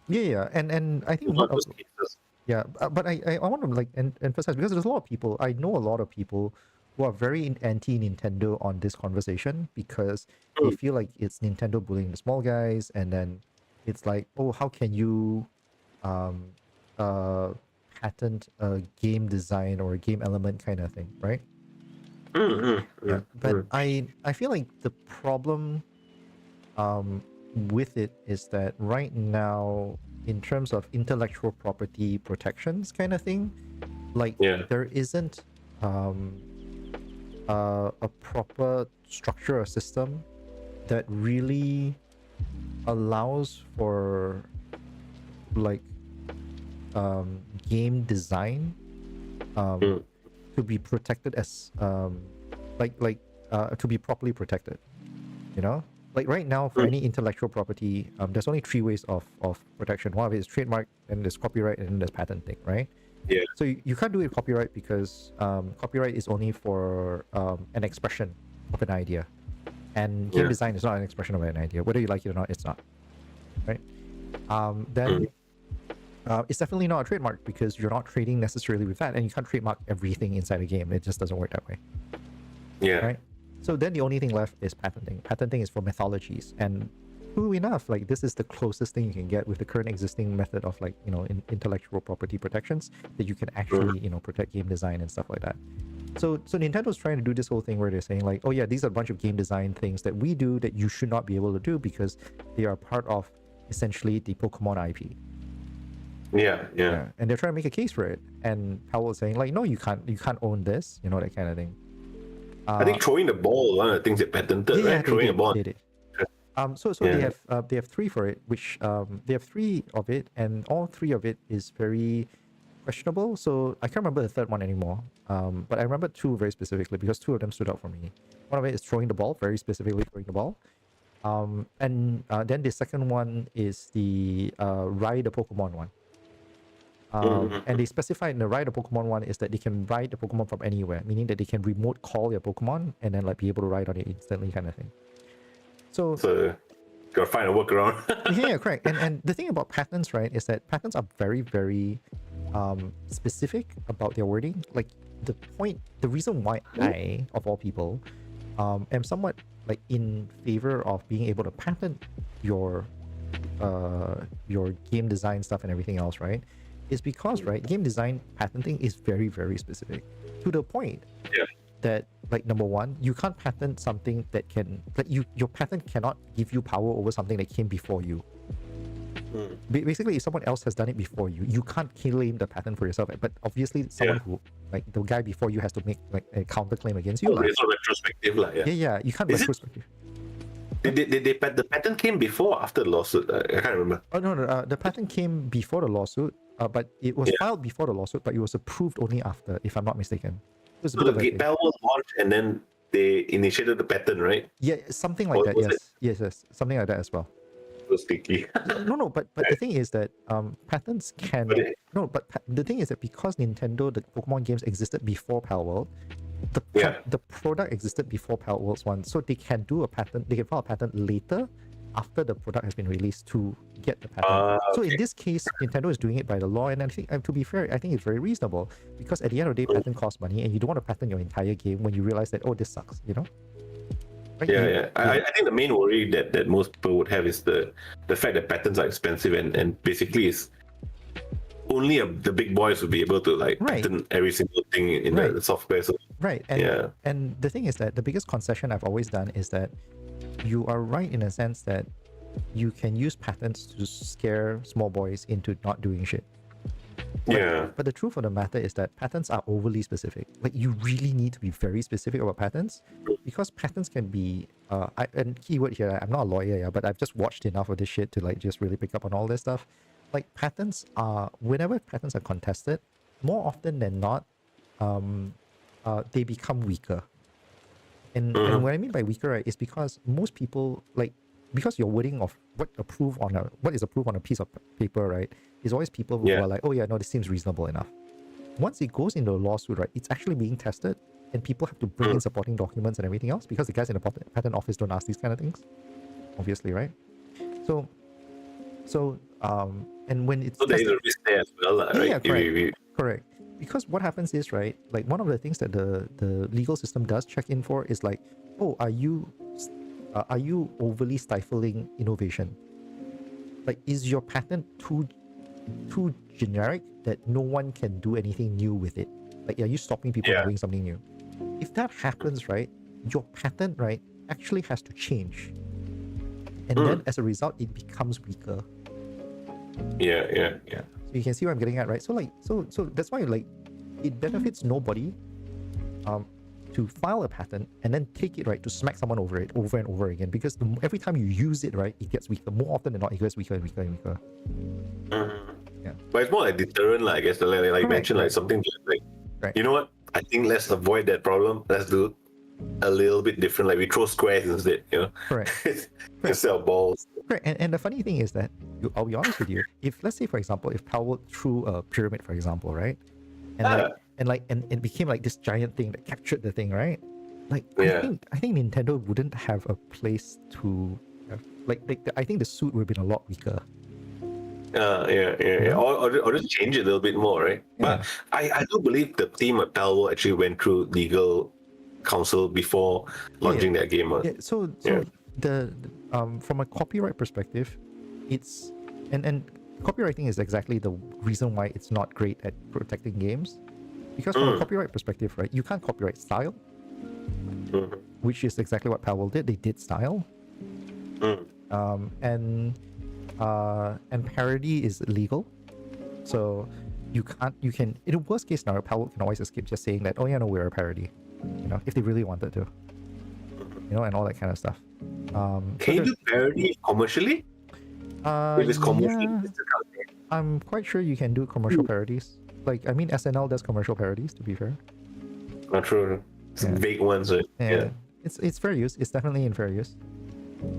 Yeah, and I think Not those cases. yeah, but I want to like emphasize, because there's a lot of people, I know a lot of people who are very anti-Nintendo on this conversation, because they feel like it's Nintendo bullying the small guys, and then it's like, oh, how can you patent a game design or a game element kind of thing, right? Yeah, but I feel like the problem with it is that right now, in terms of intellectual property protections kind of thing, like, there isn't a proper structure or system that really allows for like game design to to be protected as to be properly protected. You know, like right now for any intellectual property, there's only three ways of protection. One of it is trademark, and there's copyright, and then there's patenting, right? Yeah. So you can't do it copyright because copyright is only for an expression of an idea, and game design is not an expression of an idea. Whether you like it or not, it's not, right? Then it's definitely not a trademark because you're not trading necessarily with that, and you can't trademark everything inside a game. It just doesn't work that way. Yeah. Right. So then the only thing left is patenting. Patenting is for mythologies, and true enough, like this is the closest thing you can get with the current existing method of like intellectual property protections that you can actually protect game design and stuff like that. So Nintendo's trying to do this whole thing where they're saying like, oh yeah, these are a bunch of game design things that we do that you should not be able to do because they are part of essentially the Pokemon IP. Yeah. And they're trying to make a case for it, and Powell is saying like, no, you can't own this, that kind of thing. I think throwing the ball, one of the things they patented, right? Throwing a ball. They did. So they have three for it, which they have three of it, and all three of it is very questionable. So I can't remember the third one anymore. But I remember two very specifically because two of them stood out for me. One of it is throwing the ball, very specifically throwing the ball. And then the second one is the ride the Pokemon one. And they specify in the ride the Pokemon one is that they can ride the Pokemon from anywhere, meaning that they can remote call your Pokemon and then like be able to ride on it instantly, kind of thing. So gotta find a workaround. yeah, correct. And the thing about patents, right, is that patents are very, very specific about their wording. Like the reason why I, of all people, am somewhat like in favor of being able to patent your game design stuff and everything else, right, is because, right, game design patenting is very, very specific to the point that, like, number one, you can't patent something that can, like, your patent cannot give you power over something that came before you. Basically, if someone else has done it before you, you can't claim the patent for yourself. But obviously, someone who, like, the guy before you has to make like a counterclaim against you. It's not retrospective, Yeah, you can't retrospective. The patent came before or after the lawsuit? I can't remember. Oh no, the patent came before the lawsuit, but it was filed before the lawsuit, but it was approved only after, if I'm not mistaken. It was so the Pal was launched and then they initiated the patent, right? Yeah, something like that. Yes, something like that as well. So sticky. No, but the thing is that patents can the thing is that because Nintendo, the Pokemon games existed before Pal World, the product existed before Pal World's one, so they can do a patent. They can file a patent later after the product has been released to get the patent. So in this case, Nintendo is doing it by the law, and I think, to be fair, I think it's very reasonable because at the end of the day, patent costs money, and you don't want to patent your entire game when you realize that, oh, this sucks, Right? I think the main worry that most people would have is the fact that patents are expensive and basically is only the big boys will be able to patent every single thing in the software. So, right. And the thing is that the biggest concession I've always done is that you are right in a sense that you can use patents to scare small boys into not doing shit. But the truth of the matter is that patents are overly specific. Like, you really need to be very specific about patents because patents can be and keyword here, I'm not a lawyer, but I've just watched enough of this shit to just really pick up on all this stuff. Like, patents are, whenever patents are contested, more often than not, they become weaker. And what I mean by weaker, right, is because most people, because your wording of what is approved on a piece of paper, right, is always people who are like, oh yeah, no, this seems reasonable enough. Once it goes into a lawsuit, right, it's actually being tested, and people have to bring in supporting documents and everything else because the guys in the patent office don't ask these kind of things, obviously, right? So and when it's there is a risk there as well, right? Correct. Because what happens is, right, like, one of the things that the legal system does check in for is like, oh, are you overly stifling innovation? Like, is your patent too generic that no one can do anything new with it? Like, are you stopping people from doing something new? If that happens, right, your patent, right, actually has to change. And then as a result, it becomes weaker. Yeah. So you can see what I'm getting at, right? So that's why, like, it benefits nobody to file a patent and then take it, right, to smack someone over it over and over again, because every time you use it, right, it gets weaker. More often than not, it gets weaker and weaker and weaker. But it's more like deterrent, I guess. Like you mentioned, like something like, you know what? I think let's avoid that problem. Let's do a little bit different. Like we throw squares instead, Correct. instead of balls. Right, and the funny thing is that I'll be honest with you. If let's say, for example, if Powell threw a pyramid, for example, right, and it became like this giant thing that captured the thing, right? Like Yeah. I think Nintendo wouldn't have a place to have, I think the suit would have been a lot weaker. Yeah. Or just change it a little bit more, right? Yeah. But I do believe the team at Palvo actually went through legal counsel before launching that game. Yeah, so Yeah. the from a copyright perspective, it's and copywriting is exactly the reason why it's not great at protecting games, because from a copyright perspective, right, you can't copyright style, which is exactly what Powell did. They did style, and parody is illegal, so you can in a worst case scenario, Powell can always escape just saying that, oh yeah, no, we're a parody, if they really wanted to, and all that kind of stuff. Can you do parody commercially? If it's commercial, yeah, I'm quite sure you can do commercial parodies. Like, I mean, SNL does commercial parodies, to be fair. Not true. It's vague ones, right? Yeah. It's fair use. It's definitely in fair use.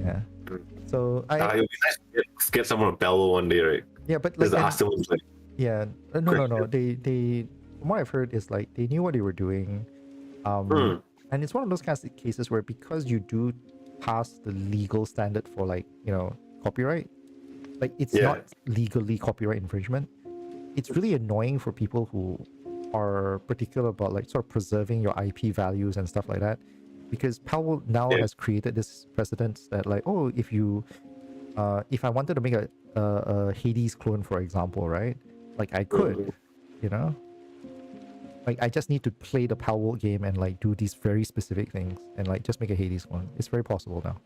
Yeah. So it would be nice to get someone on Palvo one day, right? yeah, but like, Just ask them, like, yeah, no. They from what I've heard is like they knew what they were doing, and it's one of those kinds of cases where because you do pass the legal standard for like copyright, like it's not legally copyright infringement. It's really annoying for people who are particular about like sort of preserving your IP values and stuff like that, because Powell now has created this precedent that like, oh, if you if I wanted to make a Hades clone, for example, right, like I could, like I just need to play the Powell game and like do these very specific things and like just make a Hades clone. It's very possible now.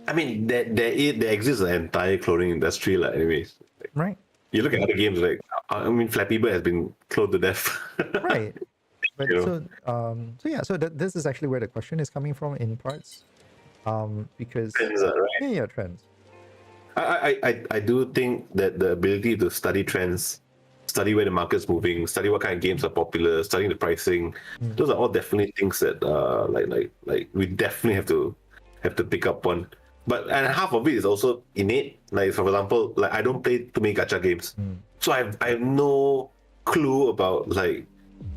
I mean, there exists an entire cloning industry, like, anyways. Right. You look at other games, like, I mean, Flappy Bird has been cloned to death. Right. But so this is actually where the question is coming from in parts, because Trends, right? Trends. I do think that the ability to study trends, study where the market's moving, study what kind of games are popular, studying the pricing, those are all definitely things that like we definitely have to pick up on. And half of it is also innate. Like, for example, like I don't play too many gacha games, so I have no clue about like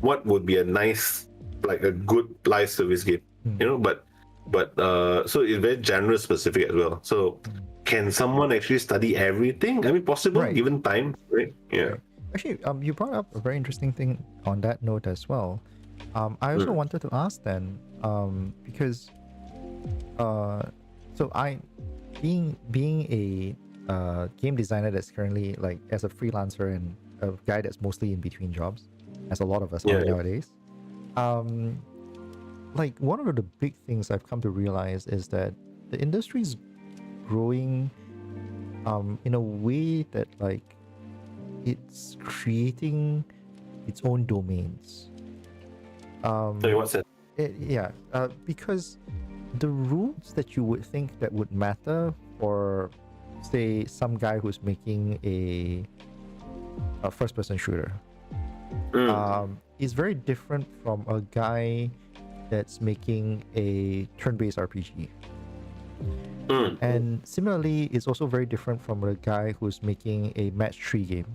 what would be a nice, like a good live service game, But so it's very genre specific as well. So can someone actually study everything? I mean, possible, given time, right? Yeah. Right. Actually, you brought up a very interesting thing on that note as well. I also wanted to ask then, because so I, being a game designer that's currently like as a freelancer and a guy that's mostly in between jobs, as a lot of us are nowadays. Like one of the big things I've come to realize is that the industry's growing in a way that like it's creating its own domains. So what's that? Because the rules that you would think that would matter for, say, some guy who's making a first-person shooter, is very different from a guy that's making a turn-based RPG. And similarly, it's also very different from a guy who's making a match 3 game.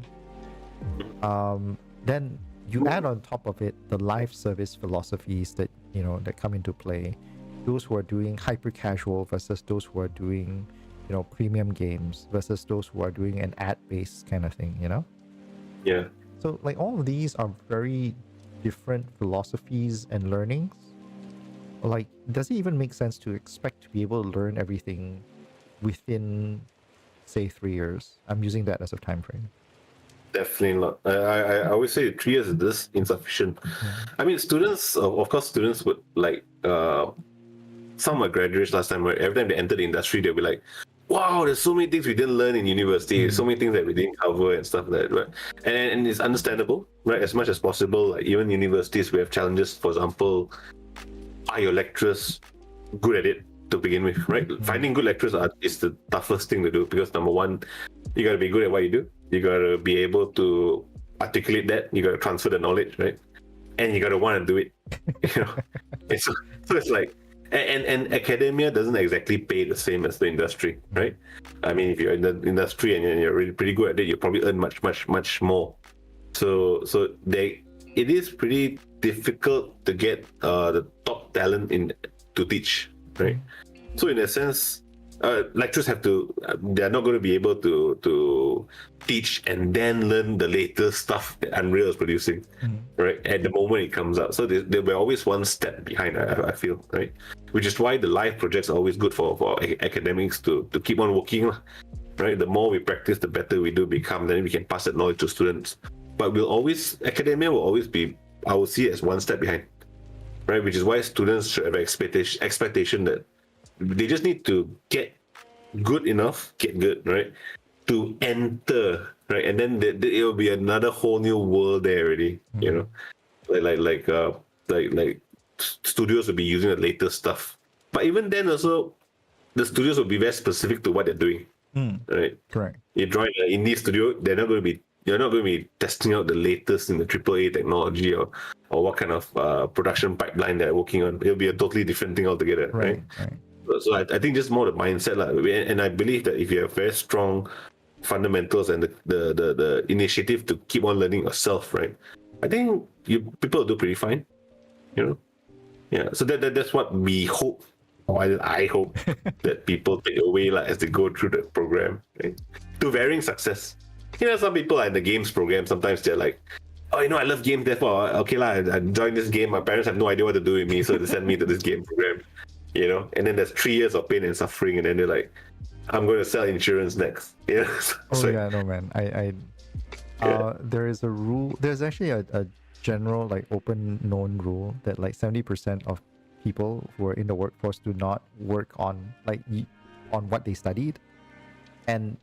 Then you add on top of it the live service philosophies that that come into play. Those who are doing hyper casual versus those who are doing premium games versus those who are doing an ad-based kind of thing. Yeah. So like all of these are very different philosophies and learnings. Like, does it even make sense to expect to be able to learn everything within, say, 3 years? I'm using that as a time frame. Definitely not. I always say 3 years is this insufficient. I mean, students, of course, students would like, some of my graduates last time, right, every time they enter the industry, they'll be like, wow, there's so many things we didn't learn in university, so many things that we didn't cover and stuff like that, right? And it's understandable, right? As much as possible, like even universities, we have challenges. For example, are your lecturers good at it to begin with, right? Finding good lecturers is the toughest thing to do, because number one, you got to be good at what you do. You got to be able to articulate that. You got to transfer the knowledge, right? and you gotta want to do it. You know, so it's like, and academia doesn't exactly pay the same as the industry, right? I mean, if you're in the industry and you're really pretty good at it, you probably earn much more. So it is pretty difficult to get the top talent in to teach, right? So in a sense, lecturers have to, they're not going to be able to teach and then learn the latest stuff that Unreal is producing, right? At the moment it comes out. So they were always one step behind, I feel, right? Which is why the live projects are always good for academics to keep on working, right? The more we practice, the better we do become, then we can pass that knowledge to students. But academia will always be, I will see it as one step behind, right? Which is why students should have expectation that they just need to get good, right, to enter, right, and then it will be another whole new world there already. You know, like studios will be using the latest stuff, but even then also, the studios will be very specific to what they're doing, right? Correct. You join an indie studio, you're not going to be testing out the latest in the AAA technology or what kind of production pipeline they're working on. It'll be a totally different thing altogether, right? So I think just more the mindset, and I believe that if you have very strong fundamentals and the initiative to keep on learning yourself, right, I think people will do pretty fine, you know. Yeah. So that's what we hope, or I hope that people take away as they go through the program, right? To varying success. You know, some people in the games program, sometimes they're like, oh, I love games, therefore, okay I joined this game. My parents have no idea what to do with me, so they send me to this game program. You know, and then there's 3 years of pain and suffering, and then they're like, I'm going to sell insurance next. You know? No, man. There is a rule. There's actually a general, open known rule that 70% of people who are in the workforce do not work on what they studied, and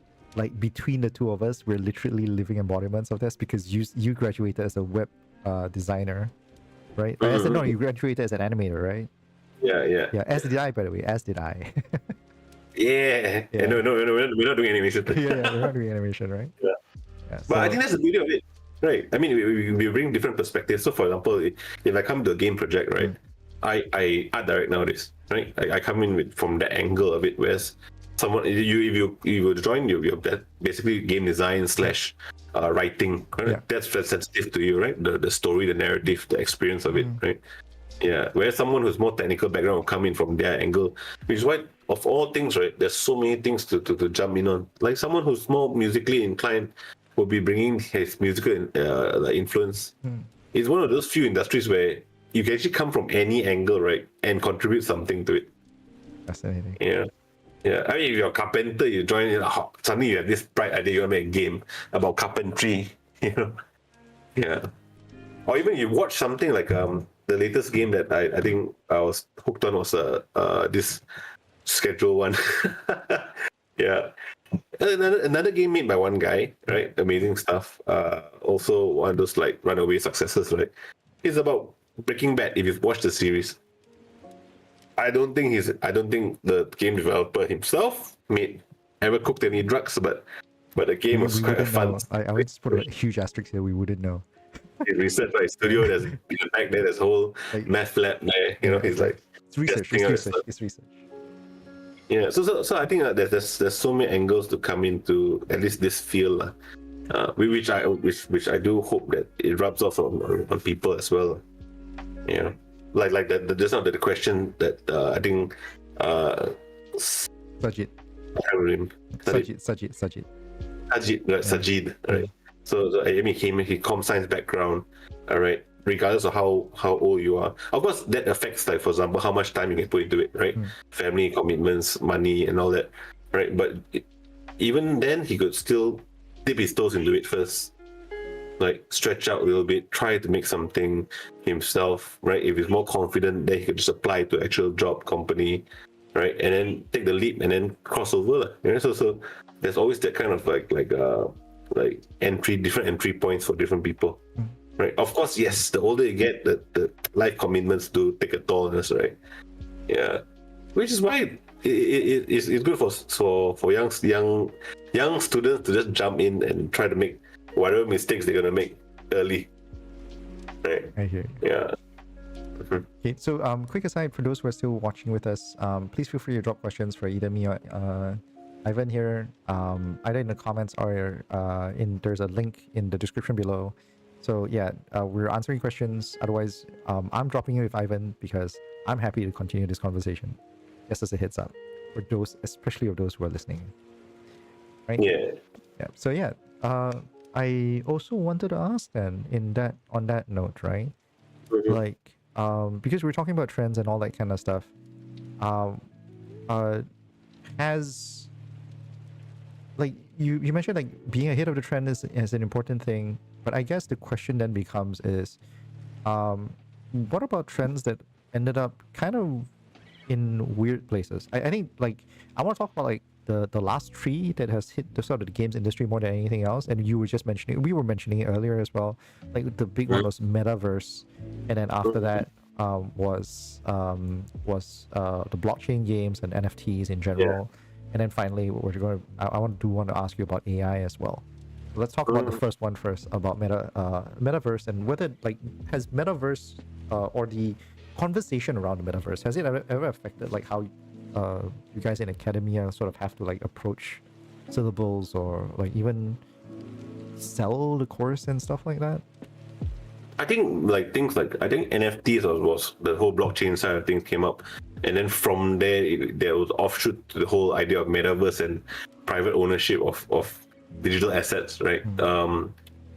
between the two of us, we're literally living embodiments of this, because you graduated as a web designer, right? No, you graduated as an animator, right? Yeah. As did I, by the way. As did I. Yeah. No, we're not doing animation. We're not doing animation, right? Yeah. But I think that's the beauty of it, right? I mean, we bring different perspectives. So, for example, if I come to a game project, right, I art direct nowadays, right? I come in from the angle of it, whereas someone, if you join, you have basically game design / writing, right? Yeah. That's sensitive to you, right? The story, the narrative, the experience of it, right? Yeah, whereas someone who's more technical background will come in from their angle, which is why, of all things, right, there's so many things to jump in on. Like someone who's more musically inclined will be bringing his musical influence. It's one of those few industries where you can actually come from any angle, right, and contribute something to it. Fascinating. Yeah. I mean, if you're a carpenter, you join in, suddenly you have this bright idea, you want to make a game about carpentry, you know? Yeah. Or even you watch something like the latest game that I think I was hooked on was this schedule one. Yeah. Another game made by one guy, right? Amazing stuff. Also one of those runaway successes, right? It's about Breaking Bad. If you've watched the series, I don't think the game developer himself ever cooked any drugs, but the game was quite fun. I would just put a huge asterisk here. We wouldn't know. His research studio, there's back there, there's whole math lab there. You know, he's it's research. It's research. Yeah. So I think there's so many angles to come into at least this field, which I do hope that it rubs off on people as well. Yeah. Like that. Just not the question that I think. Sajid. Sajid, right? So I mean, he comm science background, all right. Regardless of how old you are, of course, that affects, for example, how much time you can put into it, right? Family commitments, money, and all that, right? But even then, he could still dip his toes into it first, stretch out a little bit, try to make something himself, right? If he's more confident, then he could just apply to actual job company, right? And then take the leap and then cross over, you know? So there's always that kind of different entry points for different people, right? Of course, yes, the older you get, the life commitments do take a toll on us, right? Yeah, which is why it's good for young students to just jump in and try to make whatever mistakes they're gonna make early. right? I hear you. Yeah. Okay, so quick aside for those who are still watching with us, please feel free to drop questions for either me or Ivan here, either in the comments or there's a link in the description below. So yeah, we're answering questions. Otherwise, I'm dropping you with Ivan because I'm happy to continue this conversation. Just as a heads up for those, especially of those who are listening, right? Yeah. Yeah. So yeah, I also wanted to ask then on that note, right? Like because we're talking about trends and all that kind of stuff, um has like you mentioned like being ahead of the trend is an important thing, but I guess the question then becomes is what about trends that ended up kind of in weird places? I think like I want to talk about like the last tree that has hit the sort of the games industry more than anything else, and we were mentioning it earlier as well. Like the big one was metaverse, and then after that was the blockchain games and NFTs in general, and then finally I want to ask you about AI as well. Let's talk about the first one first, about metaverse, and whether like has metaverse or the conversation around the metaverse, has it ever affected like how you guys in academia sort of have to like approach syllables or like even sell the course and stuff like that? I think like things like NFTs was the whole blockchain side of things came up, and then from there there was offshoot to the whole idea of metaverse and private ownership of digital assets, right?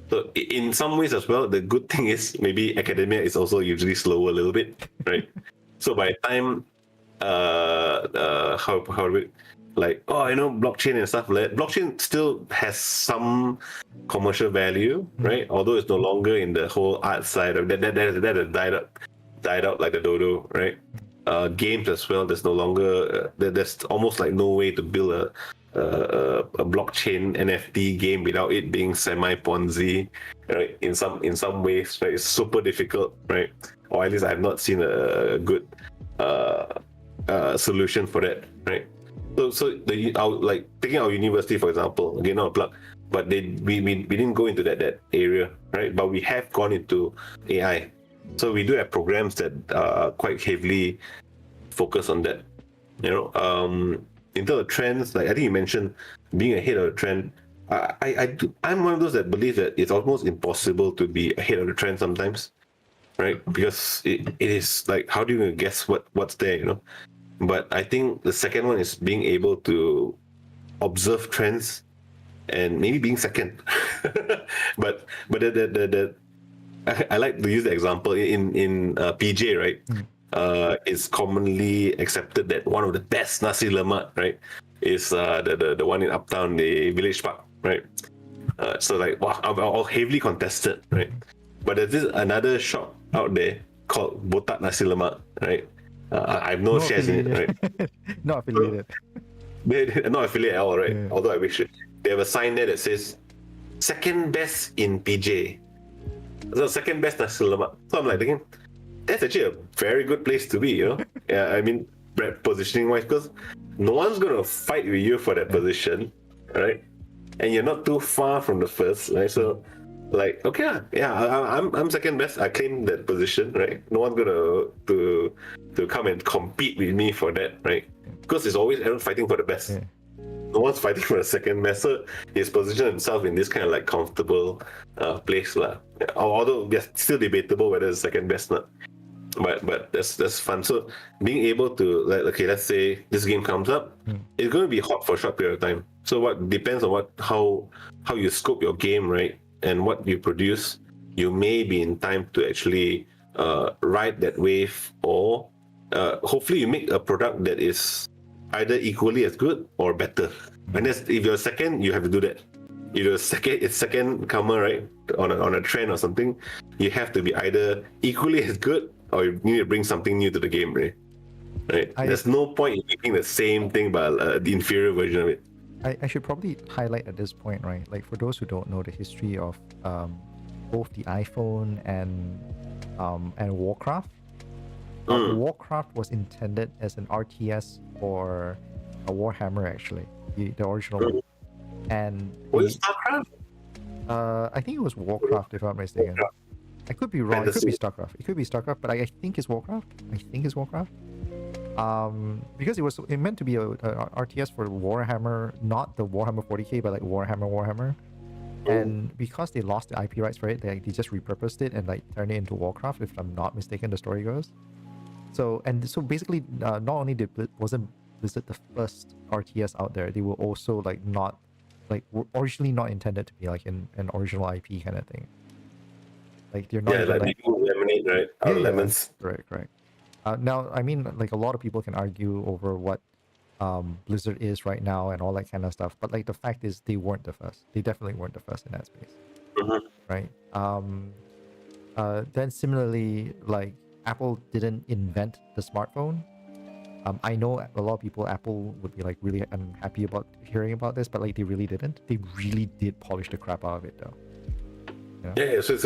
So in some ways as well, the good thing is maybe academia is also usually slower a little bit, right? So by the time how do we, like, blockchain and stuff like that, blockchain still has some commercial value, right? Although it's no longer in the whole art side of that has died out like the dodo, right? Games as well, there's no longer there's almost like no way to build a blockchain NFT game without it being semi Ponzi, right? In some ways, right? It's super difficult, right? Or at least I have not seen a good solution for that, right? So like taking our university for example, again not a plug, but we didn't go into that area, right? But we have gone into AI, so we do have programs that are quite heavily focused on that, in terms of trends. Like I think you mentioned being ahead of the trend. I'm one of those that believe that it's almost impossible to be ahead of the trend sometimes, right? Because it is like, how do you guess what's there, But I think the second one is being able to observe trends and maybe being second. but I like to use the example in PJ, right? It's commonly accepted that one of the best nasi lemak, right, is the one in Uptown, the Village Park, right? So like, wow, all heavily contested, right? But there's this another shop out there called Botak Nasi Lemak, right? I have no shares in it, right? Not affiliated. They're not affiliate at all, right? Yeah. Although I wish it. They have a sign there that says second best in PJ. So second best nasi lemak. So I'm like thinking, that's actually a very good place to be, Yeah, I mean, positioning wise, because no one's gonna fight with you for that position, right? And you're not too far from the first, right? So, like, okay, yeah, I'm second best. I claim that position, right? No one's gonna to come and compete with me for that, right? Because it's always everyone fighting for the best. Yeah. No one's fighting for the second best. So he's positioned himself in this kind of like comfortable place, lah. Although it's still debatable whether it's second best or not. But that's fun. So being able to, like, okay, let's say this game comes up, it's going to be hot for a short period of time. So what depends on how you scope your game, right, and what you produce, you may be in time to actually ride that wave, or hopefully you make a product that is either equally as good or better. And that's, if you're second, you have to do that. If you're second comer, right, on a trend or something, you have to be either equally as good or you need to bring something new to the game, right? There's no point in making the same thing but the inferior version of it. I should probably highlight at this point, right? Like for those who don't know the history of both the iPhone and Warcraft. Warcraft was intended as an RTS for a Warhammer, actually, the original one. And was it StarCraft? I think it was Warcraft, if I'm not mistaken. I could be wrong. It could be fantasy. StarCraft. It could be StarCraft, but I think it's Warcraft. I think it's Warcraft. Because it meant to be a RTS for Warhammer, not the Warhammer 40k, but like Warhammer. And because they lost the IP rights for it, they just repurposed it and like turned it into Warcraft, if I'm not mistaken, the story goes. So basically, not only wasn't Blizzard the first RTS out there, they were also like not, like were originally not intended to be like an original IP kind of thing. Like they're not Yeah, even like like making lemonade, right? Out of lemons. correct. Now, I mean, like a lot of people can argue over what Blizzard is right now and all that kind of stuff, but like the fact is, they weren't the first. They definitely weren't the first in that space, right? Then similarly, like Apple didn't invent the smartphone. I know a lot of people, Apple would be like really unhappy about hearing about this, but like they really didn't. They really did polish the crap out of it, though. You know? Yeah. So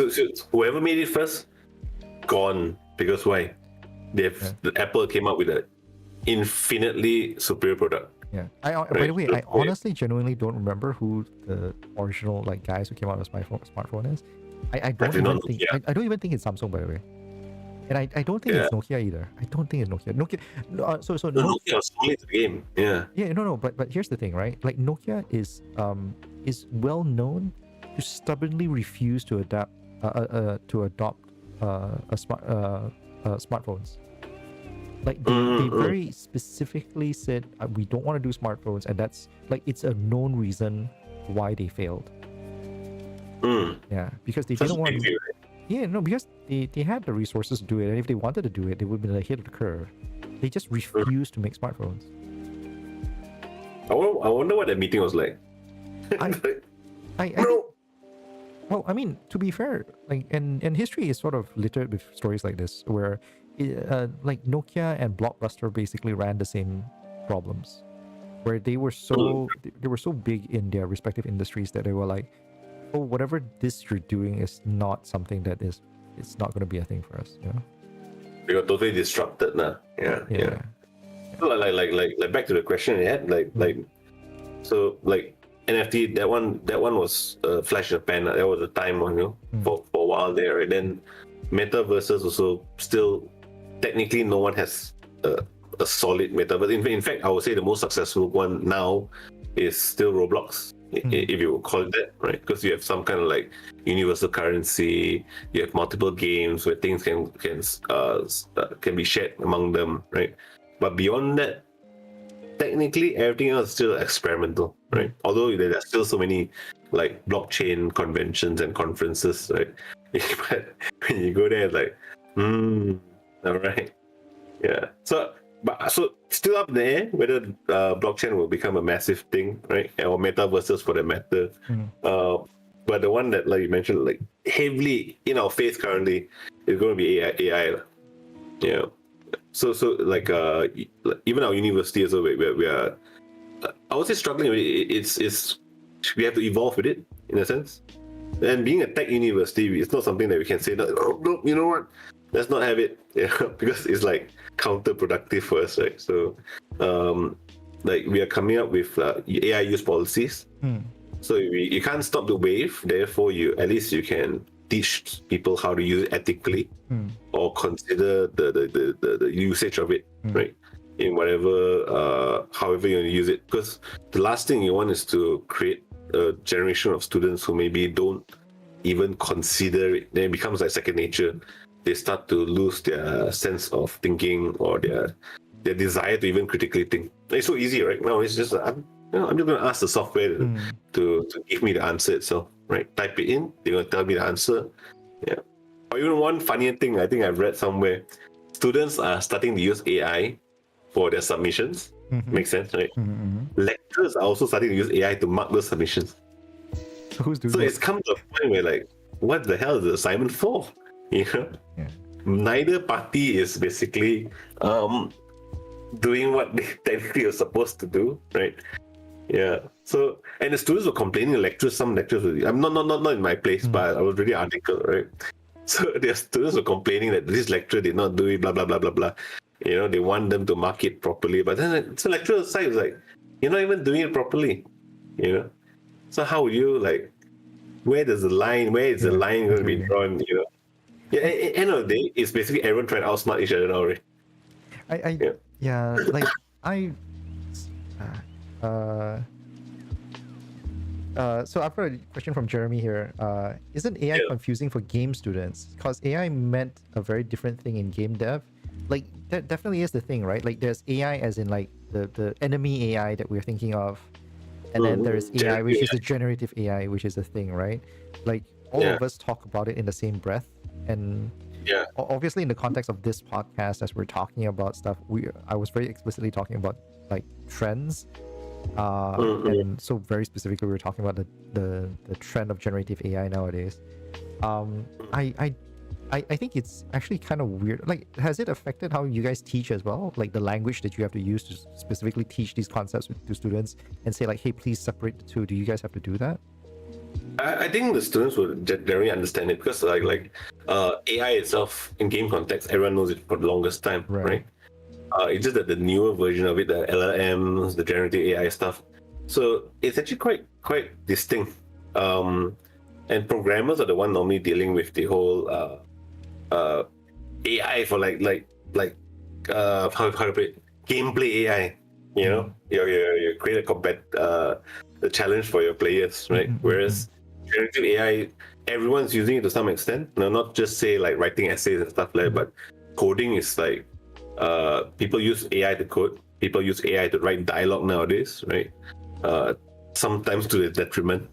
whoever made it first, gone. Because why? The Apple came up with an infinitely superior product. Yeah. By the way, I honestly, genuinely don't remember who the original like guys who came out with smartphone is. I don't even think. I don't even think it's Samsung, by the way. And I don't think it's Nokia either. I don't think it's Nokia. Nokia was only the game. Yeah. Yeah. No. But here's the thing, right? Like Nokia is well known to stubbornly refuse to adopt smartphones. Like they very specifically said we don't want to do smartphones, and that's like it's a known reason why they failed. Yeah, because they didn't want. Yeah, no, because they had the resources to do it, and if they wanted to do it, they would be ahead of the curve. They just refused to make smartphones. I wonder what that meeting was like. Well, I mean, to be fair, like, and history is sort of littered with stories like this, where, like Nokia and Blockbuster basically ran the same problems, where they were so big in their respective industries that they were like, oh, whatever this you're doing is not something that is, it's not going to be a thing for us, you know. They got totally disrupted now. Yeah. So like back to the question you had, so like NFT, that one was flash in the pan. That was a time one, you know, for a while there. And then metaverses also still technically no one has a solid metaverse. In fact, I would say the most successful one now is still Roblox, if you would call it that, right? Because you have some kind of like universal currency. You have multiple games where things can be shared among them, right? But beyond that, technically everything else is still experimental, right? Although there are still so many like blockchain conventions and conferences, right? But when you go there, it's like, all right, yeah. So still up there whether blockchain will become a massive thing, right? Or metaverses for that matter. But the one that, like you mentioned, like heavily in our face currently is going to be AI. Yeah. So like even our university as well, we are I would say struggling with it. It's we have to evolve with it in a sense. And being a tech university, it's not something that we can say that, oh no, you know what, let's not have it, because it's like counterproductive for us, right? So like we are coming up with AI use policies. So you can't stop the wave, therefore you can teach people how to use it ethically, or consider the usage of it, right? In whatever, however you want to use it. Because the last thing you want is to create a generation of students who maybe don't even consider it. Then it becomes like second nature. They start to lose their sense of thinking or their desire to even critically think. It's so easy right now. It's just I'm just going to ask the software to give me the answer itself, right? Type it in, they're going to tell me the answer. Yeah. Or even one funnier thing I think I've read somewhere, students are starting to use AI for their submissions. Makes sense, right? Lecturers are also starting to use AI to mark those submissions. So who's doing So that? it's come to a point where like, what the hell is the assignment for? You know? Yeah. Neither party is basically doing what they technically are supposed to do, right? Yeah. So, and the students were complaining, some lecturers were, I'm not in my place, but I was reading an article, right? So their students were complaining that this lecturer did not do it, blah, blah, blah, blah, blah. You know, they want them to mark it properly. But then the lecturer's side was like, you're not even doing it properly, you know? So how would you, like, where is the line going to be drawn, you know? Yeah, end of the day, it's basically everyone trying to outsmart each other now, right? Yeah. Yeah, like I uh so I've got a question from Jeremy here. Isn't AI Yeah. confusing for game students? Because AI meant a very different thing in game dev. Like that definitely is the thing, right? Like there's AI as in like the enemy AI that we're thinking of, and then there's AI which is the generative AI, which is the thing, right? Like all Yeah. of us talk about it in the same breath, and Yeah. obviously in the context of this podcast, as we're talking about stuff, I was very explicitly talking about like trends, and so very specifically we were talking about the trend of generative AI nowadays. um I think it's actually kind of weird. Like, has it affected how you guys teach as well, like the language that you have to use to specifically teach these concepts to students, and say like, hey, please separate the two? Do you guys have to do that? I think the students would generally understand it because AI itself in game context, everyone knows it for the longest time, right? It's just that the newer version of it, the LLMs, the generative AI stuff, so it's actually quite distinct. And programmers are the one normally dealing with the whole AI for how to put it, gameplay AI. You know, you create a challenge for your players, right? Whereas generative AI, everyone's using it to some extent. No, not just say like writing essays and stuff like that, but coding is like people use AI to code. People use AI to write dialogue nowadays, right? Sometimes to the detriment,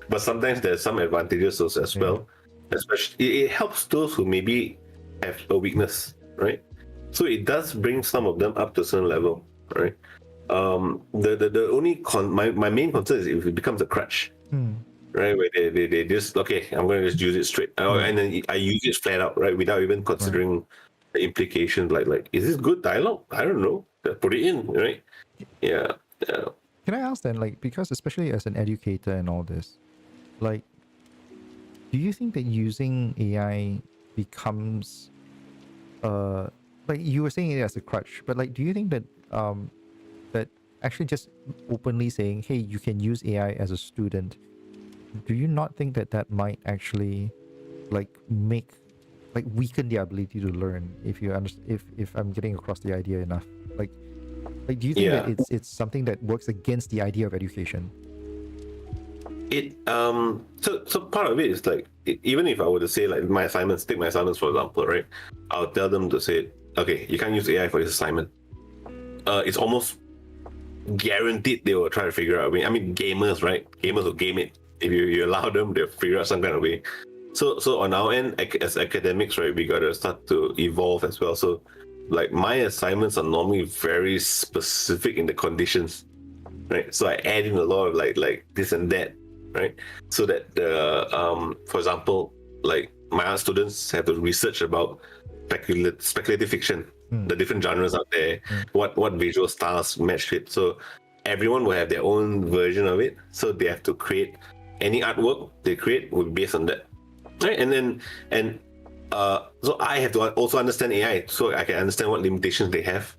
but sometimes there's some advantages as well. Especially, it helps those who maybe have a weakness, right? So it does bring some of them up to a certain level, right? The only my main concern is if it becomes a crutch, right? Where they just, okay, I'm going to just use it straight, and then I use it flat out, right, without even considering the implications. Like, is this good dialogue? I don't know. Put it in, right? Yeah. Can I ask then, like, because especially as an educator and all this, like, do you think that using AI becomes, like you were saying it as a crutch, but like, do you think that that actually just openly saying, hey, you can use AI as a student, do you not think that that might actually like weaken their ability to learn, if you understand, if I'm getting across the idea enough? Like, do you think that it's something that works against the idea of education? So part of it is like, even if I were to say like my assignments, take my assignments for example, right? I'll tell them to say, okay, you can't use AI for this assignment. It's almost guaranteed they will try to figure out a way. I mean, gamers, right? Gamers will game it. If you allow them, they'll figure out some kind of way. So on our end, as academics, right, we gotta start to evolve as well. So like my assignments are normally very specific in the conditions, right? So I add in a lot of like this and that, right? So that for example, like my art students have to research about speculative fiction, the different genres out there, what visual styles match it. So everyone will have their own version of it. So they have to create any artwork they create will be based on that, right? So I have to also understand AI, so I can understand what limitations they have,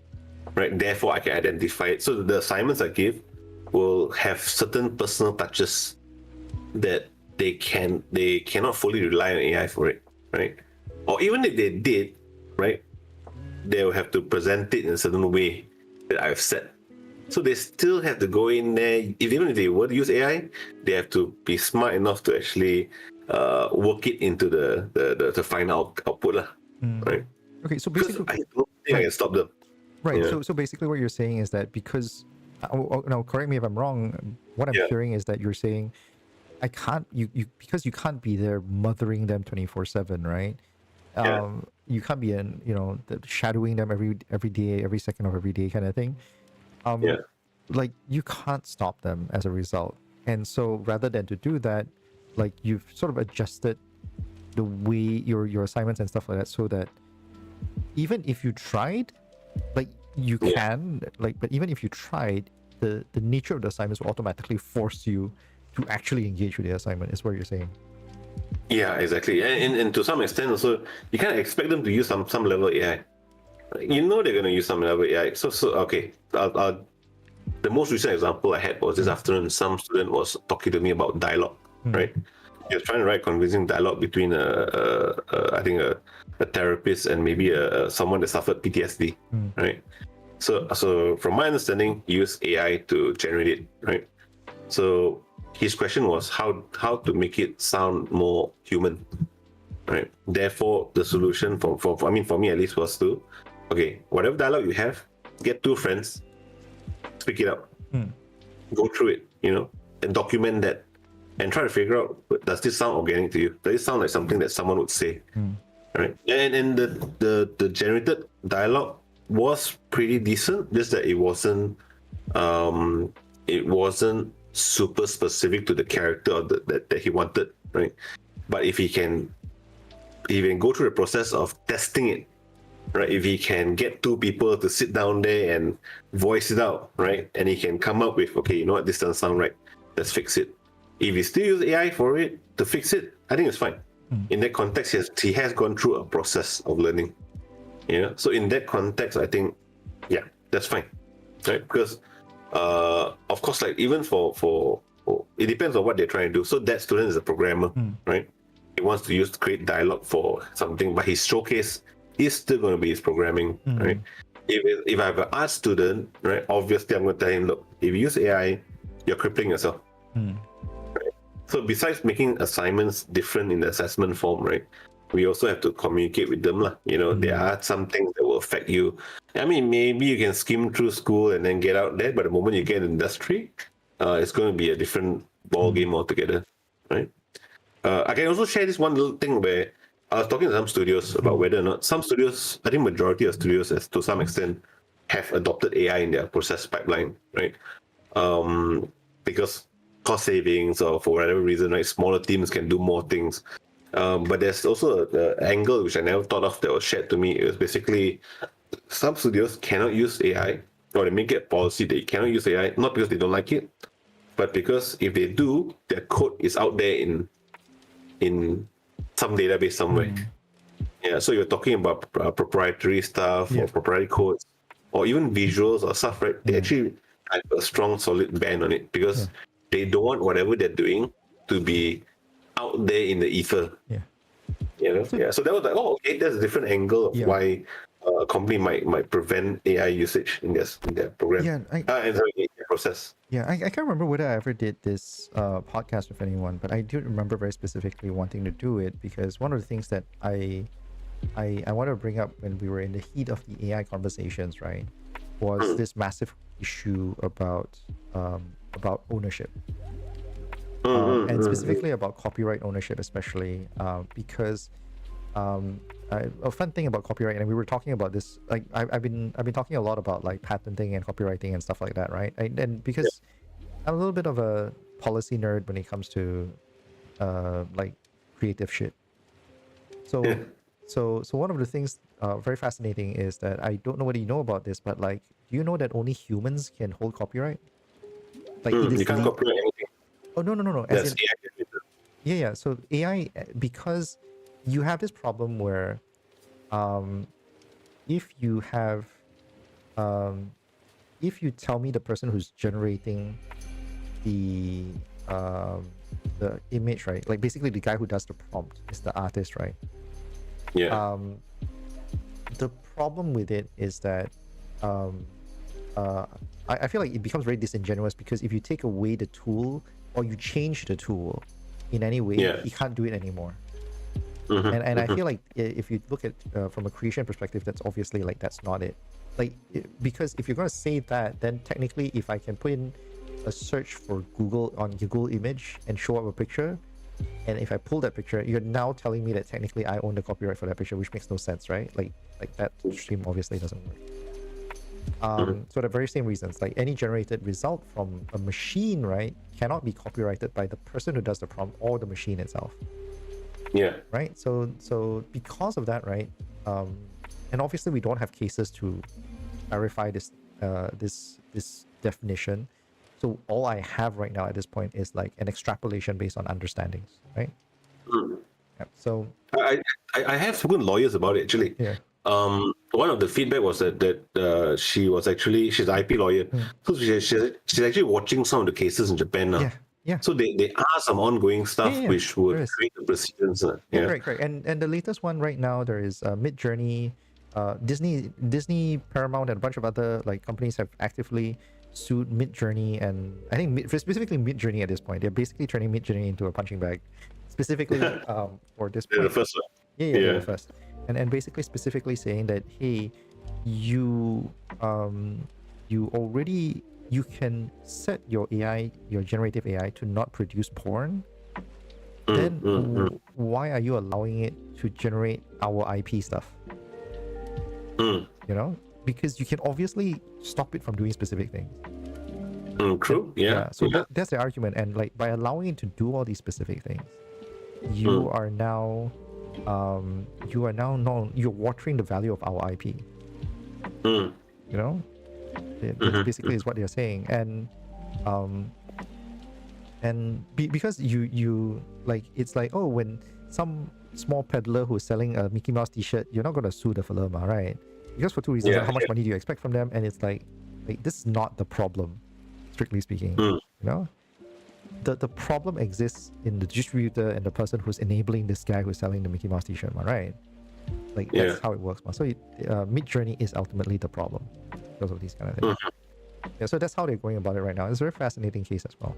right? Therefore, I can identify it. So the assignments I give will have certain personal touches that they cannot fully rely on AI for it, right? Or even if they did, right, they will have to present it in a certain way that I've set. So they still have to go in there. Even if they were to use AI, they have to be smart enough to actually work it into the final output, right? Okay, so basically, I don't think I can stop them. right. Yeah. So basically, what you're saying is that because, now correct me if I'm wrong. What I'm hearing is that you're saying, I can't because you can't be there mothering them 24/7, right? You can't be shadowing them every day, every second of every day kind of thing. Like, you can't stop them as a result. And so rather than to do that, like, you've sort of adjusted the way your assignments and stuff like that, so that even if you tried, like, you can, like, but even if you tried, the nature of the assignments will automatically force you to actually engage with the assignment, is what you're saying. Yeah, exactly. And to some extent also, you kind of expect them to use some level of AI. You know they're going to use some level of AI. So okay, the most recent example I had was this afternoon. Some student was talking to me about dialogue, right? He was trying to write convincing dialogue between I think a therapist and maybe someone that suffered PTSD, right? So from my understanding, he used AI to generate it, right? So his question was how to make it sound more human, right? Therefore, the solution for me at least was to, okay, whatever dialogue you have, get two friends, speak it out, go through it, and document that, and try to figure out, does this sound organic to you? Does it sound like something that someone would say? Right? And the generated dialogue was pretty decent, just that it wasn't super specific to the character that he wanted, right? But if he can go through the process of testing it, right? If he can get two people to sit down there and voice it out, right? And he can come up with, okay, you know what, this doesn't sound right, let's fix it. If he still use AI for it to fix it, I think it's fine. In that context, he has gone through a process of learning. So in that context, I think, yeah, that's fine, right? Because of course, like even for it depends on what they're trying to do. So that student is a programmer, right? He wants to create dialogue for something, but his showcase is still going to be his programming, right? If I have an art student, right, obviously I'm going to tell him, look, if you use AI, you're crippling yourself. Right? So besides making assignments different in the assessment form, right, we also have to communicate with them, lah. There are some things that will affect you. I mean, maybe you can skim through school and then get out there, but the moment you get in industry, it's going to be a different ball game altogether, right? I can also share this one little thing where I was talking to some studios about whether or not some studios, I think majority of studios, to some extent, have adopted AI in their process pipeline, right? Because cost savings or for whatever reason, right, smaller teams can do more things. But there's also the angle which I never thought of that was shared to me. It was basically some studios cannot use AI, or they make it a policy they cannot use AI, not because they don't like it, but because if they do, their code is out there in some database somewhere. Yeah, so you're talking about proprietary stuff or proprietary codes, or even visuals or stuff, right? They actually have a strong, solid ban on it because they don't want whatever they're doing to be out there in the ether. So that was like, oh, okay, there's a different angle of why a company might prevent AI usage in their program. And in their process. I can't remember whether I ever did this podcast with anyone, but I do remember very specifically wanting to do it because one of the things that I want to bring up when we were in the heat of the AI conversations, right, was this massive issue about ownership. And specifically about copyright ownership, especially because a fun thing about copyright, and we were talking about this, like I've been talking a lot about like patenting and copywriting and stuff like that, right? And because I'm a little bit of a policy nerd when it comes to like creative shit. So one of the things very fascinating is that I don't know whether you know about this, but like, do you know that only humans can hold copyright? Like you can't copyright anything. Oh no. That's AI. So AI, because you have this problem where if you tell me the person who's generating the image, right, like basically the guy who does the prompt is the artist, right? The problem with it is that I feel like it becomes very disingenuous because if you take away the tool or you change the tool in any way, you can't do it anymore. And I feel like if you look at from a creation perspective, that's obviously like that's not it. Like because if you're going to say that, then technically if I can put in a search for Google on Google image and show up a picture, and if I pull that picture, you're now telling me that technically I own the copyright for that picture, which makes no sense, right? Like that stream obviously doesn't work. So the very same reasons, like any generated result from a machine, right, cannot be copyrighted by the person who does the prompt or the machine itself. Right. So because of that, right, and obviously we don't have cases to verify this definition. So all I have right now at this point is like an extrapolation based on understandings, right? So I have spoken to lawyers about it actually. One of the feedback was that she's an IP lawyer, so she's actually watching some of the cases in Japan now. Yeah. So they are some ongoing stuff Yeah, which would there is. create the precedence. Yeah, Yeah. correct. And the latest one right now, there is Mid Journey, Disney, Paramount, and a bunch of other like companies have actively sued Mid Journey, and I think specifically Mid Journey at this point, they're basically turning Mid Journey into a punching bag, specifically for this They're the point. first one. Yeah, they're the Yeah. first, and basically specifically saying that hey, you you already you can set your AI, your generative AI, to not produce porn, then why are you allowing it to generate our IP stuff? Mm. You know, because you can obviously stop it from doing specific things. True. Yeah. So that's the argument, and like by allowing it to do all these specific things, you are now you're watering the value of our IP. You know, basically is what they're saying, because you like, it's like, oh, when some small peddler who's selling a Mickey Mouse t-shirt, you're not going to sue the fella, right? Because for two reasons. How much money do you expect from them? And it's like this is not the problem, strictly speaking. You know, the problem exists in the distributor and the person who's enabling this guy who's selling the Mickey Mouse t-shirt, right? Like that's how it works. So Mid Journey is ultimately the problem because of these kind of things. Yeah, so that's how they're going about it right now. It's a very fascinating case as well.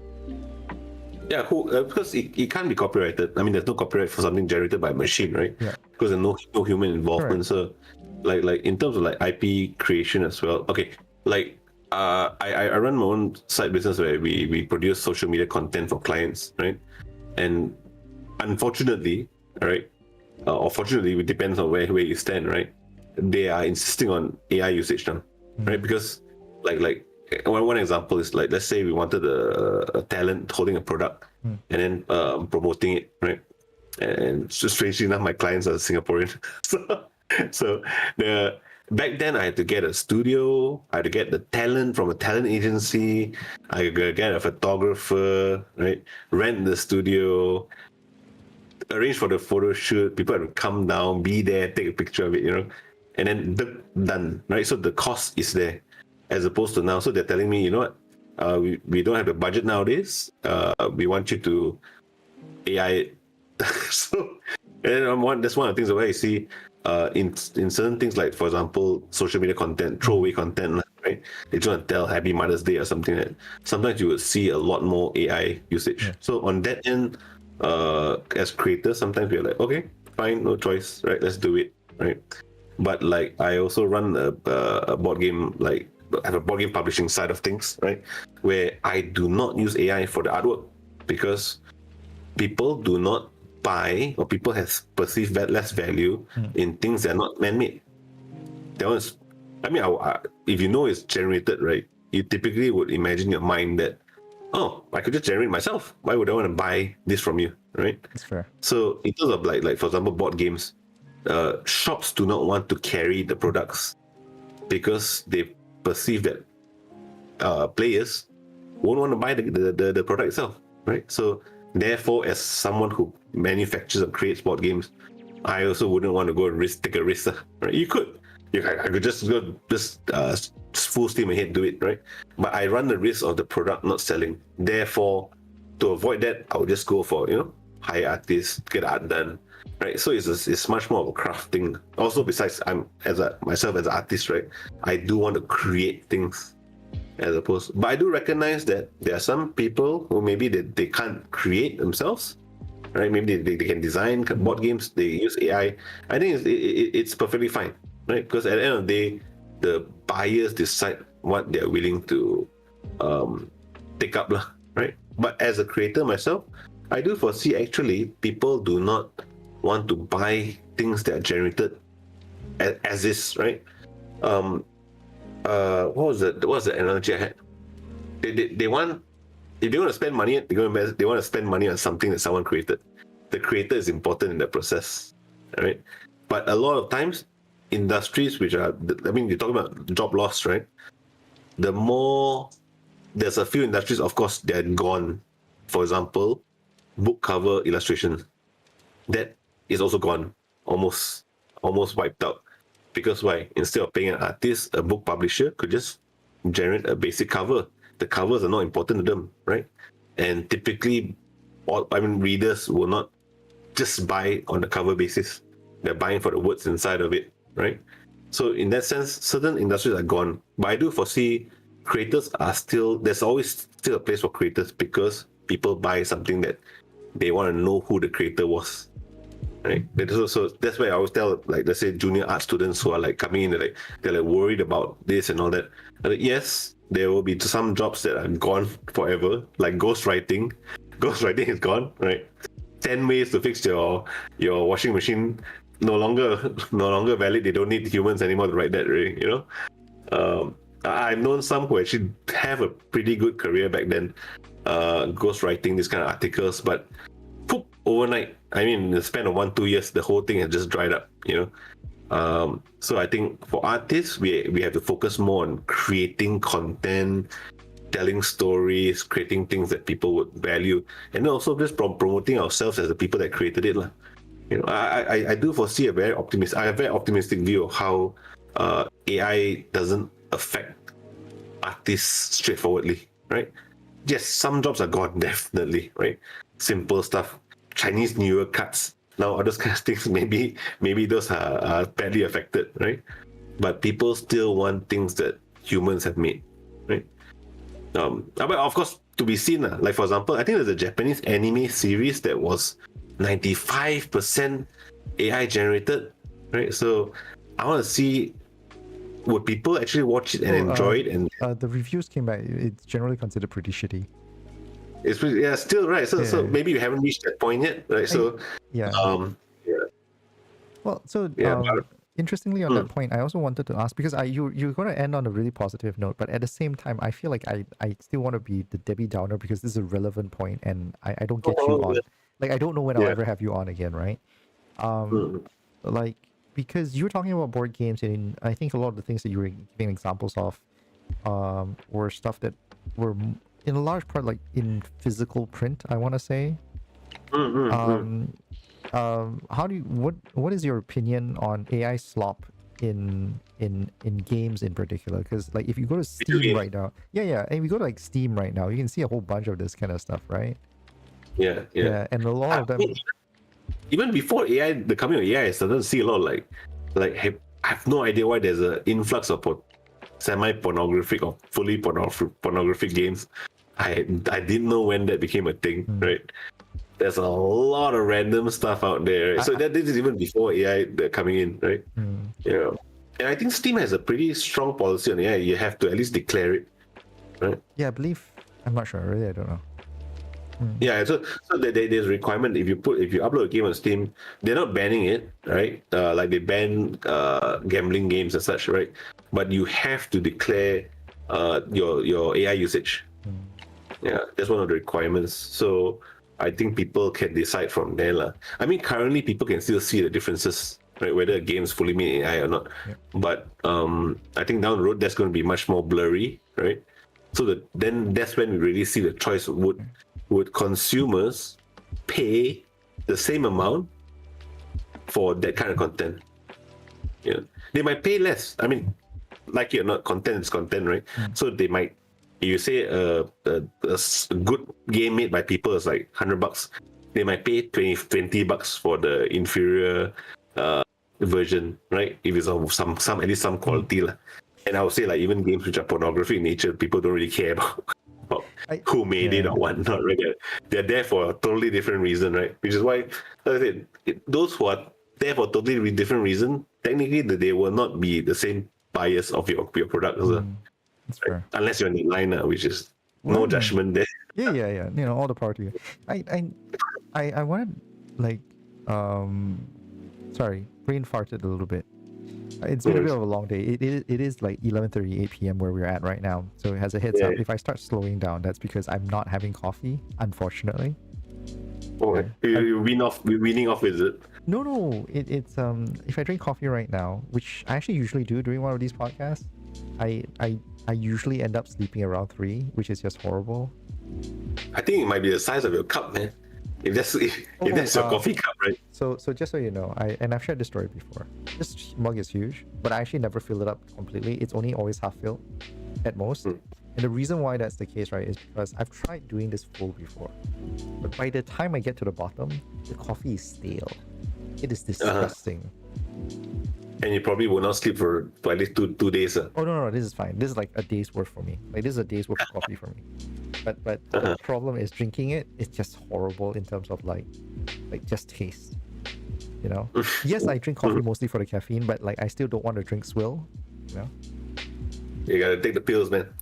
Yeah, cool. Because it can't be copyrighted. I mean, there's no copyright for something generated by a machine, right? Yeah. Because there's no human involvement. Correct. So, like in terms of like IP creation as well. Okay, like I run my own side business where we produce social media content for clients, right? And unfortunately, right, or fortunately, it depends on where you stand, right? They are insisting on AI usage now, right? Because like one example is like, let's say we wanted a talent holding a product and then promoting it, right? And so strangely enough, my clients are Singaporean. so the back then I had to get a studio, I had to get the talent from a talent agency, I could get a photographer, right? Rent the studio, arrange for the photo shoot, people had to come down, be there, take a picture of it, and then done, right? So the cost is there, as opposed to now. So they're telling me, you know what, we don't have the budget nowadays. We want you to AI it. So, and that's one of the things where I see in certain things, like for example, social media content, throwaway content, right? They just want to tell Happy Mother's Day or something like that. Sometimes you would see a lot more AI usage. So on that end, as creators, sometimes we're like, okay, fine, no choice, right? Let's do it, right? But like, I also run a board game, like I have a board game publishing side of things, right? Where I do not use AI for the artwork because people do not buy, or people have perceived less value in things that are not man-made. That one's, I mean, if you know it's generated, right? You typically would imagine in your mind that, oh, I could just generate myself. Why would I want to buy this from you, right? That's fair. So in terms of like for example, board games, shops do not want to carry the products because they perceive that players won't want to buy the product itself, right? So therefore, as someone who manufactures and creates board games, I also wouldn't want to go and take a risk, right? I could just go full steam ahead, do it, right? But I run the risk of the product not selling. Therefore, to avoid that, I would just go for hire artists, get art done, right? So it's much more of a crafting. Also, besides, myself as an artist, right? I do want to create things as opposed. But I do recognize that there are some people who maybe they can't create themselves, right? Maybe they can design board games. They use AI. I think it's perfectly fine, right? Because at the end of the day, the buyers decide what they're willing to take up, right? But as a creator myself, I do foresee actually people do not want to buy things that are generated as is, right? What was the analogy I had? They want, if they want to spend money, they want to spend money on something that someone created. The creator is important in the process, right? But a lot of times, industries which are, I mean, you're talking about job loss, right? There's a few industries, of course, they're gone. For example, book cover illustration, that is also gone, almost wiped out. Because why? Instead of paying an artist, a book publisher could just generate a basic cover. The covers are not important to them, right? and typically, readers will not just buy on the cover basis. They're buying for the words inside of it, right? So in that sense, certain industries are gone. But I do foresee creators are still, there's always still a place for creators because people buy something that they want to know who the creator was, right? So that's why I always tell, like, let's say junior art students who are like coming in, they're like worried about this and all that. Like, yes, there will be some jobs that are gone forever, like ghostwriting. Ghostwriting is gone, right? 10 ways to fix your washing machine no longer valid. They don't need humans anymore to write that, really, you know. I've known some who actually have a pretty good career back then, ghostwriting these kind of articles, but poof, overnight, I mean, in the span of 1-2 years, the whole thing has just dried up, you know. So I think for artists, we have to focus more on creating content, telling stories, creating things that people would value, and also just promoting ourselves as the people that created it, lah. You know, I do foresee a very optimistic view of how AI doesn't affect artists straightforwardly, right? Yes, some jobs are gone, definitely, right? Simple stuff, Chinese New Year cards, now all those kind of things, maybe those are badly affected, right? But people still want things that humans have made, right? But of course, to be seen, like for example, I think there's a Japanese anime series that was 95% AI generated, right? So I want to see, would people actually watch it and enjoy it? And the reviews came back. It's generally considered pretty shitty. it's pretty, yeah, still right. So maybe you haven't reached that point yet, right? So yeah. Well, so interestingly, on that point, I also wanted to ask, because you're going to end on a really positive note, but at the same time, I feel like I still want to be the Debbie Downer because this is a relevant point, and I don't get you on. Like, I don't know when I'll ever have you on again, right? Like, because you're talking about board games, and I think a lot of the things that you were giving examples of were stuff that were in a large part like in physical print, I want to say. How do you, what is your opinion on AI slop in games in particular? Because like if you go to Steam right now, and if you go to like Steam right now, you can see a whole bunch of this kind of stuff, right? Yeah, and a lot of them. Even before AI, the coming of AI, I started to see a lot of I have no idea why there's an influx of semi-pornographic or fully pornographic games. I didn't know when that became a thing, right? There's a lot of random stuff out there, right? So this is even before AI coming in, right? Yeah, and I think Steam has a pretty strong policy on AI. You have to at least declare it, right? Yeah, I believe. I'm not sure. Really, I don't know. Yeah, so there's a requirement if you upload a game on Steam, they're not banning it, right? Like they ban gambling games and such, right? But you have to declare your AI usage. Yeah, that's one of the requirements. So I think people can decide from there, lah. I mean, currently people can still see the differences, right? Whether a game's fully made AI or not. Yeah. But I think down the road that's going to be much more blurry, right? So then that's when we really see the choice. Would consumers pay the same amount for that kind of content? Yeah, they might pay less. I mean, like it or not, content is content, right? So they might. You say a good game made by people is like $100. They might pay $20 for the inferior version, right? If it's of some at least some quality, lah. And I would say like even games which are pornographic in nature, people don't really care about who made it or whatnot, right? They're there for a totally different reason, right? Which is why, like I said, those who are there for a totally different reason, technically they will not be the same buyers of your product, that's fair. Unless you're in the line, which is no judgment there. Yeah. You know, all the party. I wanted like sorry, brain farted a little bit. It's been a bit of a long day. It is like 11:38 p.m. where we're at right now. So it has a heads up. If I start slowing down, that's because I'm not having coffee, unfortunately. Okay. You're weaning off, is it? No. It's if I drink coffee right now, which I actually usually do during one of these podcasts, I usually end up sleeping around 3, which is just horrible. I think it might be the size of your cup, man. If that's your coffee cup, right? So just so you know, I've shared this story before. This mug is huge, but I actually never fill it up completely. It's only always half filled, at most. And the reason why that's the case, right, is because I've tried doing this full before. But by the time I get to the bottom, the coffee is stale. It is disgusting. And you probably will not sleep for at least two days. Oh no, this is fine. This is like a day's worth for me. Like this is a day's worth of coffee for me. But the problem is drinking it. It's just horrible in terms of like just taste. You know. Yes, I drink coffee mostly for the caffeine, but like I still don't want to drink swill. You know. You gotta take the pills, man.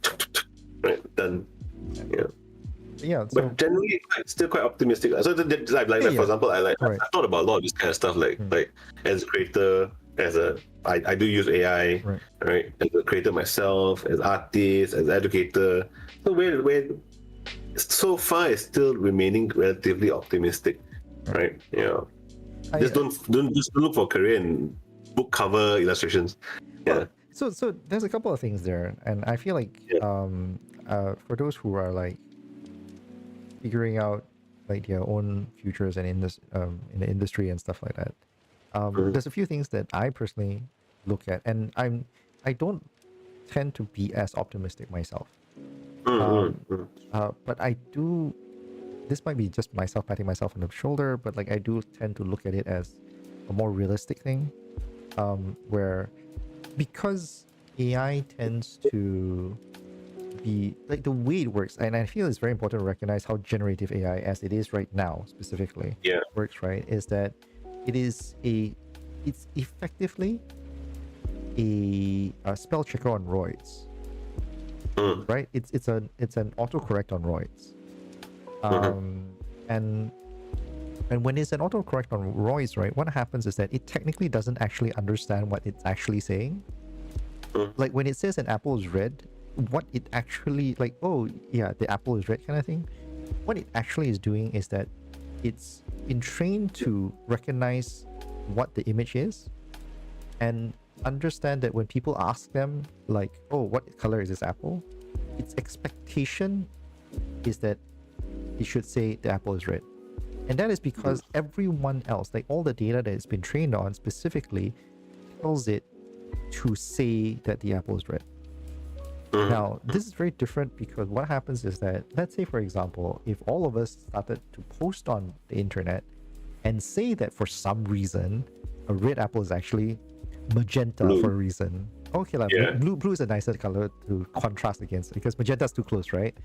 Right, done. Yeah. So, but generally, still quite optimistic. So, for example, I've thought about a lot of this kind of stuff. Like as a creator, I do use AI, right? As a creator myself, as artist, as educator. So where so far it's still remaining relatively optimistic, right? Don't look for a career in book cover illustrations. Yeah. So there's a couple of things there, and I feel like for those who are like figuring out like their own futures and in the industry and stuff like that, there's a few things that I personally look at, and I don't tend to be as optimistic myself. But I do. This might be just myself patting myself on the shoulder, but like I do tend to look at it as a more realistic thing, where because AI tends to be like the way it works, and I feel it's very important to recognize how generative AI, as it is right now specifically, works. Right, is that it's effectively a spell checker on roids. Right, it's an autocorrect on roids. And when it's an autocorrect on roids, right, what happens is that it technically doesn't actually understand what it's actually saying. Like when it says an apple is red, what it actually, like, oh yeah, the apple is red kind of thing, what it actually is doing is that it's been trained to recognize what the image is and understand that when people ask them like, oh, what color is this apple, its expectation is that it should say the apple is red. And that is because everyone else, like all the data that it's been trained on specifically, tells it to say that the apple is red. Now, this is very different because what happens is that, let's say, for example, if all of us started to post on the internet and say that for some reason a red apple is actually magenta for a reason. Okay, like blue is a nicer color to contrast against because magenta is too close, right?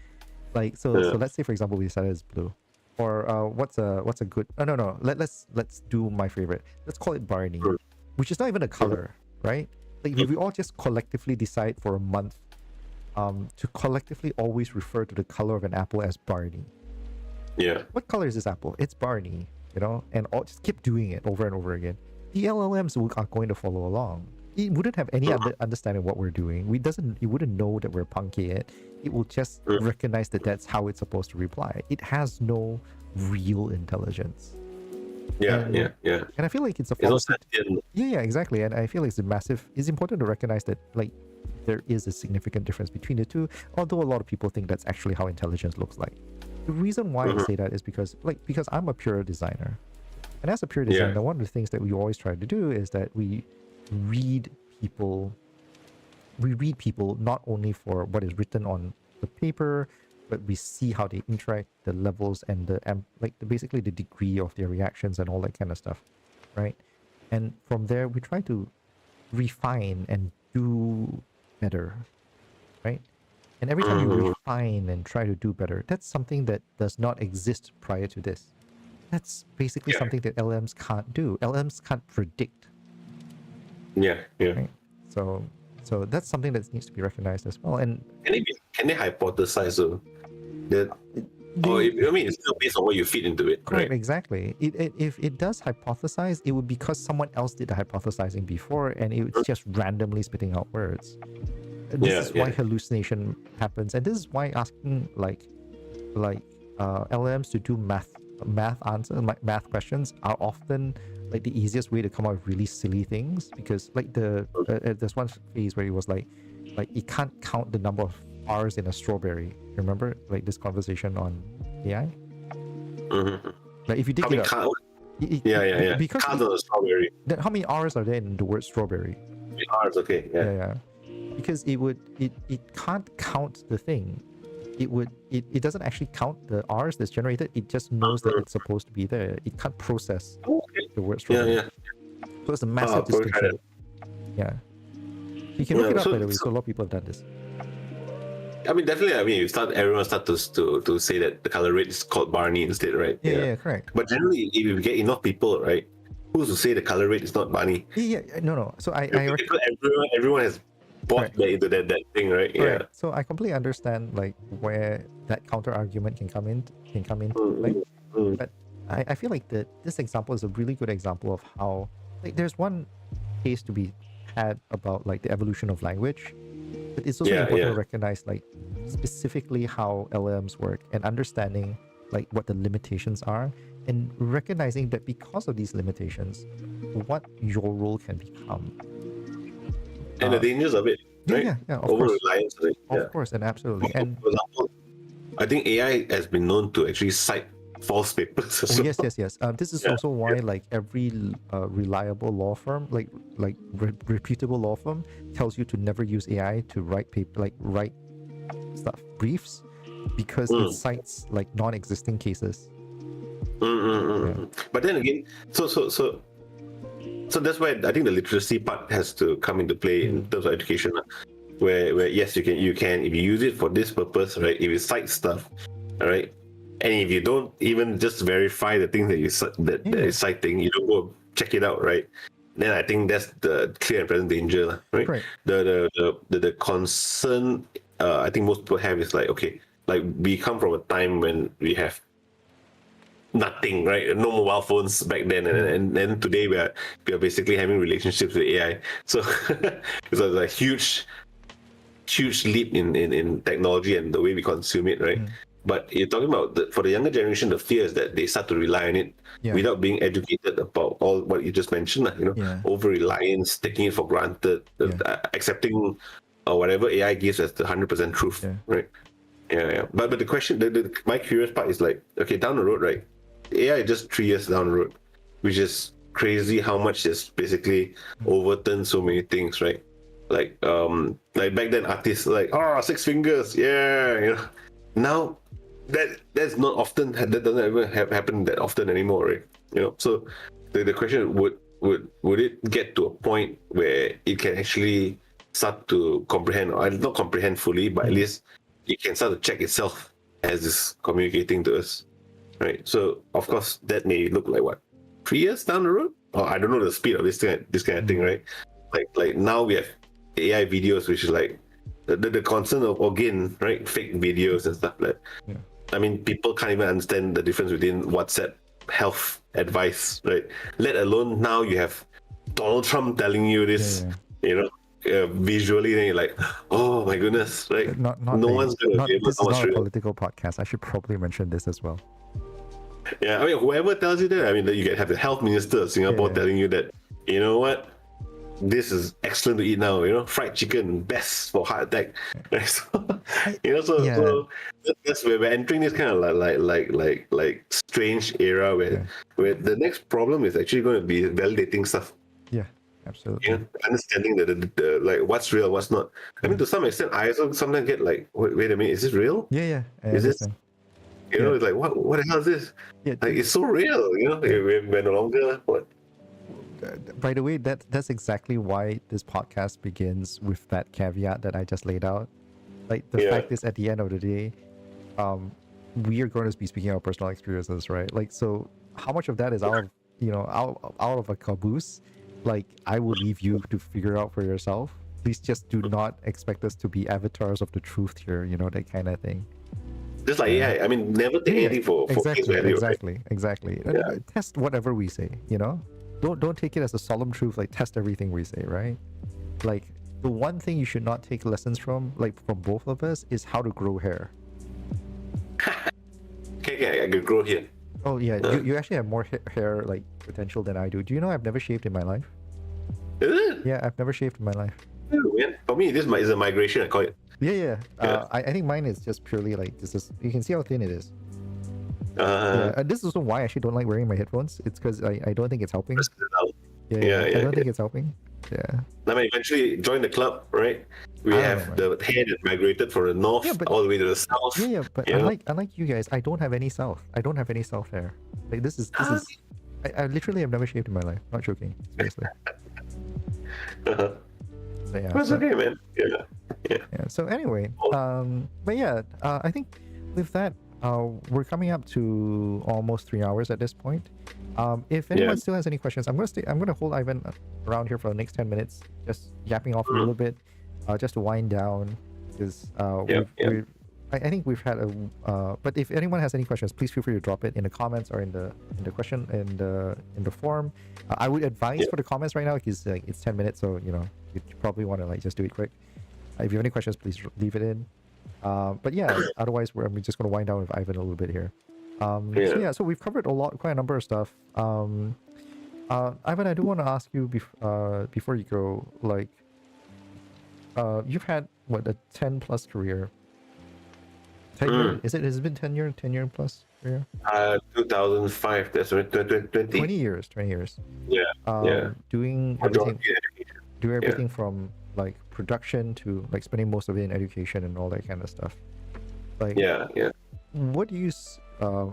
Like so let's say for example we decided it's blue. Or what's a good let's do my favorite. Let's call it Barney, which is not even a color, right? Like if we all just collectively decide for a month to collectively always refer to the color of an apple as Barney. Yeah. What color is this apple? It's Barney, you know, and just keep doing it over and over again. The LLMs are going to follow along. It wouldn't have any understanding of what we're doing. It wouldn't know that we're punky it. It will just recognize that that's how it's supposed to reply. It has no real intelligence. And I feel like it's a fallacy. Yeah, exactly. And I feel like it's important to recognize that like there is a significant difference between the two, although a lot of people think that's actually how intelligence looks like. The reason why I say that is because I'm a pure designer. And as a pure designer, one of the things that we always try to do is that we read people not only for what is written on the paper, but we see how they interact, the levels and basically the degree of their reactions and all that kind of stuff, right? And from there, we try to refine and do better, right? And every time you refine and try to do better, that's something that does not exist prior to this. That's basically something that LLMs can't do. LLMs can't predict. Right? So that's something that needs to be recognized as well. And can they hypothesize that? It's still based on what you feed into it. Correct, right? Exactly. If it does hypothesize, it would be because someone else did the hypothesizing before, and it's just randomly spitting out words. This is why hallucination happens, and this is why asking like LLMs to do math questions are often like the easiest way to come up with really silly things, because like there's one phase where it was like it can't count the number of R's in a strawberry. Remember like this conversation on AI? Like if you dig it up, because count on a strawberry. How many R's are there in the word strawberry? R's, okay. Yeah. because it can't count the thing. It doesn't actually count the R's that's generated. It just knows that it's supposed to be there. It can't process Okay. the word Yeah, strawberry. yeah. So it's a massive Probably try distinction. Yeah. You can look Yeah, it up, so- by the way. so- So a lot of people have done this. I mean, definitely. I mean, everyone start to say that the color rate is called Barney instead, right? Yeah, correct. But generally, if you get enough people, right, who's to say the color rate is not Barney? Yeah, no. So I Because everyone has bought Correct. into that thing, right? Yeah. Right. So I completely understand like where that counter argument can come into play. Mm. But I feel like this example is a really good example of how like there's one case to be had about like the evolution of language, but it's also Yeah, important yeah. to recognize like specifically how LLMs work and understanding like what the limitations are and recognizing that because of these limitations, what your role can become. And the dangers of it, right? Yeah, of Over course. reliance on it. Yeah. Of course, and absolutely. And For example, I think AI has been known to actually cite false papers. as oh, well. yes. This is Yeah, also why like every reliable law firm, like reputable law firm, tells you to never use AI to write write stuff briefs, because it cites like non-existing cases. But then again, so that's why I think the literacy part has to come into play in terms of education, where yes, you can if you use it for this purpose, right? If you cite stuff, all right, and if you don't even just verify the things that that is citing, you don't go check it out, right? Then I think that's the clear and present danger, right? Right. The concern I think most people have is like, okay, like we come from a time when we have nothing, right? No mobile phones back then, and then today we are basically having relationships with AI. So it's a huge leap in technology and the way we consume it, right? But you're talking about for the younger generation, the fear is that they start to rely on it without being educated about all what you just mentioned, over reliance, taking it for granted, accepting whatever AI gives as the 100% truth, right? Yeah. But the question, my curious part is like, okay, down the road, right? AI is just 3 years down the road, which is crazy how much it's basically overturned so many things, right? Like back then, artists like, 6 fingers, yeah. Now that's not often. That doesn't ever happen that often anymore, right? So the question would it get to a point where it can actually start to comprehend, or not comprehend fully, but at least it can start to check itself as it's communicating to us, right? So of course that may look like what, 3 years down the road, or I don't know the speed of this kind of thing, right? Like now we have AI videos, which is like the concern of, again, right, fake videos and stuff like that. I mean, people can't even understand the difference between WhatsApp health advice, right? Let alone now you have Donald Trump telling you this, visually, then you're like, oh my goodness, right? One's gonna be able This to is not a real. political podcast. I should probably mention this as well. Yeah, I mean, whoever tells you that, I mean, you can have the health minister of Singapore telling you that, you know what, this is excellent to eat now, fried chicken, best for heart attack. Right? So that's where we're entering this kind of like strange era where the next problem is actually going to be validating stuff. Yeah, absolutely. Understanding the like what's real, what's not. I mean, to some extent, I also sometimes get like, wait a minute, is this real? Yeah. Is this? It's like what the hell is this? Yeah, like it's so real. We're no longer what. By the way, that's exactly why this podcast begins with that caveat that I just laid out. Like the fact is, at the end of the day, we are going to be speaking our personal experiences, right? Like, so how much of that is out of a caboose? Like, I will leave you to figure out for yourself. Please just do not expect us to be avatars of the truth here, that kind of thing. Just like AI, I mean, never take anything for face value. Exactly. Yeah. Test whatever we say, Don't take it as a solemn truth. Like, test everything we say, right? Like, the one thing you should not take lessons from, like from both of us, is how to grow hair. Okay, I could grow here. Oh yeah, you actually have more hair like potential than I do. Do you know I've never shaved in my life? Is it? Yeah, I've never shaved in my life. Oh, man. For me, this is a migration, I call it. Yeah. I think mine is just purely like this is. You can see how thin it is. This is also why I actually don't like wearing my headphones. It's because I don't think it's helping. I don't think it's helping. Yeah. I mean, eventually join the club, right? We I don't have know, man. the hair that migrated from the north Yeah, but all the way to the south. yeah, but You know? unlike you guys, I don't have any self. I don't have any self hair. Like this Ah, is. I literally have never shaved in my life. Not joking. Seriously. uh-huh. So yeah. That's So, okay, man. Yeah. Yeah. yeah. So anyway, but yeah, I think with that, we're coming up to almost 3 hours at this point. If anyone still has any questions, I'm gonna hold Ivan around here for the next 10 minutes, just yapping off a little bit, just to wind down, because I think we've had a. But if anyone has any questions, please feel free to drop it in the comments or in the question in the form. I would advise for the comments right now because it's 10 minutes, so you probably want to just do it quick. If you have any questions, please leave it in. But yeah, otherwise I'm just going to wind down with Ivan a little bit here. So we've covered quite a number of stuff. Ivan, I do want to ask you before you go, you've had what, a 10 plus career? 10 year? Has it been 10 year plus career? 2005. That's 20. 20 years. Yeah. Doing everything from production to spending most of it in education and all that kind of stuff. What do you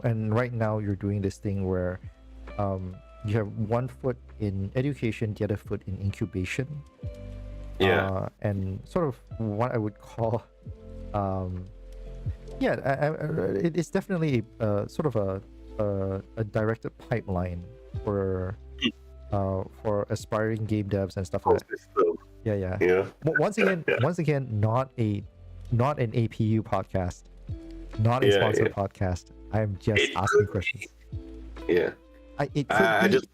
and right now you're doing this thing where you have one foot in education, the other foot in incubation, and sort of what I would call it's definitely sort of a directed pipeline for aspiring game devs and stuff like that. Yeah. Once again, not an APU podcast, not a sponsored podcast. I'm just asking questions. Yeah. I'll just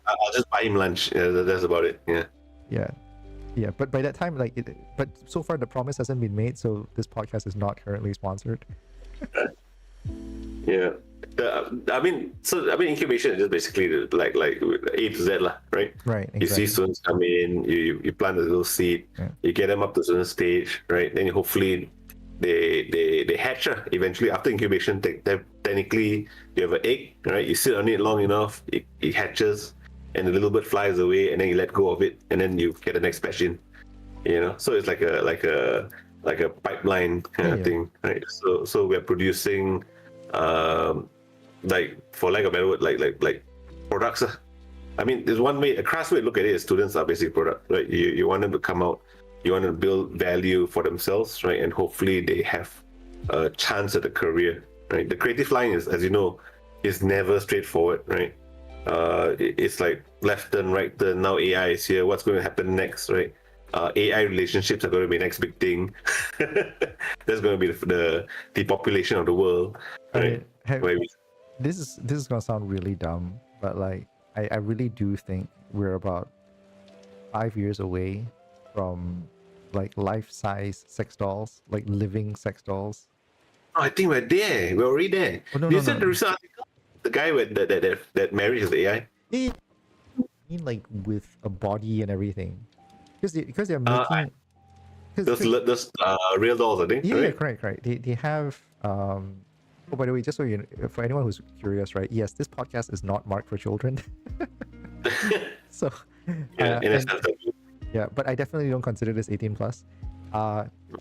buy him lunch. Yeah, that's about it. Yeah. But by that time, but so far the promise hasn't been made, so this podcast is not currently sponsored. Yeah. Incubation is just basically like A to Z, right? Right. Exactly. You see students come in, you plant a little seed, you get them up to a certain stage, right? Then hopefully they hatch. Eventually, after incubation, technically you have an egg, right? You sit on it long enough, it hatches, and the little bird flies away, and then you let go of it, and then you get the next batch in. So it's like a pipeline kind of thing, right? So we're producing, for lack of a better word, like products. I mean, there's one way, a crass way to look at it is students are basic product, right? You want them to come out, you want to build value for themselves, right? And hopefully they have a chance at a career, right? The creative line is, as you know, is never straightforward, right? It's like left turn, right turn. Now AI is here. What's going to happen next, right? AI relationships are going to be the next big thing. That's going to be the population of the world, right? This is gonna sound really dumb, but I really do think we're about 5 years away from life-size sex dolls, living sex dolls. Oh, I think we're there. We're already there. Oh, no, you said the recent article, the guy that marries his AI. I mean, with a body and everything, because they're making those real dolls, I think. Yeah, right? correct. They have Oh, by the way, just so you know, for anyone who's curious, right? Yes, this podcast is not marked for children. So but I definitely don't consider this 18 plus.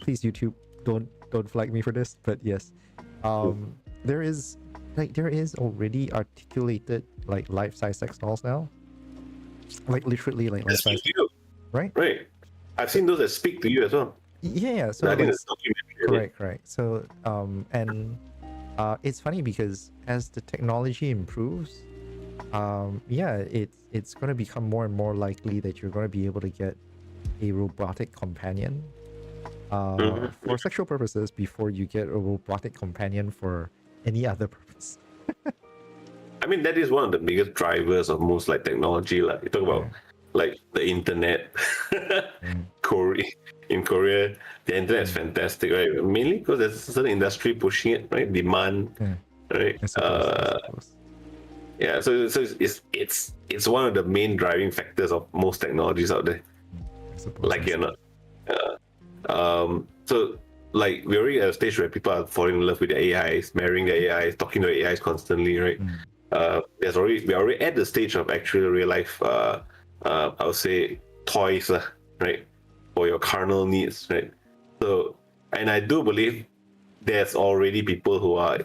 Please, YouTube, don't flag me for this. But yes, there is already articulated life-size sex dolls now, literally life-size, right? Right. I've seen those that speak to you as well. Yeah. So I think it's documentary. Correct. So and it's funny because as the technology improves, it's going to become more and more likely that you're going to be able to get a robotic companion for sexual purposes before you get a robotic companion for any other purpose. I mean, that is one of the biggest drivers of most technology. You talk about the internet. In Korea, the internet is fantastic, right? Mainly because there's a certain industry pushing it, right? Demand, right? I suppose. Yeah, so it's one of the main driving factors of most technologies out there. You're not. So we're already at a stage where people are falling in love with the AIs, marrying the AIs, talking to the AIs constantly, right? We're already at the stage of actual real life. I would say toys, right? For your carnal needs, right? So, and I do believe there's already people who are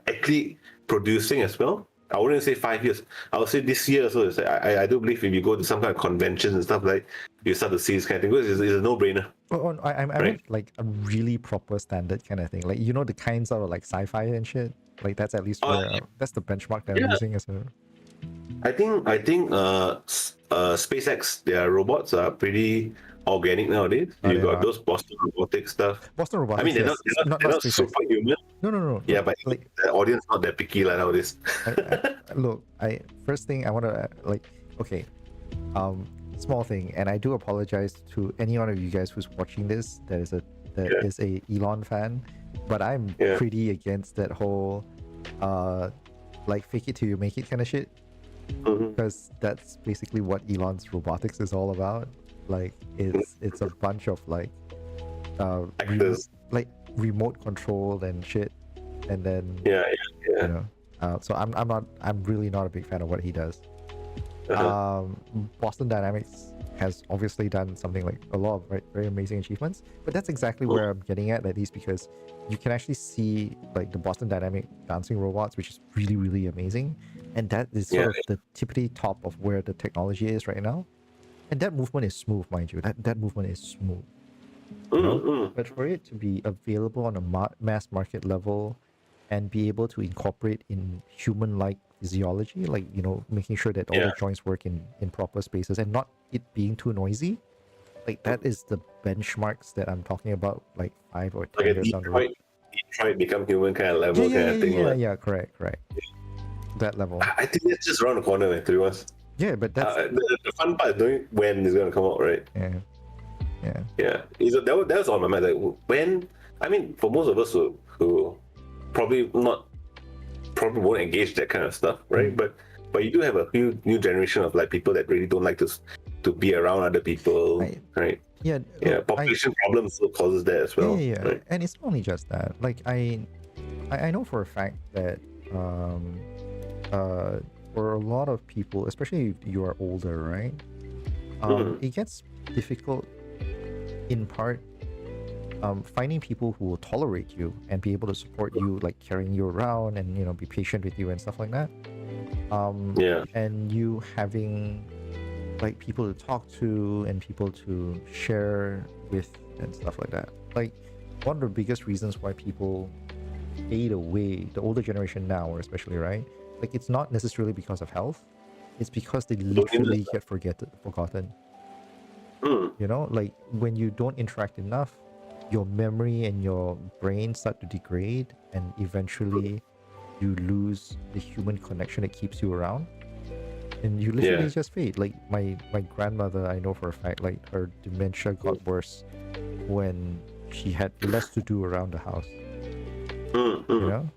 actually producing as well. I wouldn't say 5 years. I would say this year. So I do believe if you go to some kind of conventions and stuff, like you start to see this kind of thing, because it's a no-brainer. I Right. meant like a really proper standard kind of thing. Like, you know, the kinds of like sci-fi and shit. Like, that's at least where that's the benchmark that I'm Yeah. using as a. I think SpaceX, their robots are pretty organic nowadays. Oh, You they got are. those Boston Robotics stuff. Boston I Robotics, mean, they're yes. not SpaceX. superhuman. No. Yeah, Look, but like, the audience not that picky like nowadays. look, first thing I want to okay, small thing, and I do apologize to any one of you guys who's watching this that is a Elon fan, but I'm pretty against that whole like fake it till you make it kind of shit, because that's basically what Elon's robotics is all about. Like, it's a bunch of like remote control and shit, and then you know, so I'm really not a big fan of what he does. Boston Dynamics has obviously done something like a lot of very amazing achievements, but that's exactly where I'm getting at least, because you can actually see like the Boston Dynamic dancing robots, which is really amazing, and that is sort of the tippity top of where the technology is right now, and that movement is smooth, mind you. That movement is smooth. You know? But for it to be available on a mass market level and be able to incorporate in human-like physiology, like, you know, making sure that all the joints work in proper spaces and not it being too noisy, like, that is the benchmarks that I'm talking about, like 5 or 10 years down the road. Detroit become human kind of level kind of thing. Yeah, correct. That level. I think that's just around the corner, man, to be honest. Yeah, but that's the fun part is knowing when it's going to come out, right? Yeah. That was on my mind. Like, when, I mean, for most of us who probably won't engage that kind of stuff, right? But you do have a few new generation of like people that really don't like to be around other people, right? Yeah. Population problems also causes that as well. Yeah. Right? And it's not only just that. Like, I know for a fact that for a lot of people, especially if you are older, right? It gets difficult in part finding people who will tolerate you and be able to support you, like carrying you around and, you know, be patient with you and stuff like that. And you having like people to talk to and people to share with and stuff like that. Like, one of the biggest reasons why people fade away, the older generation now especially, right? Like, it's not necessarily because of health, it's because they literally get forgotten. You know, like, when you don't interact enough, your memory and your brain start to degrade, and eventually you lose the human connection that keeps you around, and you literally just fade. Like, my grandmother, I know for a fact, like, her dementia got worse when she had less to do around the house. You know,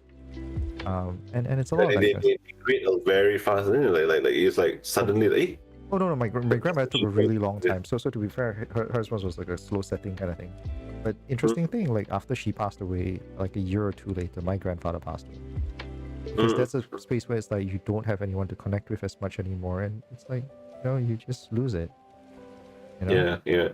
and it's a lot like that. They degrade very fast, isn't it? Like it's like suddenly like. Oh no, my grandmother took a really long time. So to be fair, hers was like a slow setting kind of thing. But interesting thing, like, after she passed away, like a year or two later, my grandfather passed away. Because that's a space where it's like you don't have anyone to connect with as much anymore, and it's like, you know, you just lose it. You know? Yeah.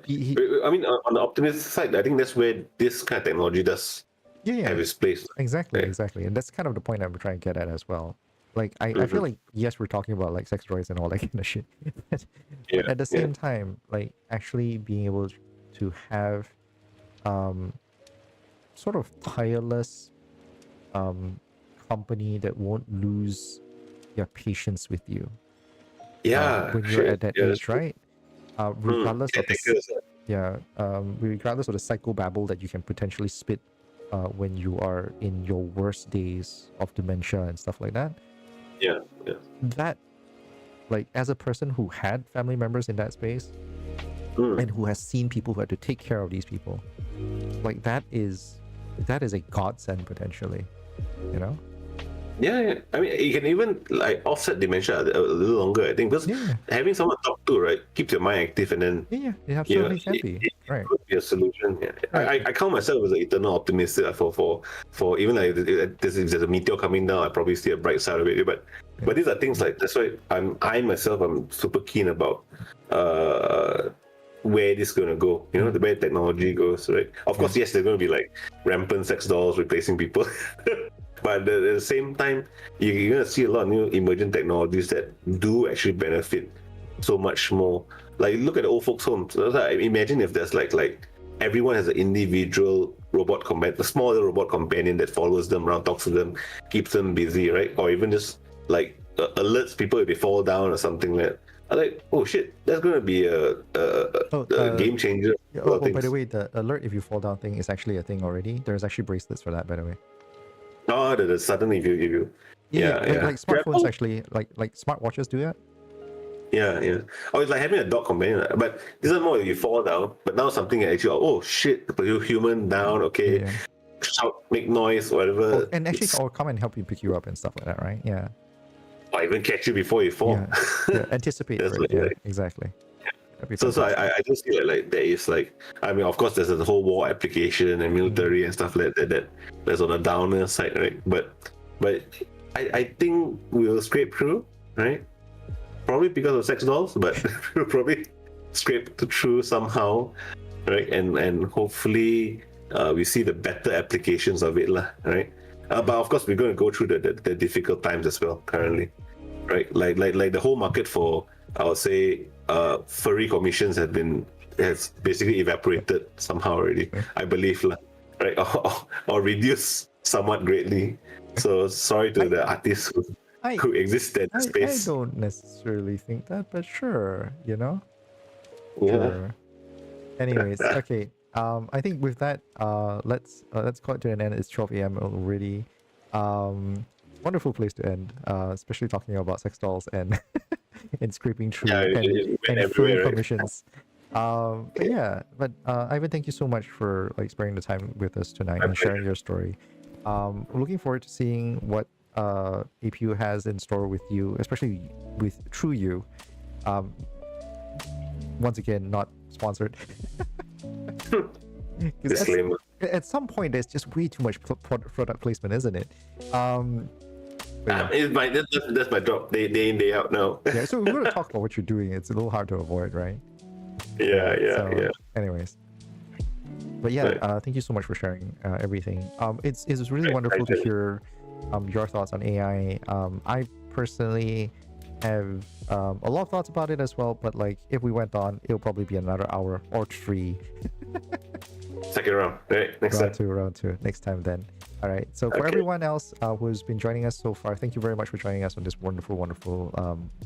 I mean, on the optimistic side, I think that's where this kind of technology does have its place. Exactly, and that's kind of the point I'm trying to get at as well. Like, I feel like, yes, we're talking about like sex toys and all that kind of shit, but at the same time, like, actually being able to have sort of tireless company that won't lose their patience with you when you're at that age, right? Regardless of regardless of the psychobabble that you can potentially spit when you are in your worst days of dementia and stuff like that. That, like, as a person who had family members in that space and who has seen people who had to take care of these people, like, that is a godsend potentially, you know? I mean, you can even like offset dementia a little longer, I think, because having someone to talk to, right, keeps your mind active, and then it absolutely can be. It could be a solution. I count myself as an eternal optimist for even like if there's a meteor coming down, I probably see a bright side of it. But these are things like, that's why I'm super keen about where this is going to go, the way technology goes, right? Of course, yes, there's going to be like rampant sex dolls replacing people. But at the same time, you're going to see a lot of new emerging technologies that do actually benefit so much more. Like, look at the old folks' homes. Imagine if there's like everyone has an individual robot companion, a small little robot companion that follows them around, talks to them, keeps them busy, right? Or even just like alerts people if they fall down or something like that. I'm like, oh shit, that's going to be a game changer. By the way, the alert if you fall down thing is actually a thing already. There's actually bracelets for that, by the way. Oh, the sudden if you like smartphones actually, like smartwatches do that. Yeah. Oh, it's like having a dog companion, but this is more if you fall down. But now something actually, oh shit, put you human down, okay, shout, make noise, whatever. And actually, or come and help you pick you up and stuff like that, right? Yeah. Or even catch you before you fall. Yeah. Anticipate, right? Yeah, exactly. So I just feel like there is like, I mean, of course there's a whole war application and military and stuff like that that's on a downer side, right? But I think we'll scrape through, right? Probably because of sex dolls, but we'll probably scrape through somehow, right? And hopefully we see the better applications of it, right? But of course we're going to go through the difficult times as well currently, right? Like the whole market for, I would say, furry commissions has basically evaporated somehow already, I believe, right? Or reduced somewhat greatly. So sorry to the artists who exist in that space. I don't necessarily think that, but sure, Yeah. Sure. Anyways, okay. I think with that, let's call it to an end. It's 12 a.m. already. Wonderful place to end, especially talking about sex dolls and and scraping through and furry commissions. But Ivan, thank you so much for like sparing the time with us tonight and sharing your story. Looking forward to seeing what APU has in store with you, especially through you. Once again, not sponsored. Disclaimer. At some point, there's just way too much product placement, isn't it? That's my job. Day in, day out now. Yeah, so we're going to talk about what you're doing. It's a little hard to avoid, right? Yeah. Anyways. But yeah, thank you so much for sharing everything. It's really wonderful to hear your thoughts on AI. I personally have a lot of thoughts about it as well, but like if we went on, it'll probably be another hour or 3. Second round, right? Round two. Next time then. All right. So for everyone else who's been joining us so far, thank you very much for joining us on this wonderful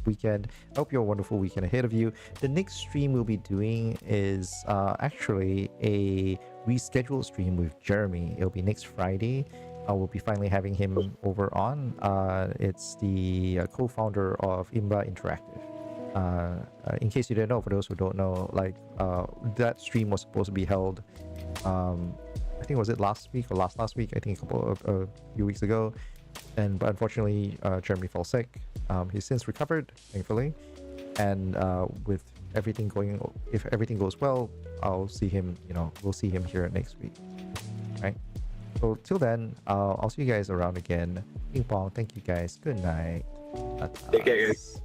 weekend. I hope you have a wonderful weekend ahead of you. The next stream we'll be doing is actually a rescheduled stream with Jeremy. It'll be next Friday. We'll be finally having him over on. It's the co-founder of Imba Interactive. In case you didn't know, for those who don't know, like that stream was supposed to be held I think was it last week or last week, I think a few weeks ago, but unfortunately Jeremy fell sick. He's since recovered, thankfully, and with everything if everything goes well, we'll see him here next week, right? So till then, I'll see you guys around again. Ping pong, thank you guys, good night. Take care, guys.